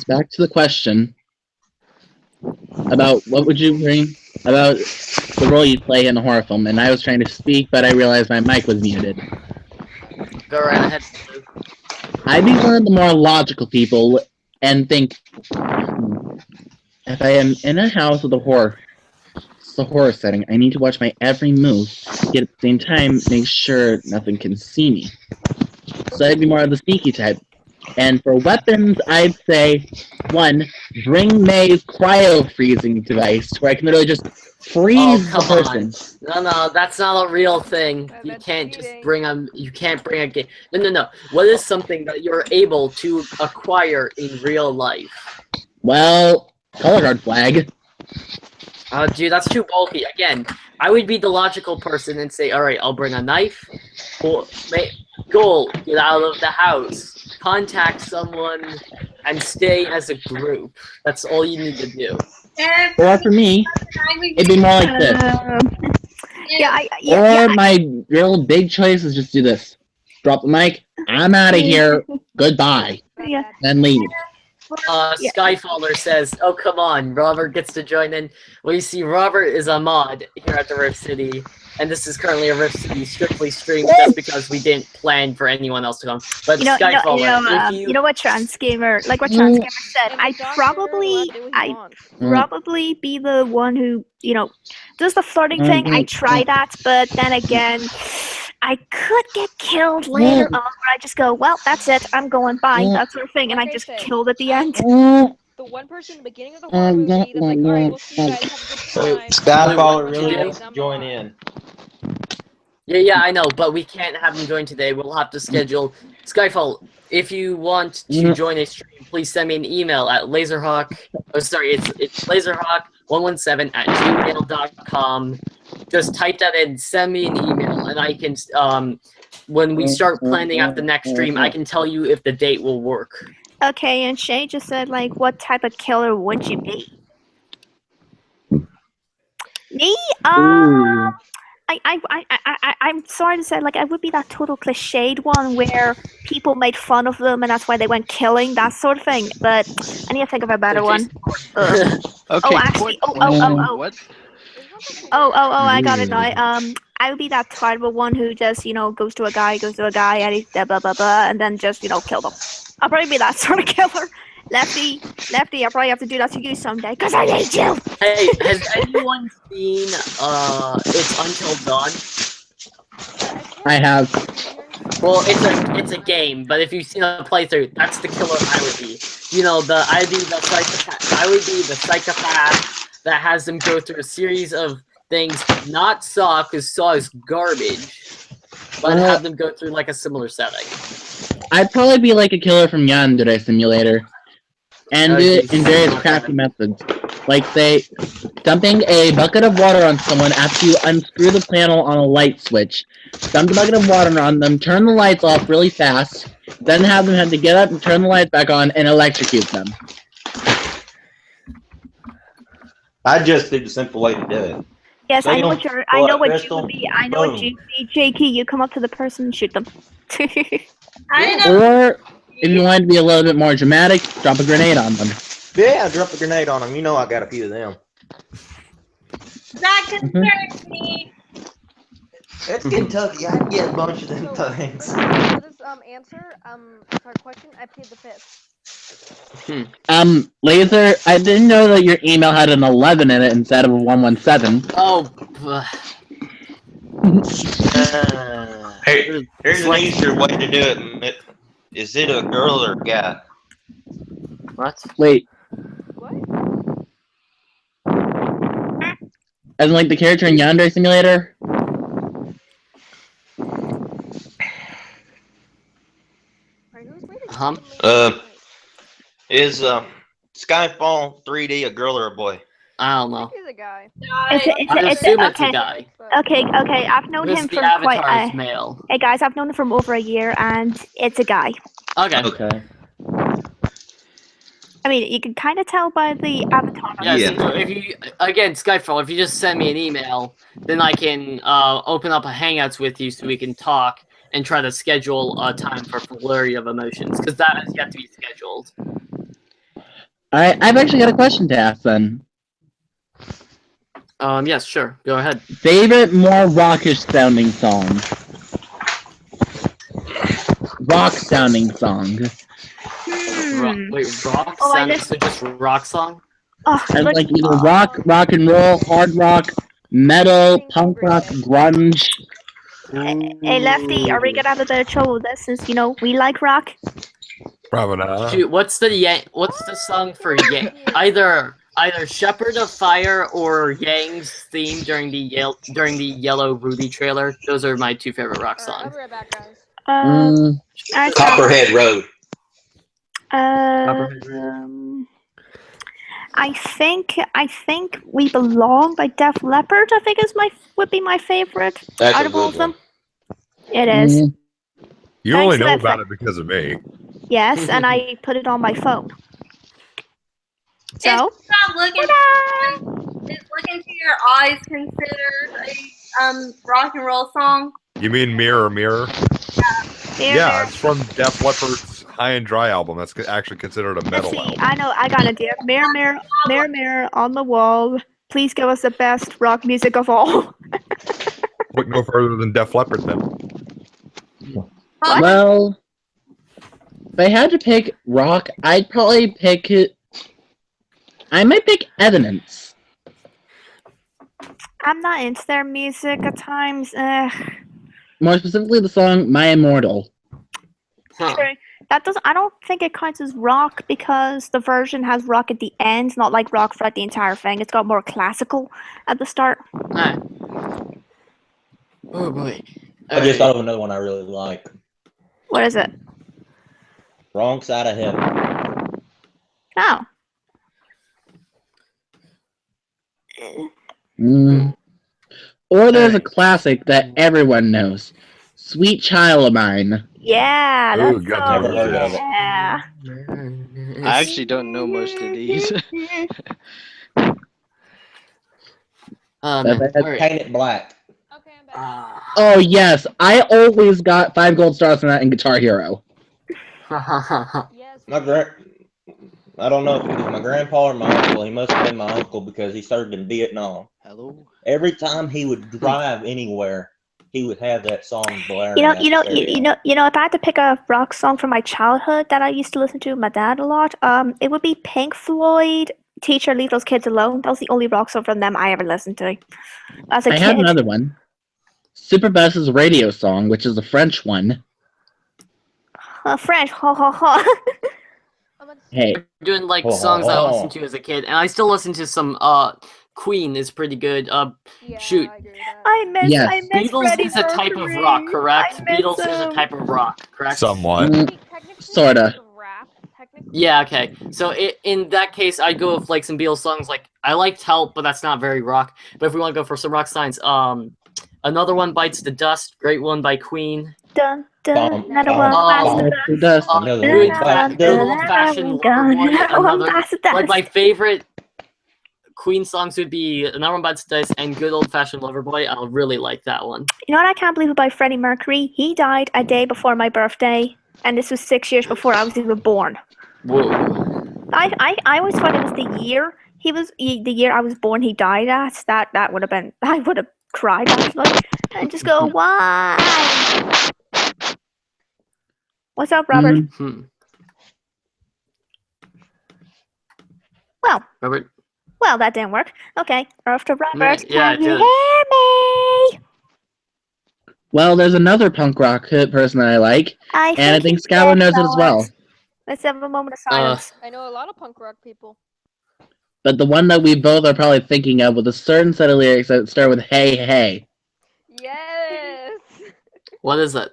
back to the question about what would you bring about the role you play in a horror film. And I was trying to speak, but I realized my mic was muted. Go right ahead. I'd be one of the more logical people and think, if I am in a house with it's a horror setting, I need to watch my every move, yet at the same time make sure nothing can see me. So I'd be more of the sneaky type. And for weapons, I'd say, 1, bring May's cryo-freezing device, where I can literally just freeze the person. No, that's not a real thing. You can't just bring a. You can't bring a game. No. What is something that you're able to acquire in real life? Well, color guard flag. Dude, that's too bulky. Again, I would be the logical person and say, all right, I'll bring a knife. Goal, get out of the house. Contact someone and stay as a group. That's all you need to do. Or for me, it'd be more like this. Or my real big choice is just do this. Drop the mic. I'm out of here. Goodbye. Yeah. Then leave. Skyfaller says, oh, come on. Robert gets to join in. Well, you see, Robert is a mod here at the Rift City. And this is currently a Rift City strictly streamed just because we didn't plan for anyone else to come. But Skyfaller, you know what Transgamer, like what Transgamer said, I'd probably be the one who, does the flirting thing. I try that, but then again, I could get killed later on where I just go, well, that's it, I'm going by, that sort of thing, and I just killed at the end. The one person in the beginning of the horror movie that's like, alright, we'll see you guys, have a good time. Skyfaller really wants to join in. Yeah, I know, but we can't have him join today. We'll have to schedule. Skyfall, if you want to join a stream, please send me an email at laserhawk. Oh, sorry, it's laserhawk117@gmail.com. Just type that in, send me an email, and I can, when we start planning out the next stream, I can tell you if the date will work. Okay, and Shay just said, like, what type of killer would you be? Me? I'm sorry to say, like, I would be that total cliched one where people made fun of them and that's why they went killing, that sort of thing. But I need to think of a better one. Okay. What? I got it now. I would be that terrible one who just, goes to a guy, and he blah blah blah, and then just, kill them. I'll probably be that sort of killer. Lefty, I'll probably have to do that to you someday, because I need you! Hey, has anyone seen, It's Until Dawn? I have. Well, it's a game, but if you've seen a playthrough, that's the killer I would be. I would be the psychopath that has them go through a series of things, not Saw, because Saw is garbage, but have them go through, like, a similar setting. I'd probably be like a killer from Yandere Simulator. And do it in various crafty methods. Like, say, dumping a bucket of water on someone after you unscrew the panel on a light switch. Dump the bucket of water on them, turn the lights off really fast, then have them have to get up and turn the lights back on and electrocute them. I just did the simple way to do it. Yes, I know what you would be. I know what you'd be, JK. You come up to the person and shoot them. Or, if you wanted to be a little bit more dramatic, drop a grenade on them. Yeah, drop a grenade on them. You know I got a few of them. That concerns me. It's Kentucky. I get a bunch of them things. For this answer, for a question, I plead the fifth. Laser, I didn't know that your email had an 11 in it instead of a 117. Oh, Hey, here's an easier way to do it. Is it a girl or a guy? What? Wait. What? As in, like, the character in Yandere Simulator? Is Skyfall 3D a girl or a boy? I don't know. He's a guy. I assume it's a guy. Okay. I've known him the for avatar quite. is male. Hey guys, I've known him from over a year, and it's a guy. Okay. I mean, you can kind of tell by the avatar. Yes, so if you, again, Skyfall, if you just send me an email, then I can open up a Hangouts with you so we can talk and try to schedule a time for Flurry of Emotions, because that has yet to be scheduled. I've actually got a question to ask then. Yes, sure. Go ahead. Favorite, more rockish sounding song? rock sounding song. Wait, rock Oh, I sound? just- So just rock song? Oh, And look, like either rock, rock and roll, hard rock, metal, punk rock, grunge. hey, Lefty, are we gonna have a bit of trouble with this since, you know, we like rock? Probably not. Shoot, what's the song for Yang? Either Shepherd of Fire or Yang's theme during the Yellow Ruby trailer. Those are my two favorite rock songs. I'll be right back, guys. Copperhead Road. I think We Belong by Def Leppard. I think would be my favorite That's out a of all good of them. one. It is. You only Thanks, know Left. about it because of me. Yes, and I put it on my phone. So. Is looking to your eyes considered a rock and roll song? You mean Mirror Mirror? Mirror, Yeah, Mirror. it's from Def Leppard's High and Dry album. That's actually considered a metal See, album. I know, I got an idea. Mirror, mirror, mirror, mirror on the wall. Please give us the best rock music of all. Look no further than Def Leppard then. Well, if I had to pick rock, I'd probably pick it. I might pick Evidence. I'm not into their music at times. More specifically, the song "My Immortal." True. That doesn't. I don't think it counts as rock because the version has rock at the end, not like rock throughout the entire thing. It's got more classical at the start. Alright. Oh boy. I just thought of another one I really like. What is it? Wrong Side of Heaven. Oh. Or there's a classic that everyone knows, "Sweet Child of Mine." Yeah, Ooh, that's good. so, Never heard of it. yeah. I actually don't know most of these. Alright. Paint It Black. Okay, I'm back. Oh yes, I always got 5 gold stars from that in Guitar Hero. Yes. I don't know if it was my grandpa or my uncle. He must have been my uncle because he served in Vietnam. Hello. Every time he would drive anywhere, he would have that song blaring. You know, out you know, the stereo. you know. If I had to pick a rock song from my childhood that I used to listen to with my dad a lot, it would be Pink Floyd. Teacher, Leave Those Kids Alone. That was the only rock song from them I ever listened to as a I kid. have another one. Superbass's radio song, which is a French one. French, ha ha ha. Hey, Doing like songs I listened to as a kid, and I still listen to some. Queen is pretty good. Shoot. I miss. Yes. I miss Beatles Freddie is a type of Mercury. rock, correct? I miss Beatles is a him. type of rock, correct? Somewhat. Sorta. Yeah, okay. So in that case, I'd go with like some Beatles songs. Like I liked Help, but that's not very rock. But if we want to go for some rock signs, Another One Bites the Dust, great one by Queen. Dun dun. Another one bites the dust. Good old-fashioned Loverboy. Like my favorite Queen songs would be Another One Bites the Dust and Good Old Fashioned Loverboy. I really like that one. You know what I can't believe about Freddie Mercury? He died a day before my birthday, and this was 6 years before I was even born. Whoa. I always thought it was the year the year I was born. He died at that would have been. I would have cried actually, and just go why? What's up, Robert? Mm-hmm. Well, well, that didn't work. Okay, after Robert, Yeah, can you it did. hear me? well, there's another punk rock person that I like, and I think Skylar knows it as well. Let's have a moment of silence. I know a lot of punk rock people. But the one that we both are probably thinking of with a certain set of lyrics that start with "Hey, hey." Yes. What is it?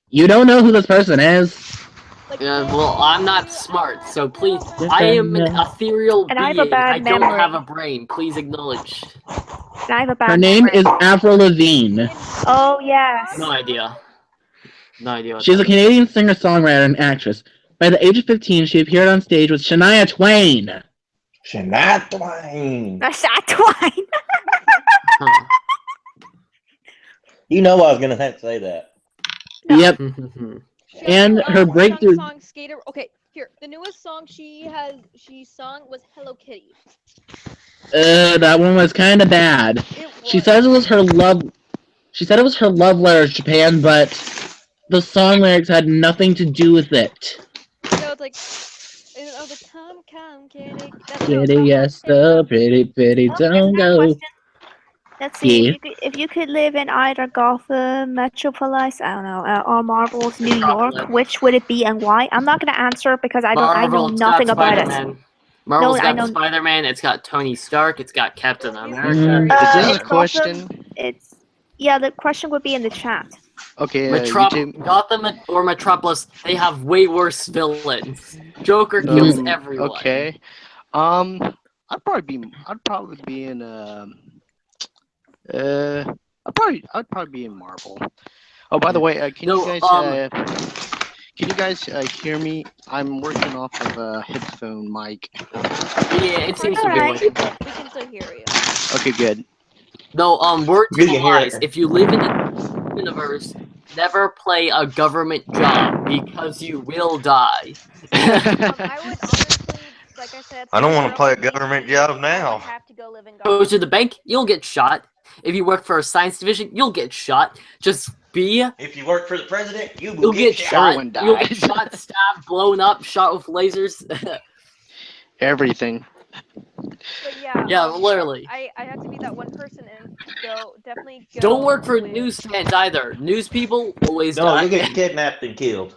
You don't know who this person is? Yeah, well, I'm not smart, so please. I am an ethereal And I have being. a bad I don't memory. have a brain. Please acknowledge. And I have a bad Her name memory. is Avril Lavigne. Oh yes. No idea. No idea. What She's a that is. Canadian singer-songwriter and actress. By the age of 15, she appeared on stage with Shania Twain. Shania Twain. That's that twine. Huh. You know I was gonna have to say that. Yep. And her breakthrough. Song Skater. Okay, here. The newest song she sung was Hello Kitty. That one was kind of bad. She said it was her love. She said it was her love letter to Japan, but The song lyrics had nothing to do with it. So it's like, come, kitty. Kitty, yes, the pretty, don't go. Let's see. Yeah. If you could live in either Gotham, Metropolis, I don't know, or Marvel's New York, which would it be and why? I'm not gonna answer because I know Marvel's nothing got about it. Spider-Man. Marvel's I got know. Spider-Man. It's got Tony Stark. It's got Captain America. Is this It's a question? Yeah, the question would be in the chat. Okay, Gotham or Metropolis, they have way worse villains. Joker kills everyone. Okay. I'd probably be in I'd probably be in Marvel. Oh, by the way, can you guys hear me? I'm working off of a headphone mic. Yeah, it seems to be working. We can still hear you. Okay, good. No, word to You the can hear wise. it. If you live in the universe, never play a government job because you will die. I would honestly, like I said, I don't want to play a government job now. have to go live in Go to the bank, you'll get shot. If you work for a science division, you'll get shot. Just be. If you work for the president, You'll get shot. You'll get shot, stabbed, blown up, shot with lasers. Everything. But yeah, Yeah, literally. I have to be that one person and definitely go. Don't work for news fans either. News people always No, die. you get kidnapped and killed.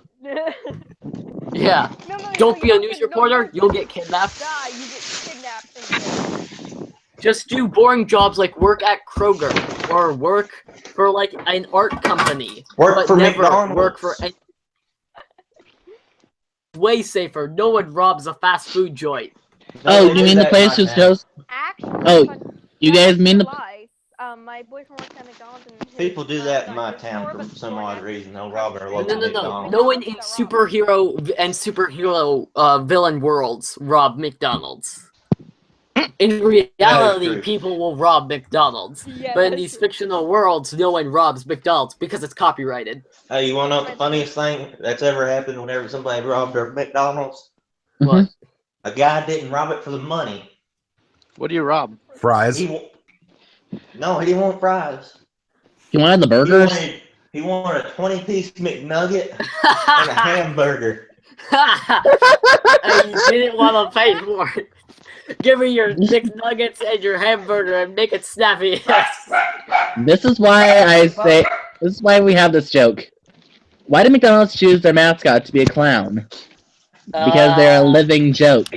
Yeah. Don't be a news reporter. You'll get kidnapped. Die, you get kidnapped and killed. Just do boring jobs like work at Kroger or work for like an art company. Work but for never McDonald's. work for any. Way safer. No one robs a fast food joint. Oh, you mean the place who sells? Oh, you guys mean the? My boyfriend works at McDonald's and People do that in my town for some odd reason. They'll rob our local No. McDonald's. No one in superhero and superhero villain worlds rob McDonald's. In reality, true. people will rob McDonald's. Yeah, But in that's these fictional worlds, no one robs McDonald's because it's copyrighted. Hey, you want to know what the funniest thing that's ever happened whenever somebody robbed our McDonald's? What? A guy didn't rob it for the money. What do you rob? Fries. No, he didn't want fries. You wanted the burgers? He wanted a 20-piece McNugget and a hamburger. And you didn't want to pay for it. Give me your McNuggets and your hamburger and make it snappy. This is why I say. This is why we have this joke. Why did McDonald's choose their mascot to be a clown? Because they're a living joke.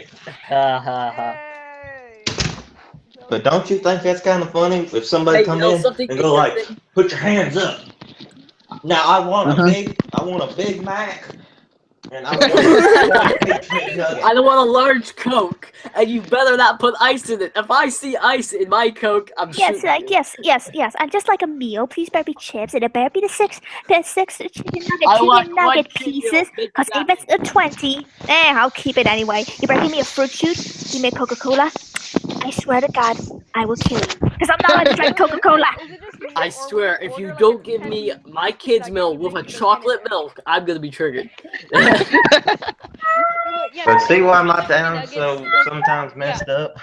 But don't you think that's kind of funny if somebody Hey, come you know in something and go like, interesting? "Put your hands up." Now I want a Big Mac, and I want a Big McNugget. I don't want a large Coke, and you better not put ice in it. If I see ice in my Coke, I'm shooting you. Yes. I'd just like a meal. Please better be chips, and it better be the six chicken I want nugget one pieces. Big Cause if it's a 20, I'll keep it anyway. You better give me a fruit juice. Give me a Coca-Cola. I swear to God, I will kill you. Cause I'm not allowed to drink Coca-Cola. I swear, if you don't give me my kid's milk with a chocolate milk, I'm gonna be triggered. But see why my town's so sometimes messed up?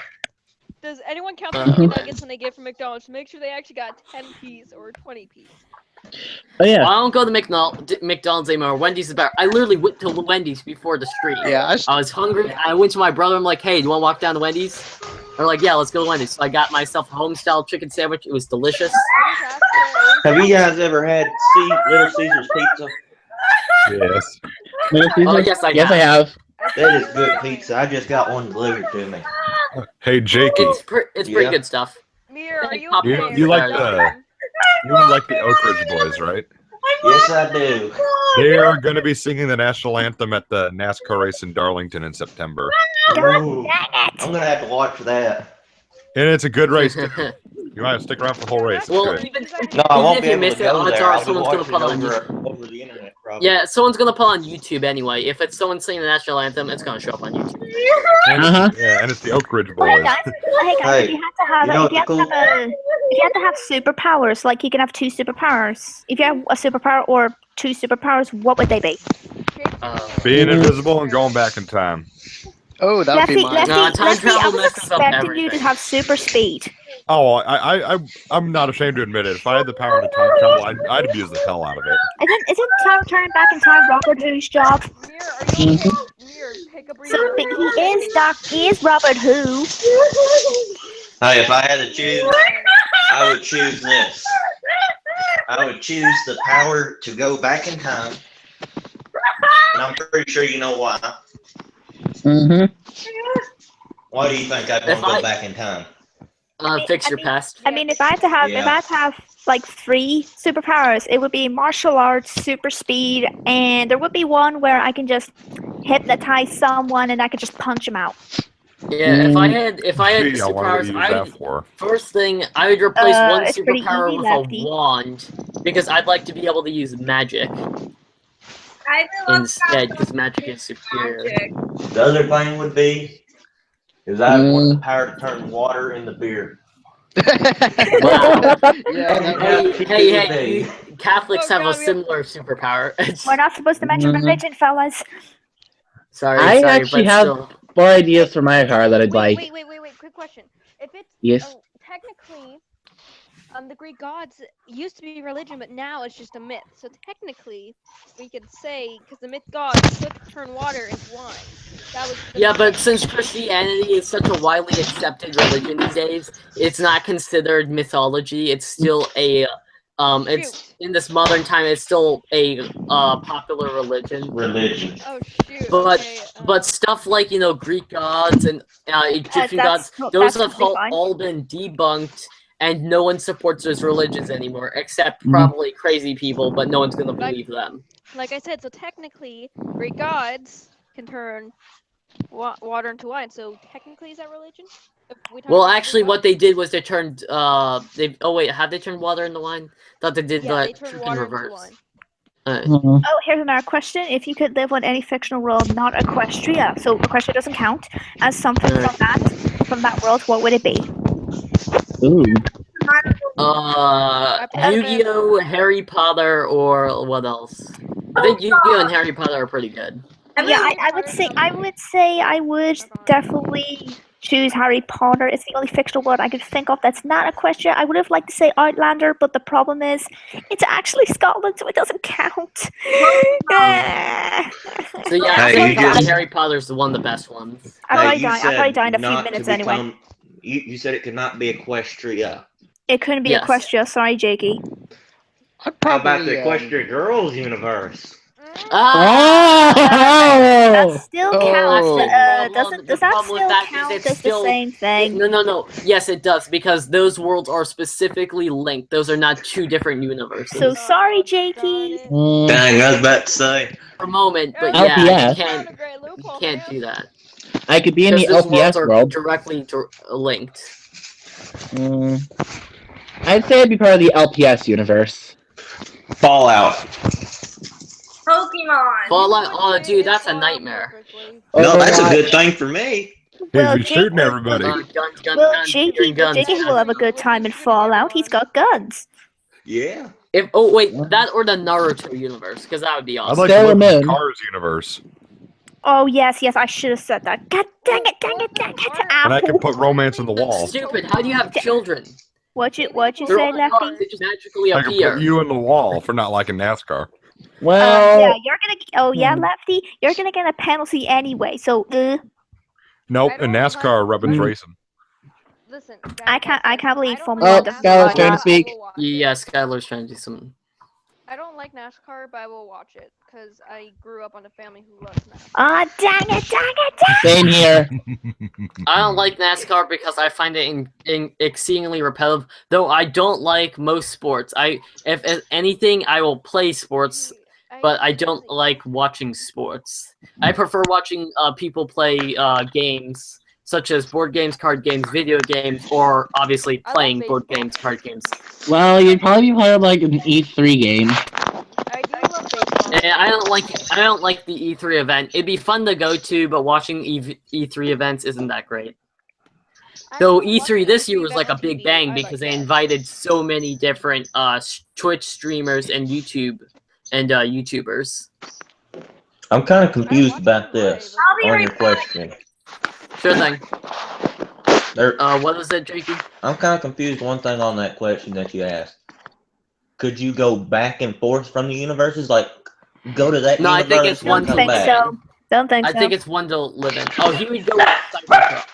Does anyone count the chicken nuggets when they get from McDonald's to make sure they actually got 10-piece or 20-piece? Oh yeah. Well, I don't go to McDonald's anymore. Wendy's is better. I literally went to Wendy's before the stream. Yeah, I was hungry. I went to my brother. I'm like, hey, do you want to walk down to Wendy's? They're like, yeah, let's go to Wendy's. So I got myself a home-style chicken sandwich. It was delicious. Have you guys ever had Little Caesar's pizza? Yes. Oh, yes, I have. That is good pizza. I just got one delivered to me. Hey, Jakey. It's pretty Yeah. good stuff. Mir, are you You, okay? you like the Oak Ridge Boys, right? Yes, I do. They are going to be singing the national anthem at the NASCAR race in Darlington in September, Ooh, I'm gonna have to watch that. and it's a good race. Too. You might stick around for the whole race. It's Well, good. even No, I won't if be you able miss to it, go odds there. are I'll be someone's gonna watching put it on over the internet, probably. Yeah, someone's gonna put on YouTube anyway. If it's someone singing the national anthem, it's gonna show up on YouTube. And, Uh-huh. Yeah, and it's the Oak Ridge Hey Boys. guys, Hey, if you have to have, you know if you have what to the have if you have to have superpowers, like you can have 2 superpowers. If you have a superpower or 2 superpowers, what would they be? Being invisible and going back in time. Oh, that would be mine. No, time Lefty, I travel was messes up expecting you to everything. have super speed. I'm not ashamed to admit it. If I had the power to time travel, I'd abuse the hell out of it. Isn't turning back in time Robert Who's job? So he is Robert Who. Hey, if I had to choose, I would choose this. I would choose the power to go back in time. And I'm pretty sure you know why. Why do you think I'd want to go back in time? Fix your past. I mean, if I had to have like 3 superpowers, it would be martial arts, super speed, and there would be one where I can just hypnotize someone and I could just punch him out. Yeah, if I had superpowers, first thing I would replace one superpower with a wand because I'd like to be able to use magic instead because magic is superior. The other thing would be is I want the power to turn water into beer. Hey, Catholics have a similar superpower. We're not supposed to mention religion, fellas. I actually have 4 ideas for my power that I'd like. Wait, quick question. If it's Yes. Technically, the Greek gods used to be religion, but now it's just a myth. So technically, we could say because the myth gods could turn water into wine. That was but since Christianity is such a widely accepted religion these days, it's not considered mythology. It's still a it's in this modern time. It's still a popular religion. Oh shoot. But stuff like Greek gods and Egyptian gods, those have all been debunked. And no one supports those religions anymore, except probably crazy people, but no one's going to believe them. Like I said, so technically, Greek gods can turn water into wine. So technically, is that religion? Well, actually, what they did was they turned. have they turned water into wine? Thought they did they turned in water reverse. into wine. Oh, here's another question. If you could live on any fictional world, not Equestria, so Equestria doesn't count, as something from that world, what would it be? Ooh. Yu-Gi-Oh, Harry Potter, or what else? I think Yu-Gi-Oh and Harry Potter are pretty good. Yeah, I would say I would definitely choose Harry Potter. It's the only fictional world I could think of that's not Equestria. I would have liked to say Outlander, but the problem is it's actually Scotland, so it doesn't count. So yeah, Harry Potter's one of the best ones. I'll probably die in a few minutes anyway. You said it could not be Equestria. It couldn't be Equestria. Sorry, Jakey. How about the Equestria Girls universe? That still counts. Does that still count as the same thing? No. Yes, it does, because those worlds are specifically linked. Those are not 2 different universes. So sorry, Jakey. Dang, I was about to say. For a moment, but LPS. you can't do that. I could be in the LPS world. Directly linked. I'd say I'd be part of the LPS universe. Fallout. Pokemon. Fallout. Oh, dude, that's a nightmare. No, that's a good thing for me. Well, he's shooting everybody. Jakey will have a good time in Fallout. He's got guns. Yeah. That or the Naruto universe, because that would be awesome. I'd like to live in the Cars universe. Oh, yes, I should have said that. God dang it. And I can put romance in the wall. Stupid. How do you have children? What'd you say, Lefty? They just magically I can appear. put you in the wall for not liking NASCAR. Well, Lefty, you're gonna get a penalty anyway. So, Nope, in NASCAR, Rubbin's racing. Listen, I can't believe Formula One. Skylar's trying to speak. Yeah, Skylar's trying to do something. I don't like NASCAR, but I will watch it because I grew up on a family who loves NASCAR. Ah, dang it! Same here. I don't like NASCAR because I find it exceedingly repetitive. Though I don't like most sports. If anything, I will play sports, but I don't like watching sports. I prefer watching people play games, such as board games, card games, video games, or obviously playing board games, card games. Well, you'd probably be part of like an E3 game. I do love baseball. And I don't like the E3 event. It'd be fun to go to, but watching E3 events isn't that great. Though E3 this year was like a big bang because they invited so many different Twitch streamers and YouTubers. I'm kind of confused about this on your question. Sure thing. What is it, Jakey? I'm kind of confused. One thing on that question that you asked. Could you go back and forth from the universes? Like, go to that No, I universe think it's and one come to back? So, don't think I so. think it's one to live in. Oh, he would go Cybertruck.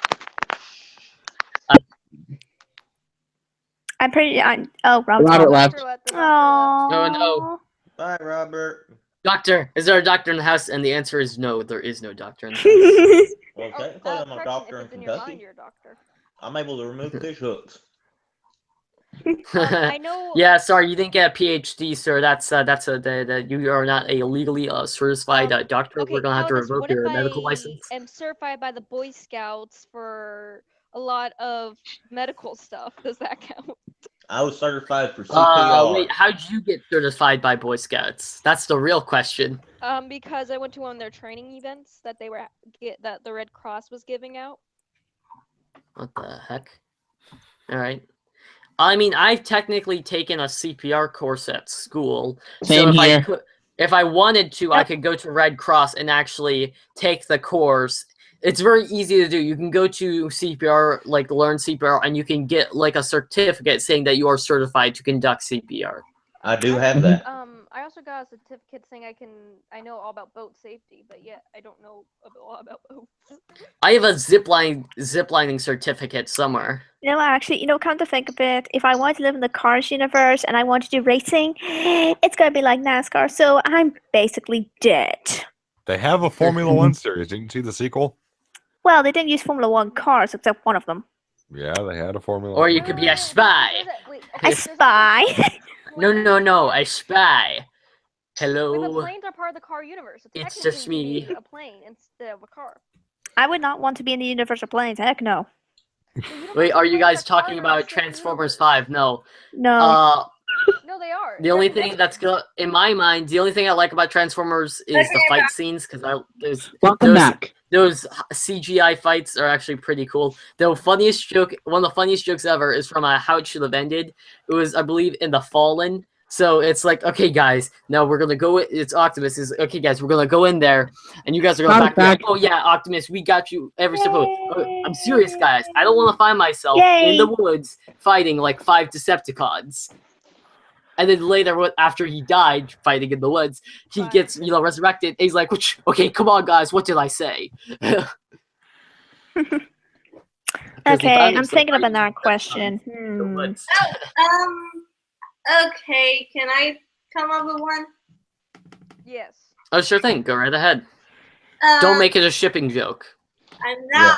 I'm pretty. Oh, Robert left. Oh no. Bye, Robert. Doctor, is there a doctor in the house? And the answer is no. There is no doctor in the house. Well, technically, I'm a doctor in Kentucky. I'm able to remove fish hooks. I know. Yeah, sorry, you didn't get a PhD, sir. You are not a legally certified doctor. Okay, We're gonna have to how about this? revoke What if your medical license. I am certified by the Boy Scouts for a lot of medical stuff? Does that count? I was certified for CPR. Wait, how'd you get certified by Boy Scouts? That's the real question. Because I went to one of their training events that that the Red Cross was giving out. What the heck? All right. I mean, I've technically taken a CPR course at school. Same so here. If I wanted to, I could go to Red Cross and actually take the course. It's very easy to do. You can go to CPR, like learn CPR, and you can get like a certificate saying that you are certified to conduct CPR. I do have that. I also got a certificate saying I know all about boat safety, but yet I don't know a lot about boats. I have a ziplining certificate somewhere. Actually, come to think of it, if I want to live in the Cars universe and I want to do racing, it's gonna be like NASCAR, so I'm basically dead. They have a Formula One series. Didn't you see the sequel? Well, they didn't use Formula One cars except one of them. Yeah, they had a Formula. Or you could be a spy. A spy? No, a spy. But Hello. planes are part of the car universe. So It's just technically you me. need a plane instead of a car. I would not want to be in the universe of planes. Heck no. Wait, are you guys talking about Transformers 5? No. No. No, they are. The only thing that's good in my mind, the only thing I like about Transformers is the fight scenes because Welcome back. Those CGI fights are actually pretty cool. One of the funniest jokes ever is from How It Should Have Ended. It was, I believe, in The Fallen. So it's like, okay, guys, now we're gonna go. It's Optimus. Okay, guys, we're gonna go in there, and you guys are gonna back. Oh yeah, Optimus, we got you every step of the way. I'm serious, guys. I don't want to find myself in the woods fighting like 5 Decepticons. And then later, after he died fighting in the woods, he gets, resurrected. And he's like, okay, come on, guys. What did I say? Okay, I'm thinking of another question. Okay, can I come up with one? Yes. Oh, sure thing. Go right ahead. Don't make it a shipping joke. I'm not. Yeah.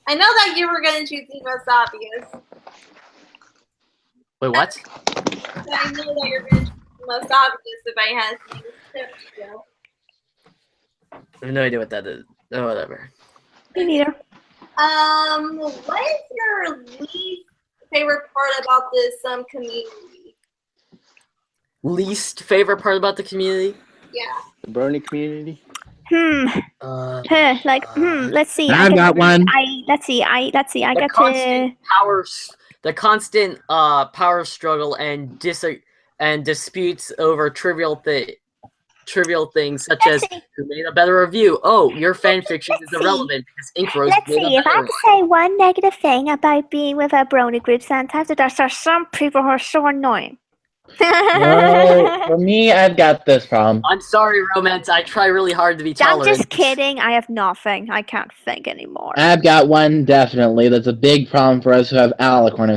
I know that you were going to choose the most obvious. Wait, what? I know that you're going to choose the most obvious if I had to use a shipping joke. I have no idea what that is. Oh, whatever. Me neither. What is your least favorite part about this community? Least favorite part about the community? Yeah. The Brony community. Let's see. I've got one. Let's see. I got to. The constant power struggle and disputes over trivial things such as who made a better review. Oh, your fan fiction is irrelevant because Inkros Let's made see. a If I better have to say one negative thing about being with a Brony group, sometimes there are some people who are so annoying. No, for me, I've got this problem. I'm sorry, Romance. I try really hard to be tolerant. I'm just kidding. I have nothing. I can't think anymore. I've got one, definitely. That's a big problem for us who have Alicorn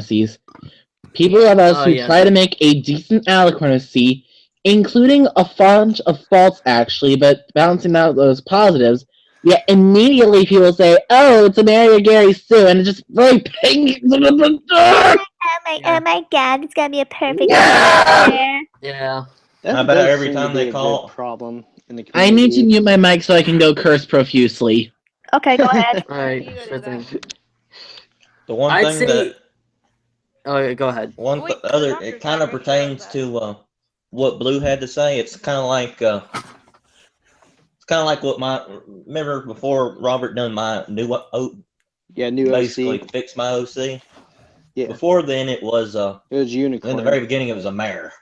People of us who try to make a decent Alicorn, including a bunch of faults, actually, but balancing out those positives, yet immediately people say, oh, it's an area Gary Sue, and it just really pings them in the dark. Oh my god, it's gonna be a perfect Yeah. How about every time they call? Problem in the I need to mute my mic so I can go curse profusely. Okay, go ahead. Alright, sure thing. The one I'd thing say... that... Oh, go ahead. It kind of pertains to what Blue had to say. It's kind of like what remember before Robert done my new basically OC. Fixed my OC. Yeah. Before then, it was Unicorn. In the very beginning, it was a mare.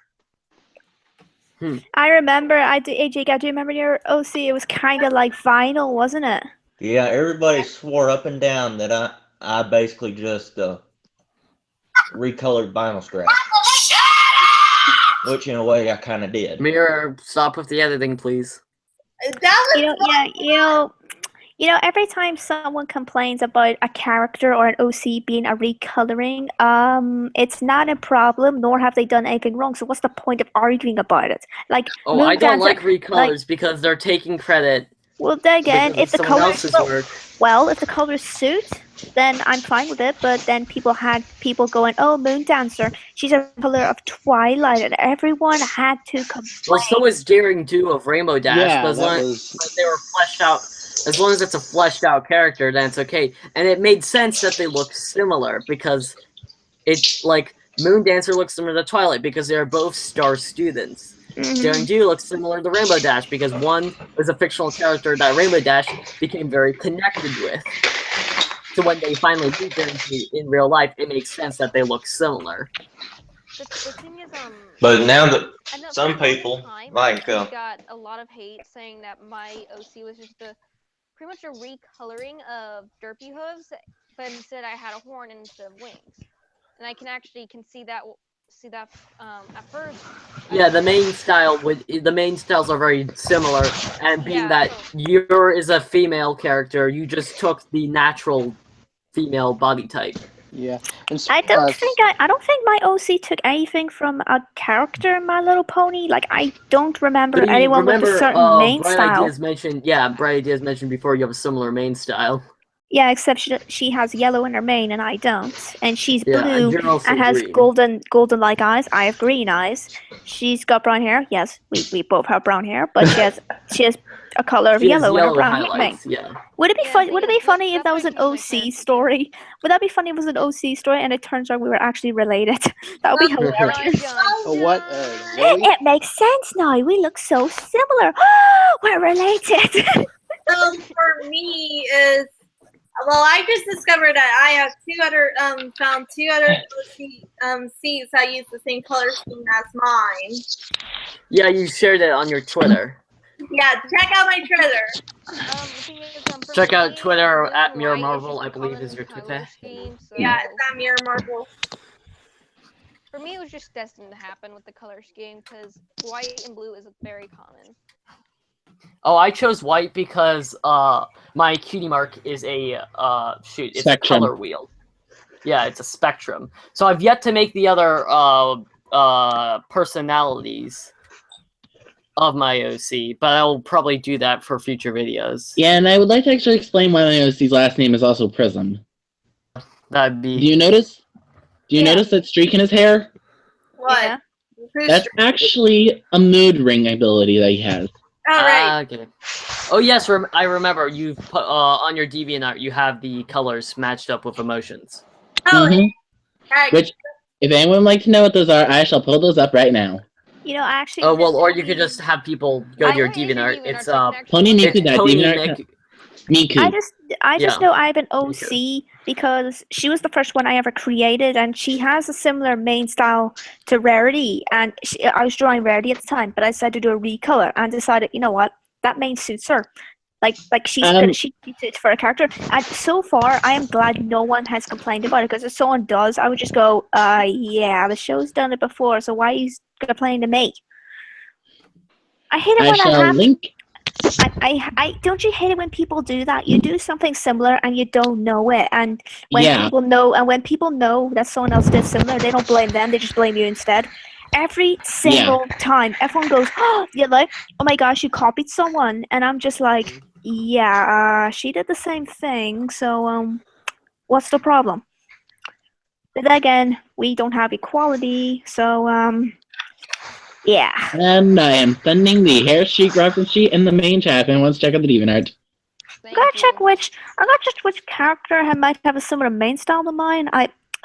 I remember. Jake, I do remember your OC. It was kind of like vinyl, wasn't it? Yeah, everybody swore up and down that I basically just recolored vinyl scrap. Which, in a way, I kind of did. Mirror, stop with the editing, please. That was Every time someone complains about a character or an OC being a recoloring, it's not a problem, nor have they done anything wrong. So what's the point of arguing about it? Like, Oh, I don't Moondancer- like recolors because they're taking credit. Well, then again, because if the of someone colors else's work. if the colors suit, then I'm fine with it. But then people going, "Oh, Moondancer, she's a color of Twilight," and everyone had to complain. Well, so is Daring Do of Rainbow Dash. Yeah, but as that long was- as they were fleshed out, as long as it's a fleshed out character, then it's okay. And it made sense that they look similar because it's like Moondancer looks similar to Twilight because they're both star students. Daring Do looks similar to Rainbow Dash because one was a fictional character that Rainbow Dash became very connected with. So when they finally meet Daring Do in real life, it makes sense that they look similar. The thing is, But now that I know some for a long people, time, like, I got a lot of hate saying that my OC was just pretty much a recoloring of Derpy Hooves, but instead I had a horn instead of wings, and I can see that at first. Yeah, the main styles are very similar, and being Yeah, that Yor is a female character, you just took the natural female body type. Yeah. And I don't think my OC took anything from a character in My Little Pony. Like, I don't remember anyone with a certain main style. Bright Ideas mentioned before you have a similar main style. Yeah, except she has yellow in her mane and I don't. And she's Yeah, and blue you're also and has green. golden like eyes. I have green eyes. She's got brown hair. Yes, we both have brown hair, but she has a color of She has yellow in her brown highlights, mane. yeah. Would it be funny? Would it be funny if that was an OC story? Would that be funny if it was an OC story and it turns out we were actually related? That would be hilarious. What? It makes sense now. We look so similar. We're related. For me is, well, I just discovered that I have found two other seats that use the same color scheme as mine. Yeah, you shared it on your Twitter. Yeah, check out my Twitter. Check out Twitter at Mirror Marvel, I believe is your Twitter. Yeah, it's at Mirror Marvel. For me, it was just destined to happen with the color scheme because white and blue is very common. Oh, I chose white because my cutie mark is a it's Spectrum. a color wheel. Yeah, it's a spectrum. So I've yet to make the other personalities of my OC, but I'll probably do that for future videos. Yeah, and I would like to actually explain why my OC's last name is also Prism. That'd be. Do you notice? Do you notice that streak in his hair? What? That's actually a mood ring ability that he has. Okay. Oh yes, I remember. You put on your DeviantArt, you have the colors matched up with emotions. Mhm. Which, if anyone would like to know what those are, I shall pull those up right now. You know, actually. Oh well, or you could just have people go to your DeviantArt. It's PonyNiku.deviantart. Miku. I just Yeah. know I have an OC because she was the first one I ever created, and she has a similar main style to Rarity. And I was drawing Rarity at the time, but I decided to do a recolor and decided, you know what, that main suits her. Like she's good, she suits for a character. And so far, I am glad no one has complained about it because if someone does, I would just go, yeah, the show's done it before, so why are you complaining to me? I hate it when that happens. Link. I don't you hate it when people do that? You do something similar and you don't know it, and when people know that someone else did similar, they don't blame them; they just blame you instead. Every single time, everyone goes, "Oh, you're like, oh my gosh, you copied someone," and I'm just like, "Yeah, she did the same thing. So, what's the problem?" But then again, we don't have equality, so yeah. And I am sending the hair sheet reference sheet in the main chat if anyone wants to check out the DeviantArt. I gotta check which character might have a similar main style to mine.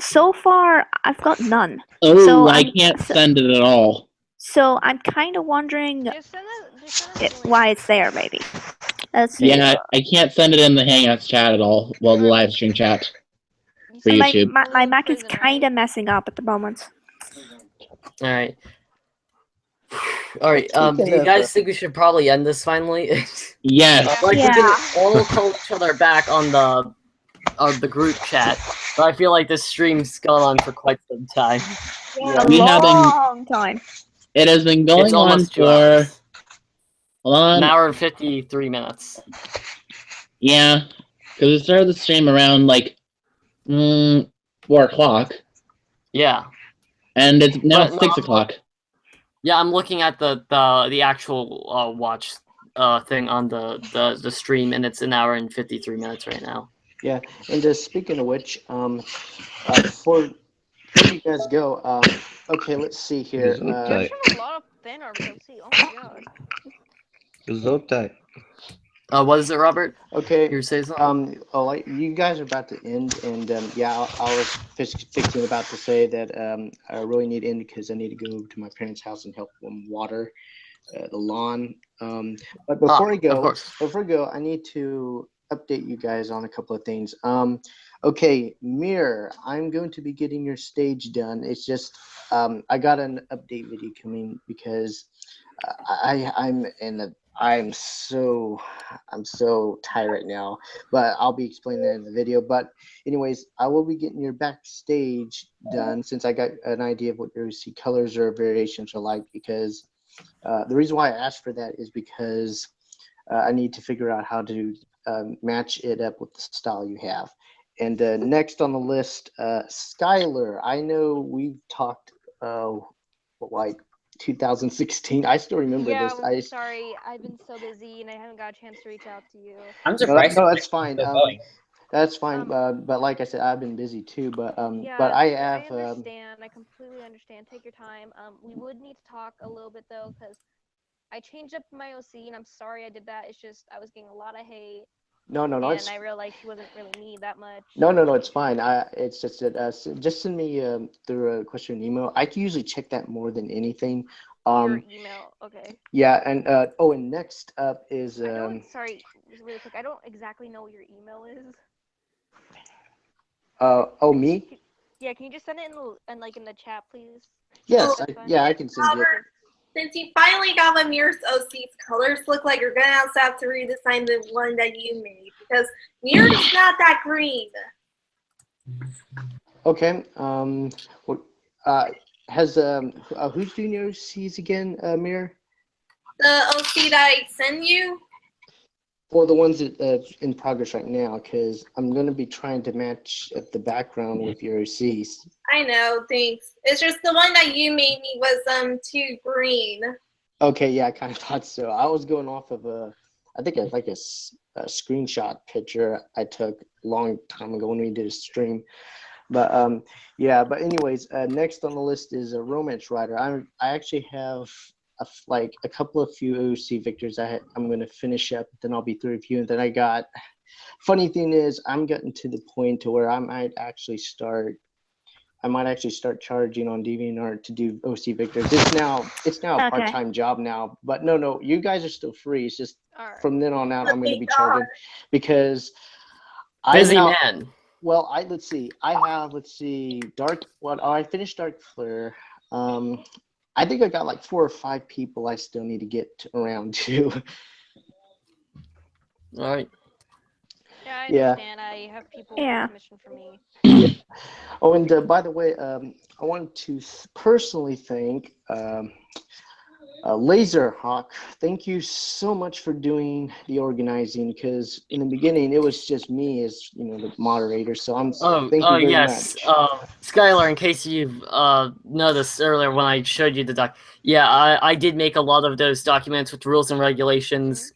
So far I've got none. Oh, So I can't send it at all. So I'm kind of wondering why it's there. Maybe. Let's see. Yeah, I can't send it in the Hangouts chat at all. Well, the live stream chat for So YouTube. my Mac is kind of messing up at the moment. All right. All right. Do you guys think we should probably end this finally? Yes. We can all call each other back on the the group chat, but I feel like this stream's gone on for quite some time. Yeah, We a have been- long time. It has been going It's on almost 2 for hours. hold on. An hour and 53 minutes. Yeah, because we started the stream around like 4 o'clock, Yeah. and it's now But, 6 o'clock. Yeah, I'm looking at the actual watch thing on the stream, and it's an hour and 53 minutes right now. Yeah, and speaking of which, before you guys go, okay, let's see here. There's a lot of fan art, see. Oh my god. Gesundheit. What is it, Robert? Okay. You say something? You guys are about to end, and yeah, I was fixing about to say that I really need to end because I need to go to my parents' house and help them water the lawn. But before I go, I need to update you guys on a couple of things. Okay, Mir, I'm going to be getting your stage done. It's just I got an update video coming because I'm so tired right now, but I'll be explaining that in the video. But anyways, I will be getting your backstage done since I got an idea of what your OC colors or variations are like, because the reason why I asked for that is because I need to figure out how to match it up with the style you have. And next on the list, Skylar. I know we've talked like 2016. I still remember this. I'm sorry. I've been so busy and I haven't got a chance to reach out to you. I'm surprised. No, that's fine. That's fine. But like I said, I've been busy too. But but I have. I understand. I completely understand. Take your time. We would need to talk a little bit though, because I changed up my OC, and I'm sorry I did that. It's just I was getting a lot of hate. No. And It's I realized he wasn't really me that much. no. It's fine. It's just that just send me through a question and email. I can usually check that more than anything. Your email, okay. Yeah, and and next up is sorry, just really quick. I don't exactly know what your email is. Me? Yeah, can you just send it in the chat, please? Yes, I can send you. Since you finally got what Mir's OC's colors look like, you're gonna also have to redesign the one that you made because Mir is not that green. Okay. Has who's doing your OCs again, Mir? The OC that I sent you. Well, the ones that in progress right now, because I'm going to be trying to match up the background with your OCs. I know, thanks. It's just the one that you made me was too green. Okay, yeah, I kind of thought so. I was going off of I think it's like a screenshot picture I took a long time ago when we did a stream. But yeah, but anyways, next on the list is a romance writer. I actually have a couple of few OC victors I'm going to finish up, then I'll be through with you. And then I got, funny thing is, I'm getting to the point to where I might actually start charging on DeviantArt to do OC victors. It's now a part-time job now, but no, you guys are still free. It's just from then on out, I'm going to be charging because man. Well, let's see. I finished Dark Flare. I think I got like 4 or 5 people I still need to get around to. All right. Yeah, I understand. I have people on commission for me. Yeah. Oh, and by the way, I wanted to personally thank Laserhawk. Thank you so much for doing the organizing, because in the beginning it was just me as the moderator. So thank you very yes. much. Skylar, in case you've noticed earlier when I showed you the doc, I did make a lot of those documents with rules and regulations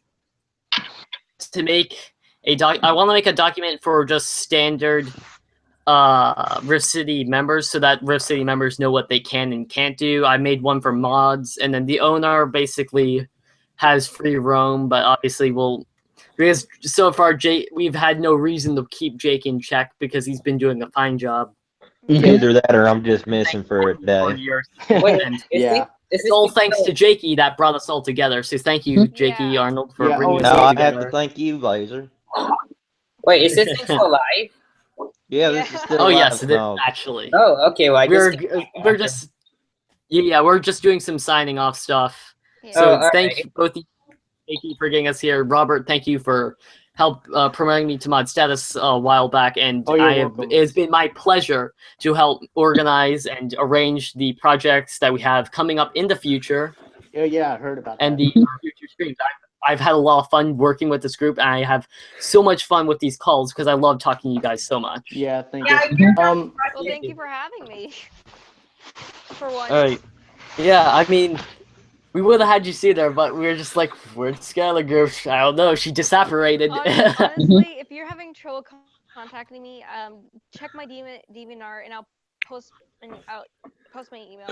to make I want to make a document for just standard Rift City members, so that Rift City members know what they can and can't do. I made one for mods, and then the owner basically has free roam, but obviously because so far we've had no reason to keep Jake in check because he's been doing a fine job. Either that or I'm just missing for a day. It's all thanks to Jakey that brought us all together. So thank you, Jakey Arnold, for bringing us No, all I together. have to thank you, Laser. Wait, is this thing still live? Yeah, this is still Oh live yes, it is now. actually. Oh, okay. Well, we're just doing some signing off stuff. So thank you both, thank you for getting us here. Robert, thank you for help promoting me to mod status a while back, and Oh, you're welcome. it's been my pleasure to help organize and arrange the projects that we have coming up in the future Yeah, I heard about and that. the future streams. I've had a lot of fun working with this group, and I have so much fun with these calls because I love talking to you guys so much. Yeah, thank Yeah, you. Well, thank you for having me. For one. All right. Yeah, I mean, we would have had you see there, but we were just like, where's Skylar go? I don't know. She just evaporated. Honestly, if you're having trouble contacting me, check my DeviantArt and I'll post my email.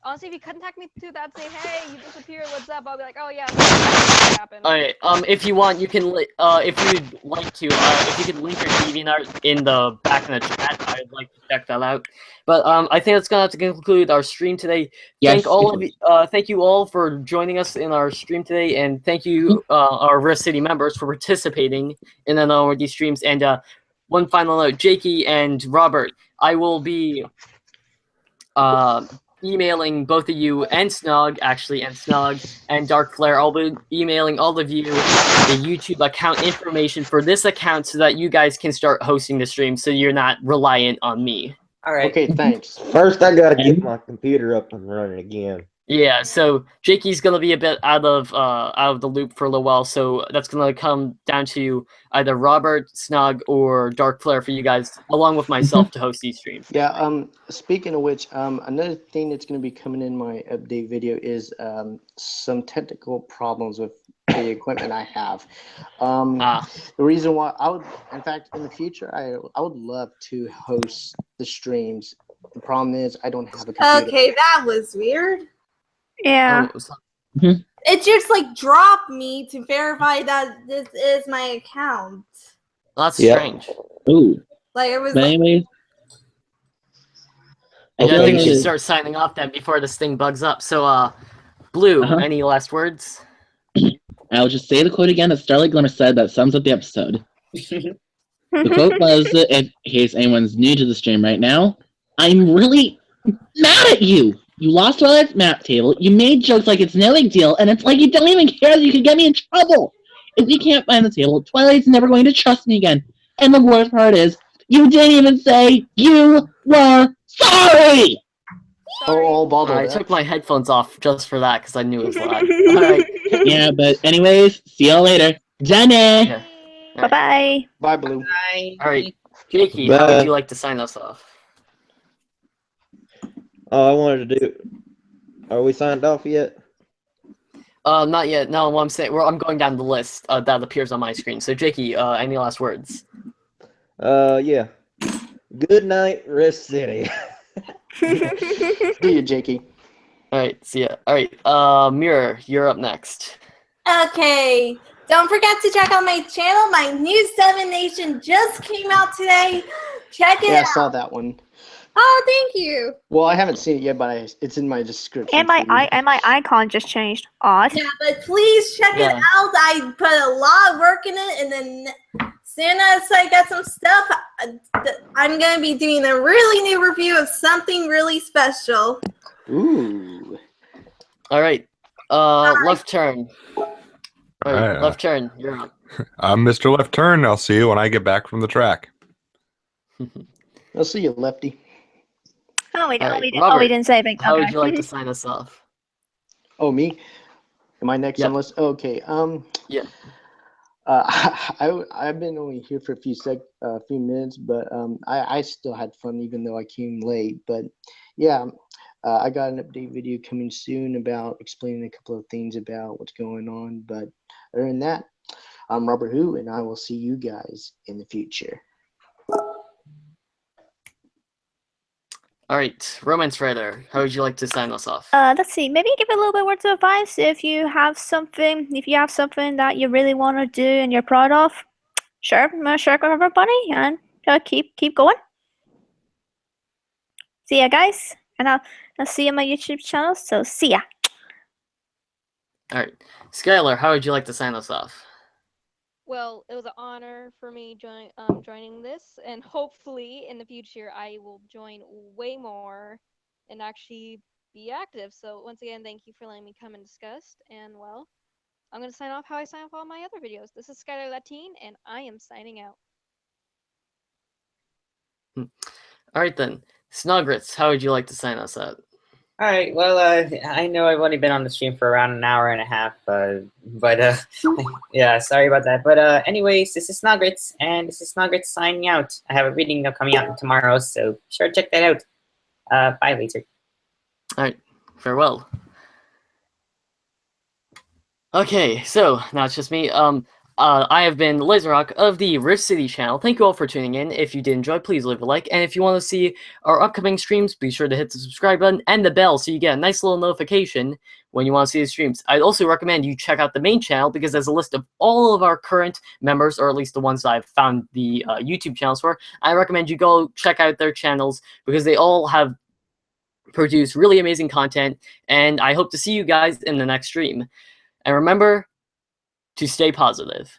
Honestly, if you contact me through that, say, hey, you disappeared, what's up? I'll be like, oh yeah, what happened? All right. If you want, you can. If you'd like to, if you could link your DeviantArt in the back in the chat, I'd like to check that out. But I think that's gonna have to conclude our stream today. Yes. Thank you all for joining us in our stream today, and thank you our Rift City members for participating in another of these streams. And one final note, Jakey and Robert, I will be emailing both of you and Snug and Dark Flare. I'll be emailing all of you the YouTube account information for this account so that you guys can start hosting the stream so you're not reliant on me. All right. Okay, thanks. First, I gotta get my computer up and running again. Yeah, so Jakey's gonna be a bit out of the loop for a little while, so that's gonna come down to either Robert, Snug, or Dark Flare for you guys, along with myself to host these streams. Yeah. Speaking of which, another thing that's going to be coming in my update video is some technical problems with the equipment I have. The reason why in fact, in the future, I would love to host the streams. The problem is I don't have a computer. Okay, that was weird. Yeah. It just like dropped me to verify that this is my account. That's Yep. strange. Ooh. Like it was. But anyways, I Okay, think we should so- start signing off then before this thing bugs up. So, Blue, Uh-huh. any last words? I'll just say the quote again that Starlight Glimmer said that sums up the episode. The quote was, in case anyone's new to the stream right now, I'm really mad at you! You lost Twilight's map table, you made jokes like it's no big deal, and it's like you don't even care that you could get me in trouble! If you can't find the table, Twilight's never going to trust me again. And the worst part is, you didn't even say you were sorry! Oh, bother I that. took my headphones off just for that because I knew it was loud. Alright. Yeah, but anyways, see y'all later. Jenny! Bye-bye. Bye, Blue. Alright. Jakey, how Bye. would you like to sign us off? Oh, I wanted to do. Are we signed off yet? Not yet. No, what I'm saying, I'm going down the list that appears on my screen. So, Jakey, any last words? Yeah. Good night, Rift City. See you, Jakey. Alright, see ya. Alright, Mirror, you're up next. Okay, don't forget to check out my channel. My new 7 Nation just came out today. Check it Yeah, I out. saw that one. Oh, thank you. Well, I haven't seen it yet, but it's in my description. And my for you. my icon just changed. Odd. Yeah, but please check it Yeah. out. I put a lot of work in it, and then soon as I get some stuff, I'm gonna be doing a really new review of something really special. Ooh. Alright, left turn. Alright, Alright, left turn, you're up. I'm Mr. Left Turn. I'll see you when I get back from the track. I'll see you, Lefty. Oh, we didn't. Alright, we Robert, didn't say anything. How would Okay. you like to sign us off? Oh, me? Am I next Yep. on the list? Okay. Yeah. I've been only here for a few minutes, but I still had fun even though I came late. But yeah, I got an update video coming soon about explaining a couple of things about what's going on. But other than that, I'm Robert Who, and I will see you guys in the future. Alright, Romance Writer, how would you like to sign us off? Let's see. Maybe give a little bit words of advice if you have something. If you have something that you really want to do and you're proud of, share it with everybody and keep going. See ya, guys, and I'll see you on my YouTube channel. So see ya. Alright, Skylar, how would you like to sign us off? Well, it was an honor for me joining this, and hopefully in the future I will join way more and actually be active. So once again, thank you for letting me come and discuss. And well, I'm going to sign off how I sign off all my other videos. This is Skylar Latine, and I am signing out. All right then, Snugrits, how would you like to sign us out? All right. Well, I know I've only been on the stream for around an hour and a half, but yeah, sorry about that. But anyways, this is Snugrits, and this is Snugrits signing out. I have a reading coming out tomorrow, so be sure to check that out. Bye, later. All right, farewell. Okay, so now it's just me. I have been Laserhawk of the Rift City channel. Thank you all for tuning in. If you did enjoy, please leave a like. And if you want to see our upcoming streams, be sure to hit the subscribe button and the bell so you get a nice little notification when you want to see the streams. I'd also recommend you check out the main channel because there's a list of all of our current members, or at least the ones I've found the YouTube channels for. I recommend you go check out their channels because they all have produced really amazing content. And I hope to see you guys in the next stream. And remember to stay positive.